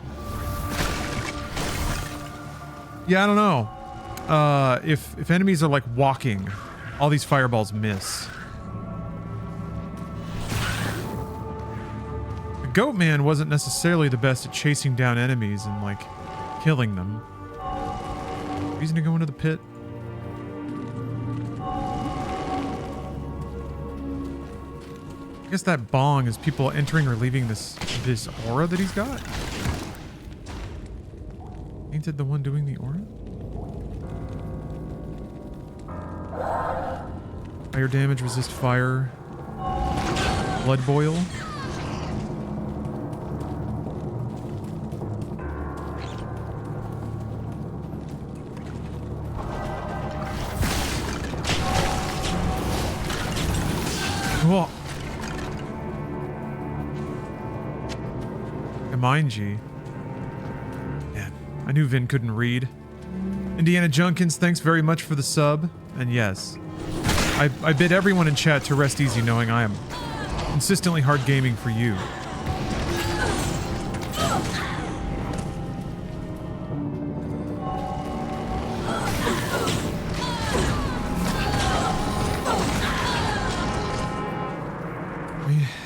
Yeah, I don't know. If enemies are like walking, all these fireballs miss. The Goat Man wasn't necessarily the best at chasing down enemies and like killing them. Reason to go into the pit. I guess that bong is people entering or leaving this aura that he's got. Ain't it the one doing the aura? Fire damage, resist fire. Blood boil. Whoa. Mind G. Man, I knew Vin couldn't read. Indiana Junkins, thanks very much for the sub. And yes, I bid everyone in chat to rest easy knowing I am consistently hard gaming for you.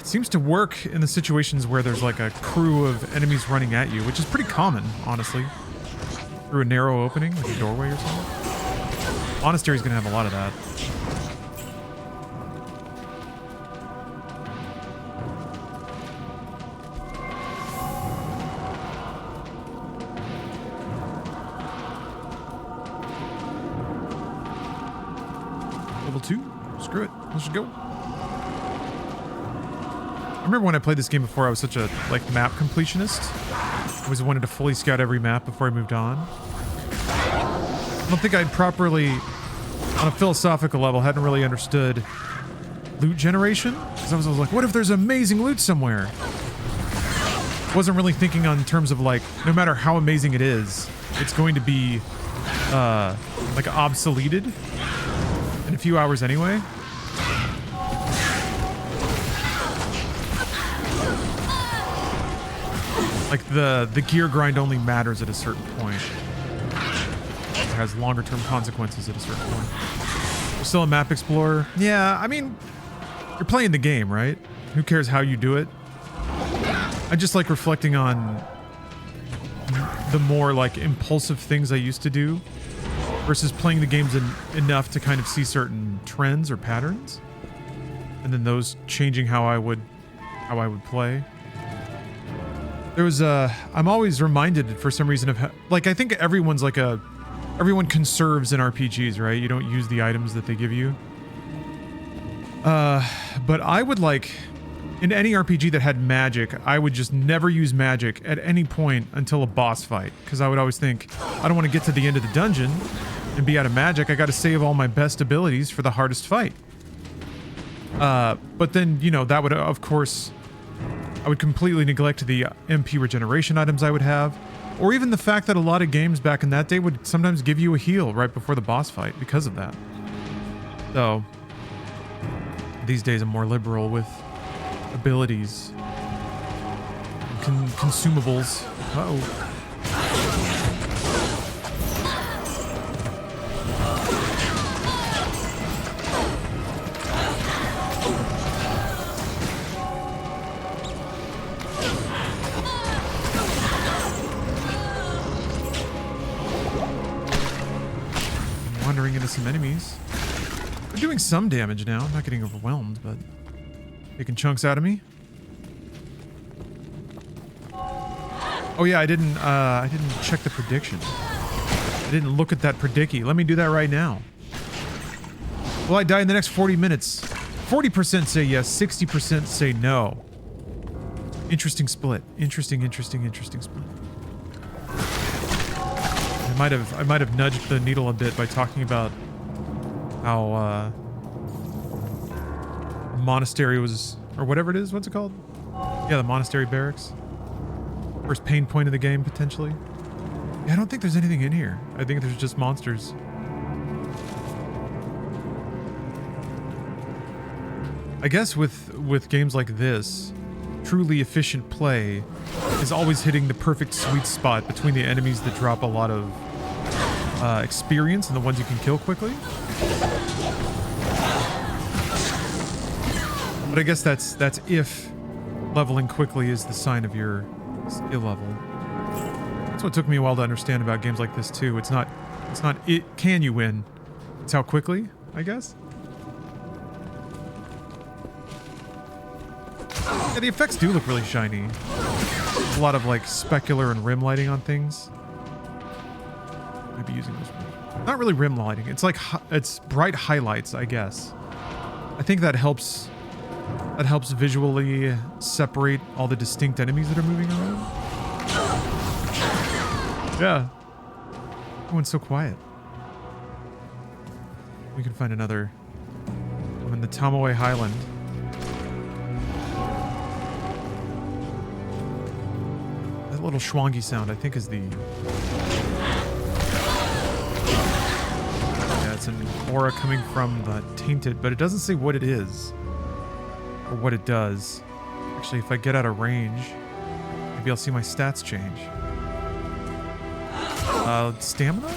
Seems to work in the situations where there's like a crew of enemies running at you, which is pretty common, honestly. Through a narrow opening, like a doorway or something. Monastery's gonna have a lot of that. 2. Screw it. Let's just go. I remember when I played this game before, I was such a map completionist. I always wanted to fully scout every map before I moved on. I don't think I'd properly, on a philosophical level, hadn't really understood loot generation. Because I was like, what if there's amazing loot somewhere? Wasn't really thinking on terms of no matter how amazing it is, it's going to be obsoleted in a few hours anyway. The gear grind only matters at a certain point. It has longer term consequences at a certain point. You're still a map explorer? Yeah, I mean, you're playing the game, right? Who cares how you do it? I just like reflecting on the more impulsive things I used to do versus playing the games enough to kind of see certain trends or patterns, and then those changing how I would play. There was I'm always reminded for some reason of I think everyone's everyone conserves in RPGs, right? You don't use the items that they give you. But I would in any RPG that had magic, I would just never use magic at any point until a boss fight, because I would always think, I don't want to get to the end of the dungeon and be out of magic. I got to save all my best abilities for the hardest fight. But then, that would, of course, I would completely neglect the MP regeneration items I would have, or even the fact that a lot of games back in that day would sometimes give you a heal right before the boss fight because of that. So, these days I'm more liberal with abilities, consumables. Uh-oh. Wandering into some enemies. They're doing some damage now. I'm not getting overwhelmed, but taking chunks out of me. Oh yeah, I didn't check the prediction. I didn't look at that predicky. Let me do that right now. Will I die in the next 40 minutes? 40% say yes, 60% say no. Interesting split. Interesting split. I might have nudged the needle a bit by talking about how monastery was, or whatever it is. What's it called? Yeah, the monastery barracks. First pain point of the game, potentially. Yeah, I don't think there's anything in here. I think there's just monsters. I guess with games like this, truly efficient play is always hitting the perfect sweet spot between the enemies that drop a lot of experience and the ones you can kill quickly. But I guess that's if leveling quickly is the sign of your skill level. That's what took me a while to understand about games like this too. It's not can you win? It's how quickly, I guess. Yeah, the effects do look really shiny. There's a lot of specular and rim lighting on things. Maybe using this one. Not really rim lighting. It's it's bright highlights, I guess. I think that helps. That helps visually separate all the distinct enemies that are moving around. Yeah. Everyone's so quiet. We can find another. I'm in the Tamaway Highland. That little schwangy sound, I think, is the... Yeah, it's an aura coming from the Tainted, but it doesn't say what it is. Or what it does. Actually, if I get out of range, maybe I'll see my stats change. Stamina?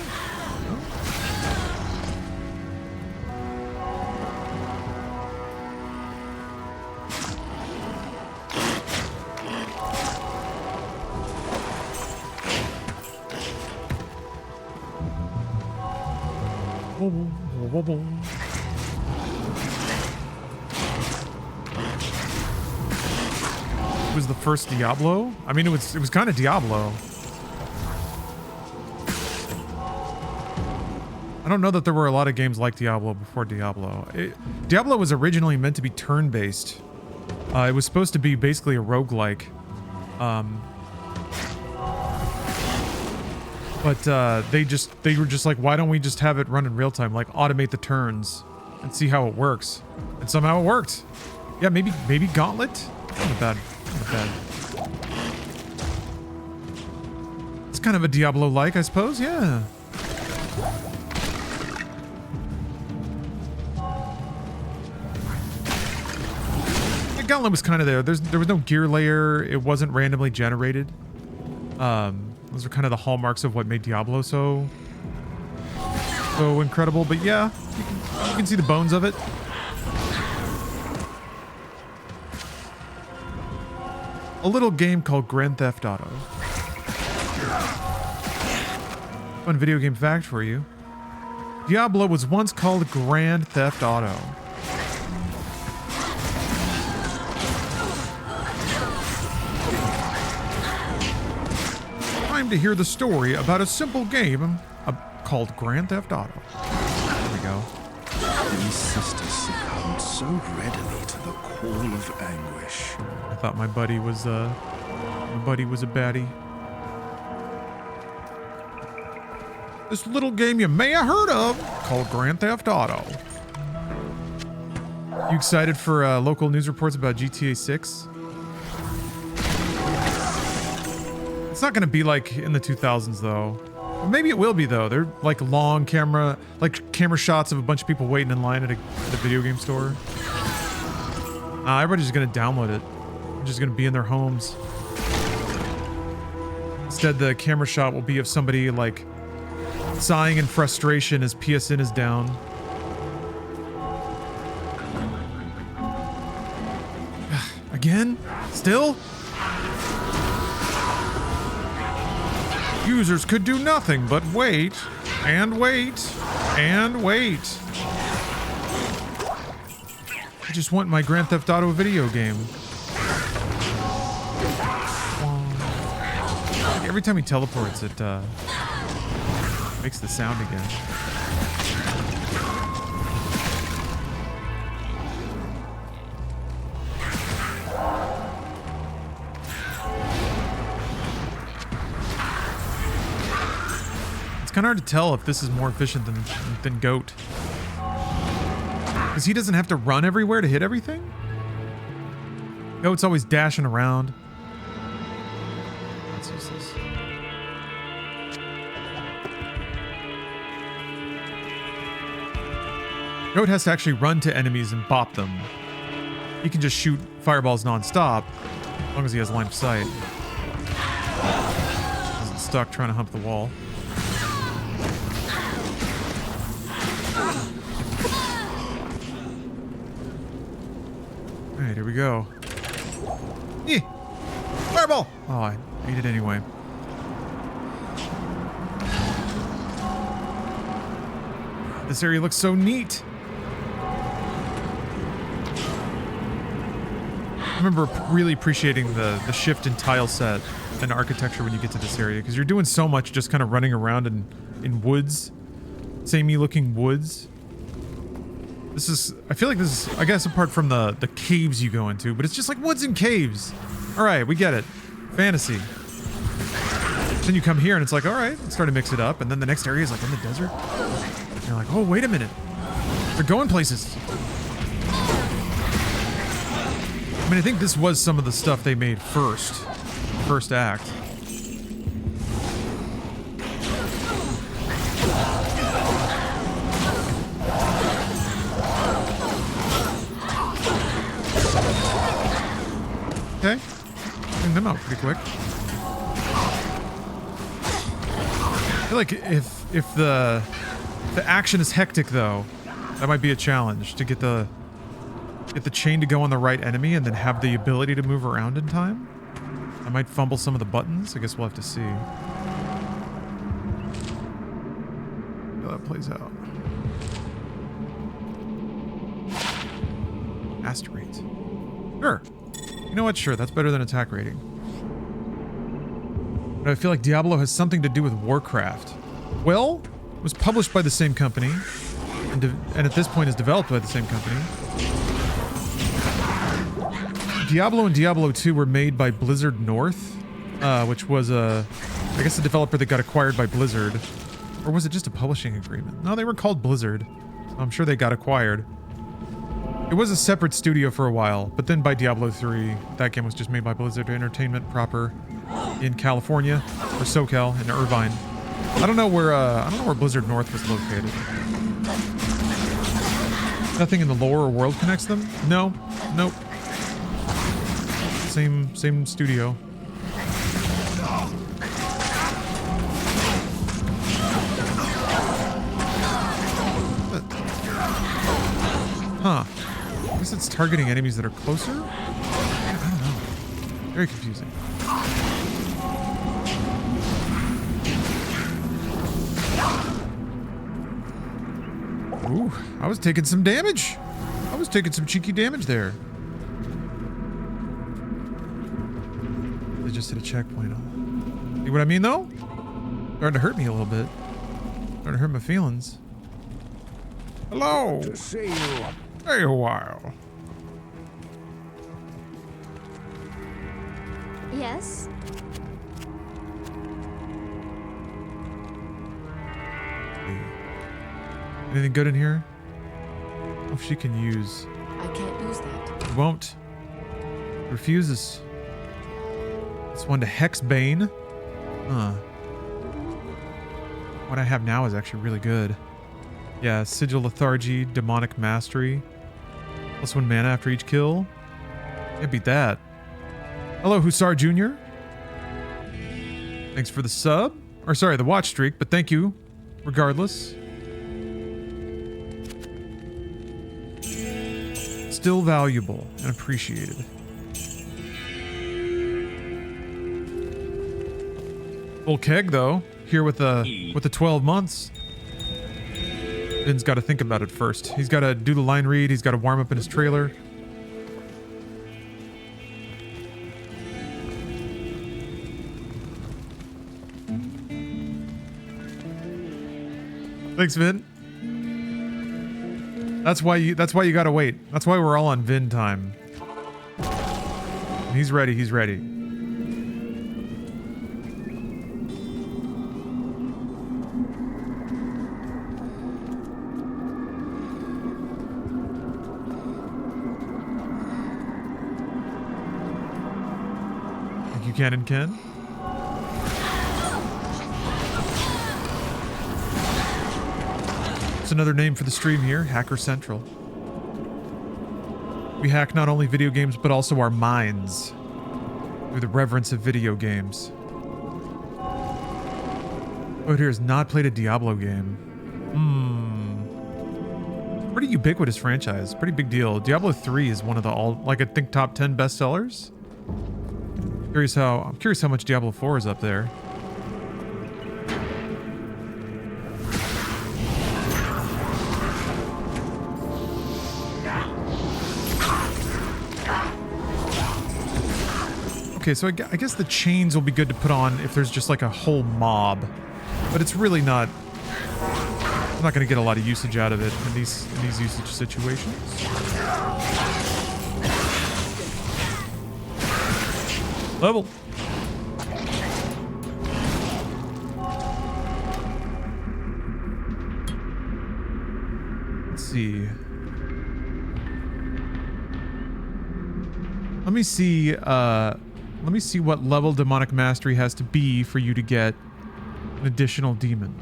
It was the first Diablo? I mean, it was kind of Diablo. I don't know that there were a lot of games like Diablo before Diablo. Diablo was originally meant to be turn-based. It was supposed to be basically a roguelike. But they were just like, why don't we just have it run in real time? Like automate the turns and see how it works. And somehow it worked. Yeah, maybe Gauntlet? Not bad. Not bad. It's kind of a Diablo-like, I suppose, yeah. Gauntlet was kind of there. There was no gear layer. It wasn't randomly generated. Those are kind of the hallmarks of what made Diablo so incredible. But yeah, you can see the bones of it. A little game called Grand Theft Auto. Fun video game fact for you. Diablo was once called Grand Theft Auto. Time to hear the story about a simple game called Grand Theft Auto. There we go. These sisters succumbed so readily to the call of anguish. I thought my buddy was a baddie. This little game you may have heard of called Grand Theft Auto. You excited for local news reports about GTA 6? It's not going to be like in the 2000s though. Or maybe it will be though. They're like long camera shots of a bunch of people waiting in line at a video game store. Everybody's going to download it. They're just going to be in their homes. Instead, the camera shot will be of somebody like sighing in frustration as PSN is down. Again? Still? Users could do nothing but wait, and wait, and wait. I just want my Grand Theft Auto video game. Every time he teleports, it makes the sound again. Kind of hard to tell if this is more efficient than Goat. Because he doesn't have to run everywhere to hit everything? Goat's always dashing around. Let's use this. Goat has to actually run to enemies and bop them. He can just shoot fireballs non-stop, as long as he has line of sight. Isn't stuck trying to hump the wall. Alright, here we go. Yeah. Fireball! Oh, I ate it anyway. This area looks so neat. I remember really appreciating the shift in tile set and architecture when you get to this area, because you're doing so much just kind of running around in woods. Samey looking woods. This is, I feel like this is, I guess apart from the caves you go into, but it's just like woods and caves. All right, we get it. Fantasy. Then you come here and it's like, all right, let's start to mix it up. And then the next area is like in the desert. And you're like, oh, wait a minute. They're going places. I mean, I think this was some of the stuff they made first act. Okay, bring them out pretty quick. I feel like if the action is hectic though, that might be a challenge to get the chain to go on the right enemy and then have the ability to move around in time. I might fumble some of the buttons. I guess we'll have to see how that plays out. Master rate. Sure. You know what? Sure, that's better than attack rating. But I feel like Diablo has something to do with Warcraft. Well, was published by the same company, and at this point is developed by the same company. Diablo and Diablo 2 were made by Blizzard North, which was I guess the developer that got acquired by Blizzard. Or was it just a publishing agreement? No, they were called Blizzard. I'm sure they got acquired. It was a separate studio for a while, but then by Diablo 3, that game was just made by Blizzard Entertainment proper in California, or SoCal, in Irvine. I don't know where Blizzard North was located. Nothing in the lore or world connects them? No. Nope. Same studio. Huh. I guess it's targeting enemies that are closer? I don't know. Very confusing. Ooh, I was taking some damage. I was taking some cheeky damage there. They just hit a checkpoint. See what I mean, though? Starting to hurt me a little bit. Starting to hurt my feelings. Hello. To see you. Hey, a while. Yes? Anything good in here? If she can use. I can't use that. Won't. Refuses. This one to Hexbane. Huh. What I have now is actually really good. Yeah, Sigil Lethargy, Demonic Mastery. +1 mana after each kill. Can't beat that. Hello, Hussar Jr. Thanks for the sub. Or sorry, the watch streak, but thank you regardless. Still valuable and appreciated. Full keg though, here with the 12 months. Ben's got to think about it first. He's got to do the line read. He's got to warm up in his trailer. Thanks, Vin. That's why you got to wait. That's why we're all on Vin time. He's ready. He's ready. Cannon Ken. It's another name for the stream here, Hacker Central. We hack not only video games, but also our minds through the reverence of video games. Oh, here has not played a Diablo game. Pretty ubiquitous franchise, pretty big deal. Diablo 3 is one of the I think top 10 bestsellers. I'm curious how much Diablo 4 is up there. Okay, so I guess the chains will be good to put on if there's just like a whole mob, but it's really not. I'm not going to get a lot of usage out of it in these usage situations. Level. Let's see. Let me see what level Demonic Mastery has to be for you to get an additional demon.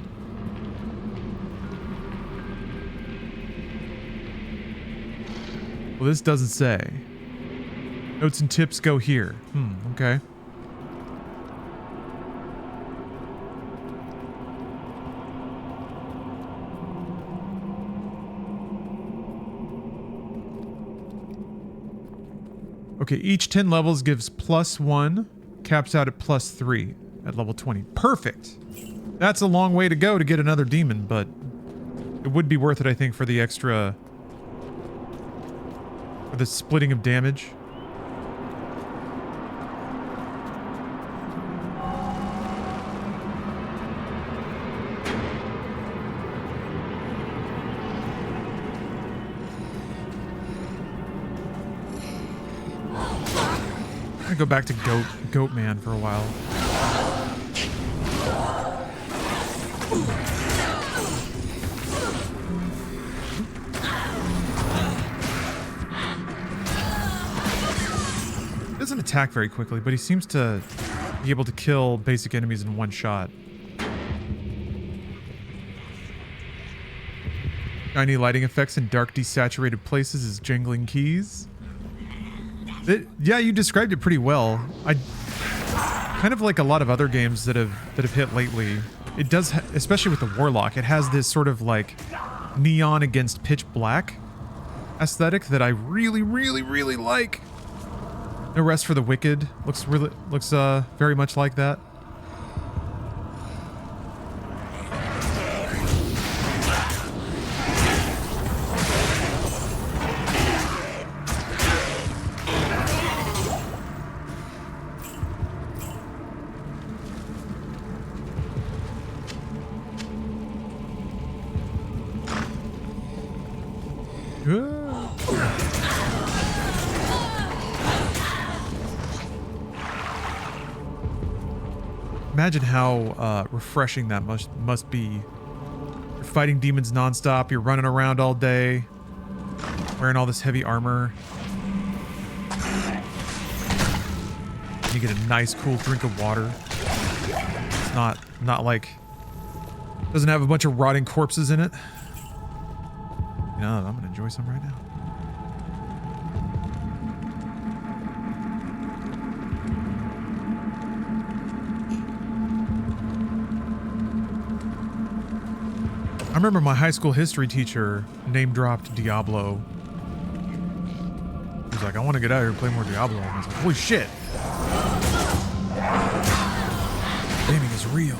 Well, this doesn't say. Notes and tips go here. Okay. Okay, each 10 levels gives +1, caps out at +3 at level 20. Perfect! That's a long way to go to get another demon, but it would be worth it, I think, for the extra... for the splitting of damage. gonna go back to Goat Man for a while. He doesn't attack very quickly, but he seems to be able to kill basic enemies in one shot. Shiny lighting effects in dark, desaturated places is jangling keys. Yeah, you described it pretty well. I kind of like a lot of other games that have hit lately. It does, especially with the Warlock. It has this sort of like neon against pitch black aesthetic that I really, really, really like. No Rest for the Wicked looks very much like that. Imagine how refreshing that must be. You're fighting demons nonstop, you're running around all day, wearing all this heavy armor. And you get a nice cool drink of water. It's not like, doesn't have a bunch of rotting corpses in it. You know, I'm gonna enjoy some right now. I remember my high school history teacher name-dropped Diablo. He was like, I want to get out here and play more Diablo. And I was like, holy shit. Gaming is real.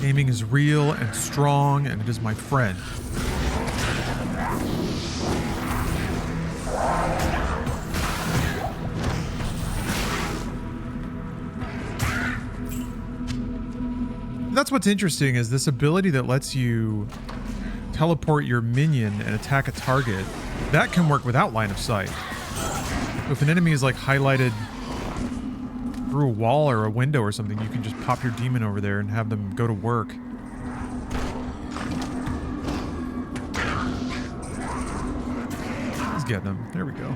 Gaming is real and strong, and it is my friend. That's what's interesting, is this ability that lets you teleport your minion and attack a target. That can work without line of sight. If an enemy is like highlighted through a wall or a window or something, you can just pop your demon over there and have them go to work. Let's get them. There we go.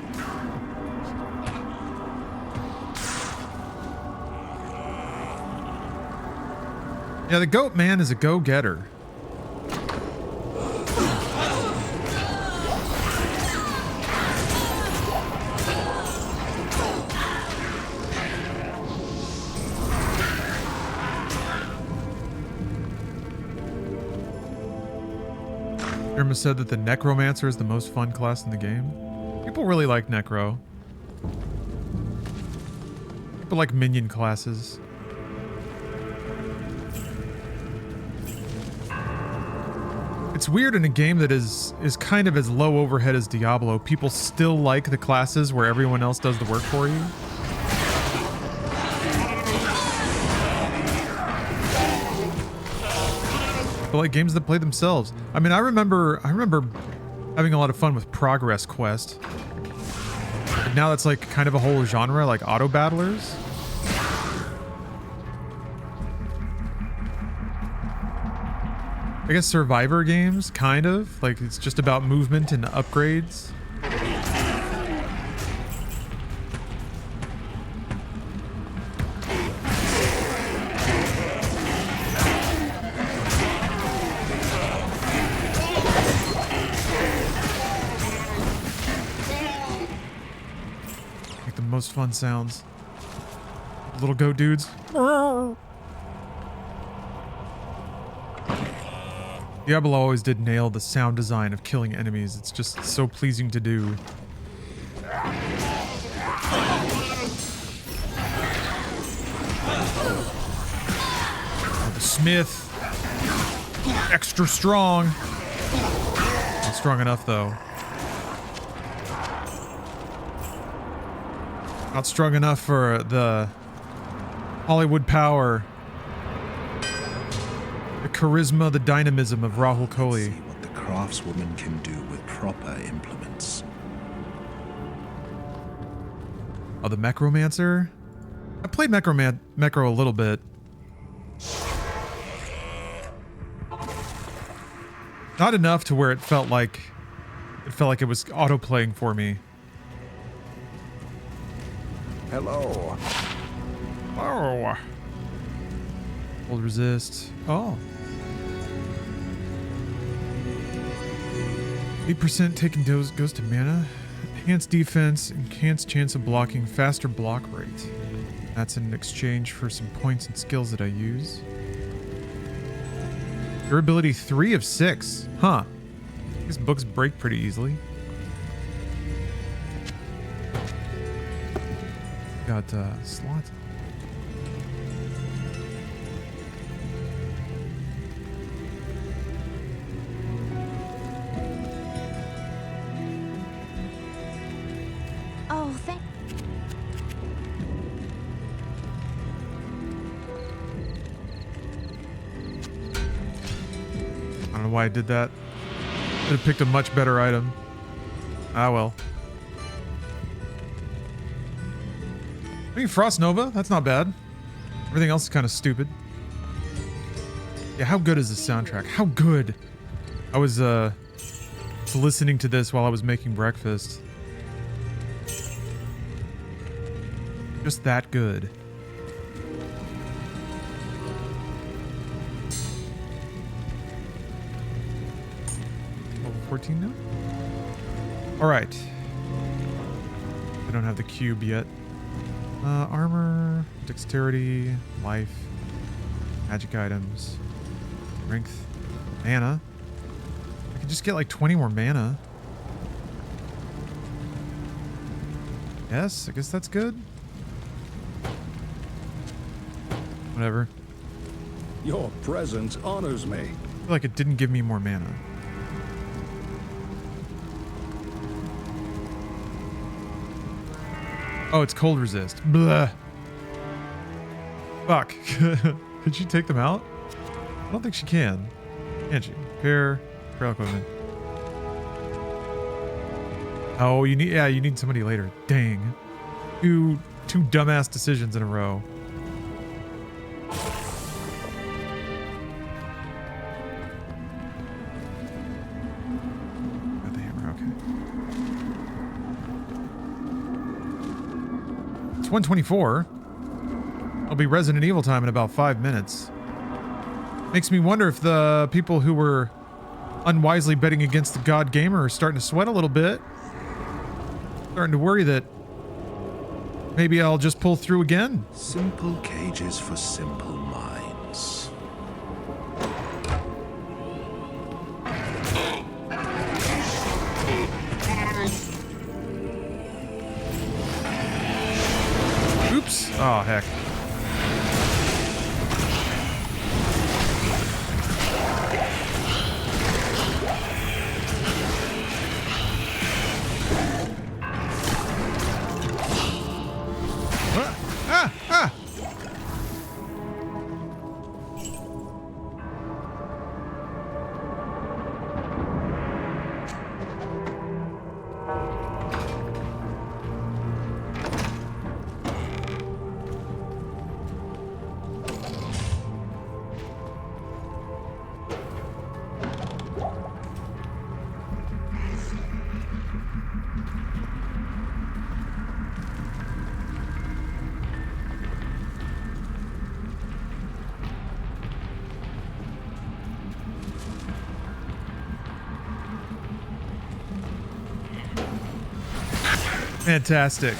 Yeah, the Goat Man is a go-getter. Irma said that the Necromancer is the most fun class in the game. People really like Necro. People like minion classes. It's weird in a game that is kind of as low overhead as Diablo. People still like the classes where everyone else does the work for you. But like games that play themselves. I mean, I remember having a lot of fun with Progress Quest. But now that's like kind of a whole genre, like auto battlers. I guess Survivor games, kind of. Like, it's just about movement and upgrades. Make the most fun sounds. Little goat dudes. Diablo always did nail the sound design of killing enemies. It's just so pleasing to do. Oh, the Smith. Extra strong. Not strong enough, though. Not strong enough for the Hollywood power. The charisma, the dynamism of Rahul Kohli. See what the craftswoman can do with proper implements. Oh, the Mechromancer? I played Mechro a little bit. Not enough to where it felt like it was auto-playing for me. Hello. Oh. Hold resist. Oh. 8% taken dose goes to mana. Enhanced defense, enhanced chance of blocking, faster block rate. That's in exchange for some points and skills that I use. Durability 3 of 6. Huh. These books break pretty easily. Got slots. Oh, thank. I don't know why I did that. Could have picked a much better item. Ah well. I mean, Frost Nova, that's not bad. Everything else is kind of stupid. Yeah, how good is this soundtrack? How good? I was listening to this while I was making breakfast. Just that good. Level 14 now? Alright. I don't have the cube yet. Armor, dexterity, life, magic items, strength, mana. I could just get like 20 more mana. Yes, I guess that's good. Whatever. Your presence honors me. I feel like it didn't give me more mana. Oh, it's cold resist. Blah. Fuck. Could she take them out? I don't think she can. Can she? Repair. Trail equipment. Oh, you need somebody later. Dang. Two dumbass decisions in a row. Got the hammer, okay. It's 1:24. I'll be Resident Evil time in about 5 minutes. Makes me wonder if the people who were unwisely betting against the God Gamer are starting to sweat a little bit. Starting to worry that maybe I'll just pull through again. Simple cages for simple minds. Oops. Oh, heck. Fantastic.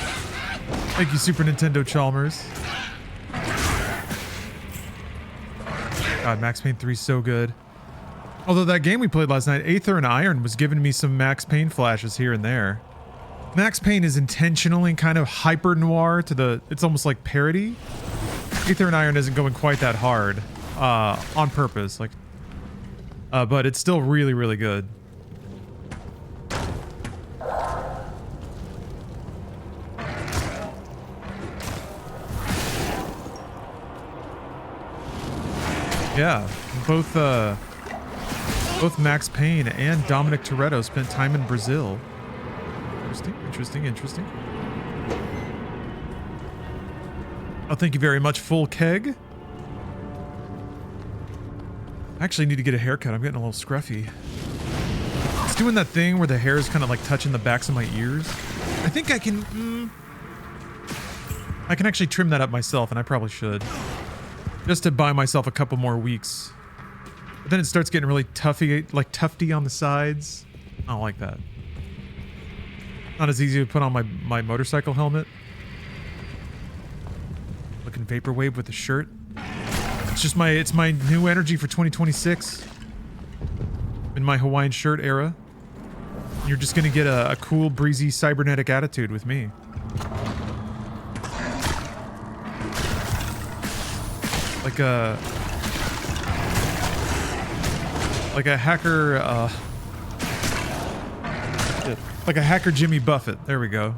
Thank you, Super Nintendo Chalmers. God, Max Payne 3 is so good. Although that game we played last night, Aether and Iron, was giving me some Max Payne flashes here and there. Max Payne is intentionally kind of hyper noir to the, it's almost like parody. Aether and Iron isn't going quite that hard on purpose, like, but it's still really, really good. Yeah, both Max Payne and Dominic Toretto spent time in Brazil. Interesting. Oh, thank you very much, Full Keg. I actually need to get a haircut. I'm getting a little scruffy. It's doing that thing where the hair is kind of like touching the backs of my ears. I think I can actually trim that up myself, and I probably should. Just to buy myself a couple more weeks. But then it starts getting really tufty on the sides. I don't like that. Not as easy to put on my motorcycle helmet. Looking vaporwave with the shirt. It's my new energy for 2026. In my Hawaiian shirt era. You're just gonna get a cool, breezy, cybernetic attitude with me. Like a hacker, like a hacker Jimmy Buffett. There we go.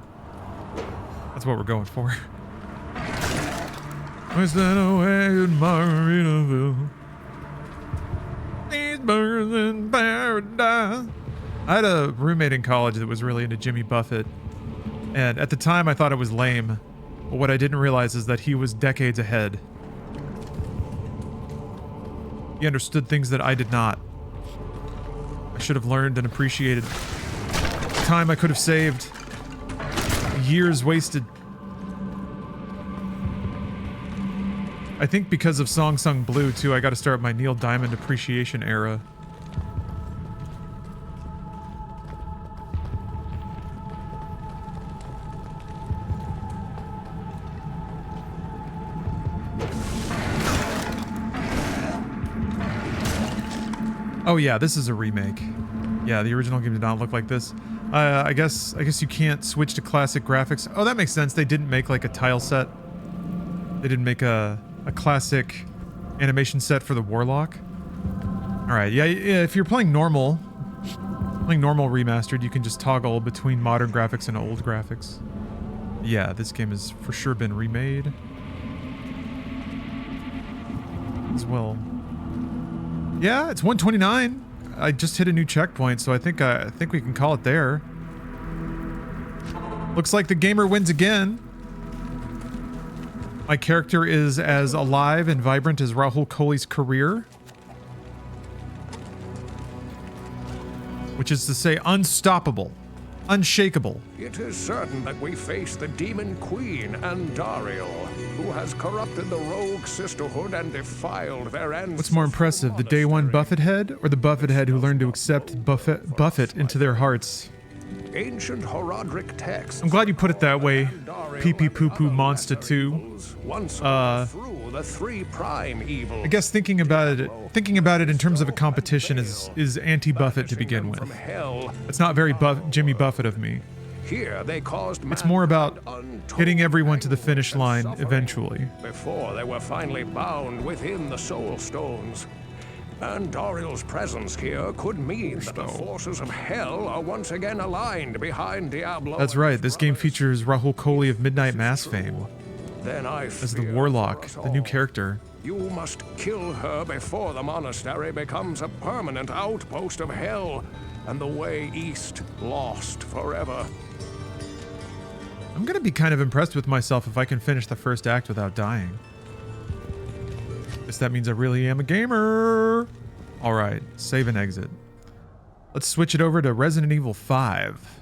That's what we're going for. Was that away in Margaritaville? These birds in paradise. I had a roommate in college that was really into Jimmy Buffett. And at the time I thought it was lame. But what I didn't realize is that he was decades ahead. He understood things that I did not. I should have learned and appreciated time I could have saved. Years wasted. I think because of Song Sung Blue, too, I got to start my Neil Diamond appreciation era. Oh yeah, this is a remake. Yeah, the original game did not look like this. I guess you can't switch to classic graphics. Oh, that makes sense. They didn't make like a tile set. They didn't make a classic animation set for the Warlock. All right, yeah. If you're playing normal remastered, you can just toggle between modern graphics and old graphics. Yeah, this game has for sure been remade as well. Yeah, it's 129. I just hit a new checkpoint, so I think we can call it there. Looks like the gamer wins again. My character is as alive and vibrant as Rahul Kohli's career. Which is to say unstoppable, unshakable. It is certain that we face the Demon Queen, Andariel, who has corrupted the rogue sisterhood and defiled their ancestors. What's more impressive, the day one Buffett head, or the Buffett head who learned to accept Buffett into their hearts? Ancient Horodric texts. I'm glad you put it that way. Pee pee poo poo monster 2. The three prime evils. I guess thinking about it in terms of a competition is anti-Buffett to begin with. It's not very Jimmy Buffett of me. Here they caused it's more about hitting everyone to the finish line eventually. Before they were finally bound within the Soul Stones. And Dariel's presence here could mean that the forces of hell are once again aligned behind Diablo. That's right, this game features Rahul Kohli of Midnight Mass fame. Then as the Warlock, the new character. You must kill her before the monastery becomes a permanent outpost of hell, and the way east lost forever. I'm gonna be kind of impressed with myself if I can finish the first act without dying. Guess that means I really am a gamer. All right, save and exit. Let's switch it over to Resident Evil 5.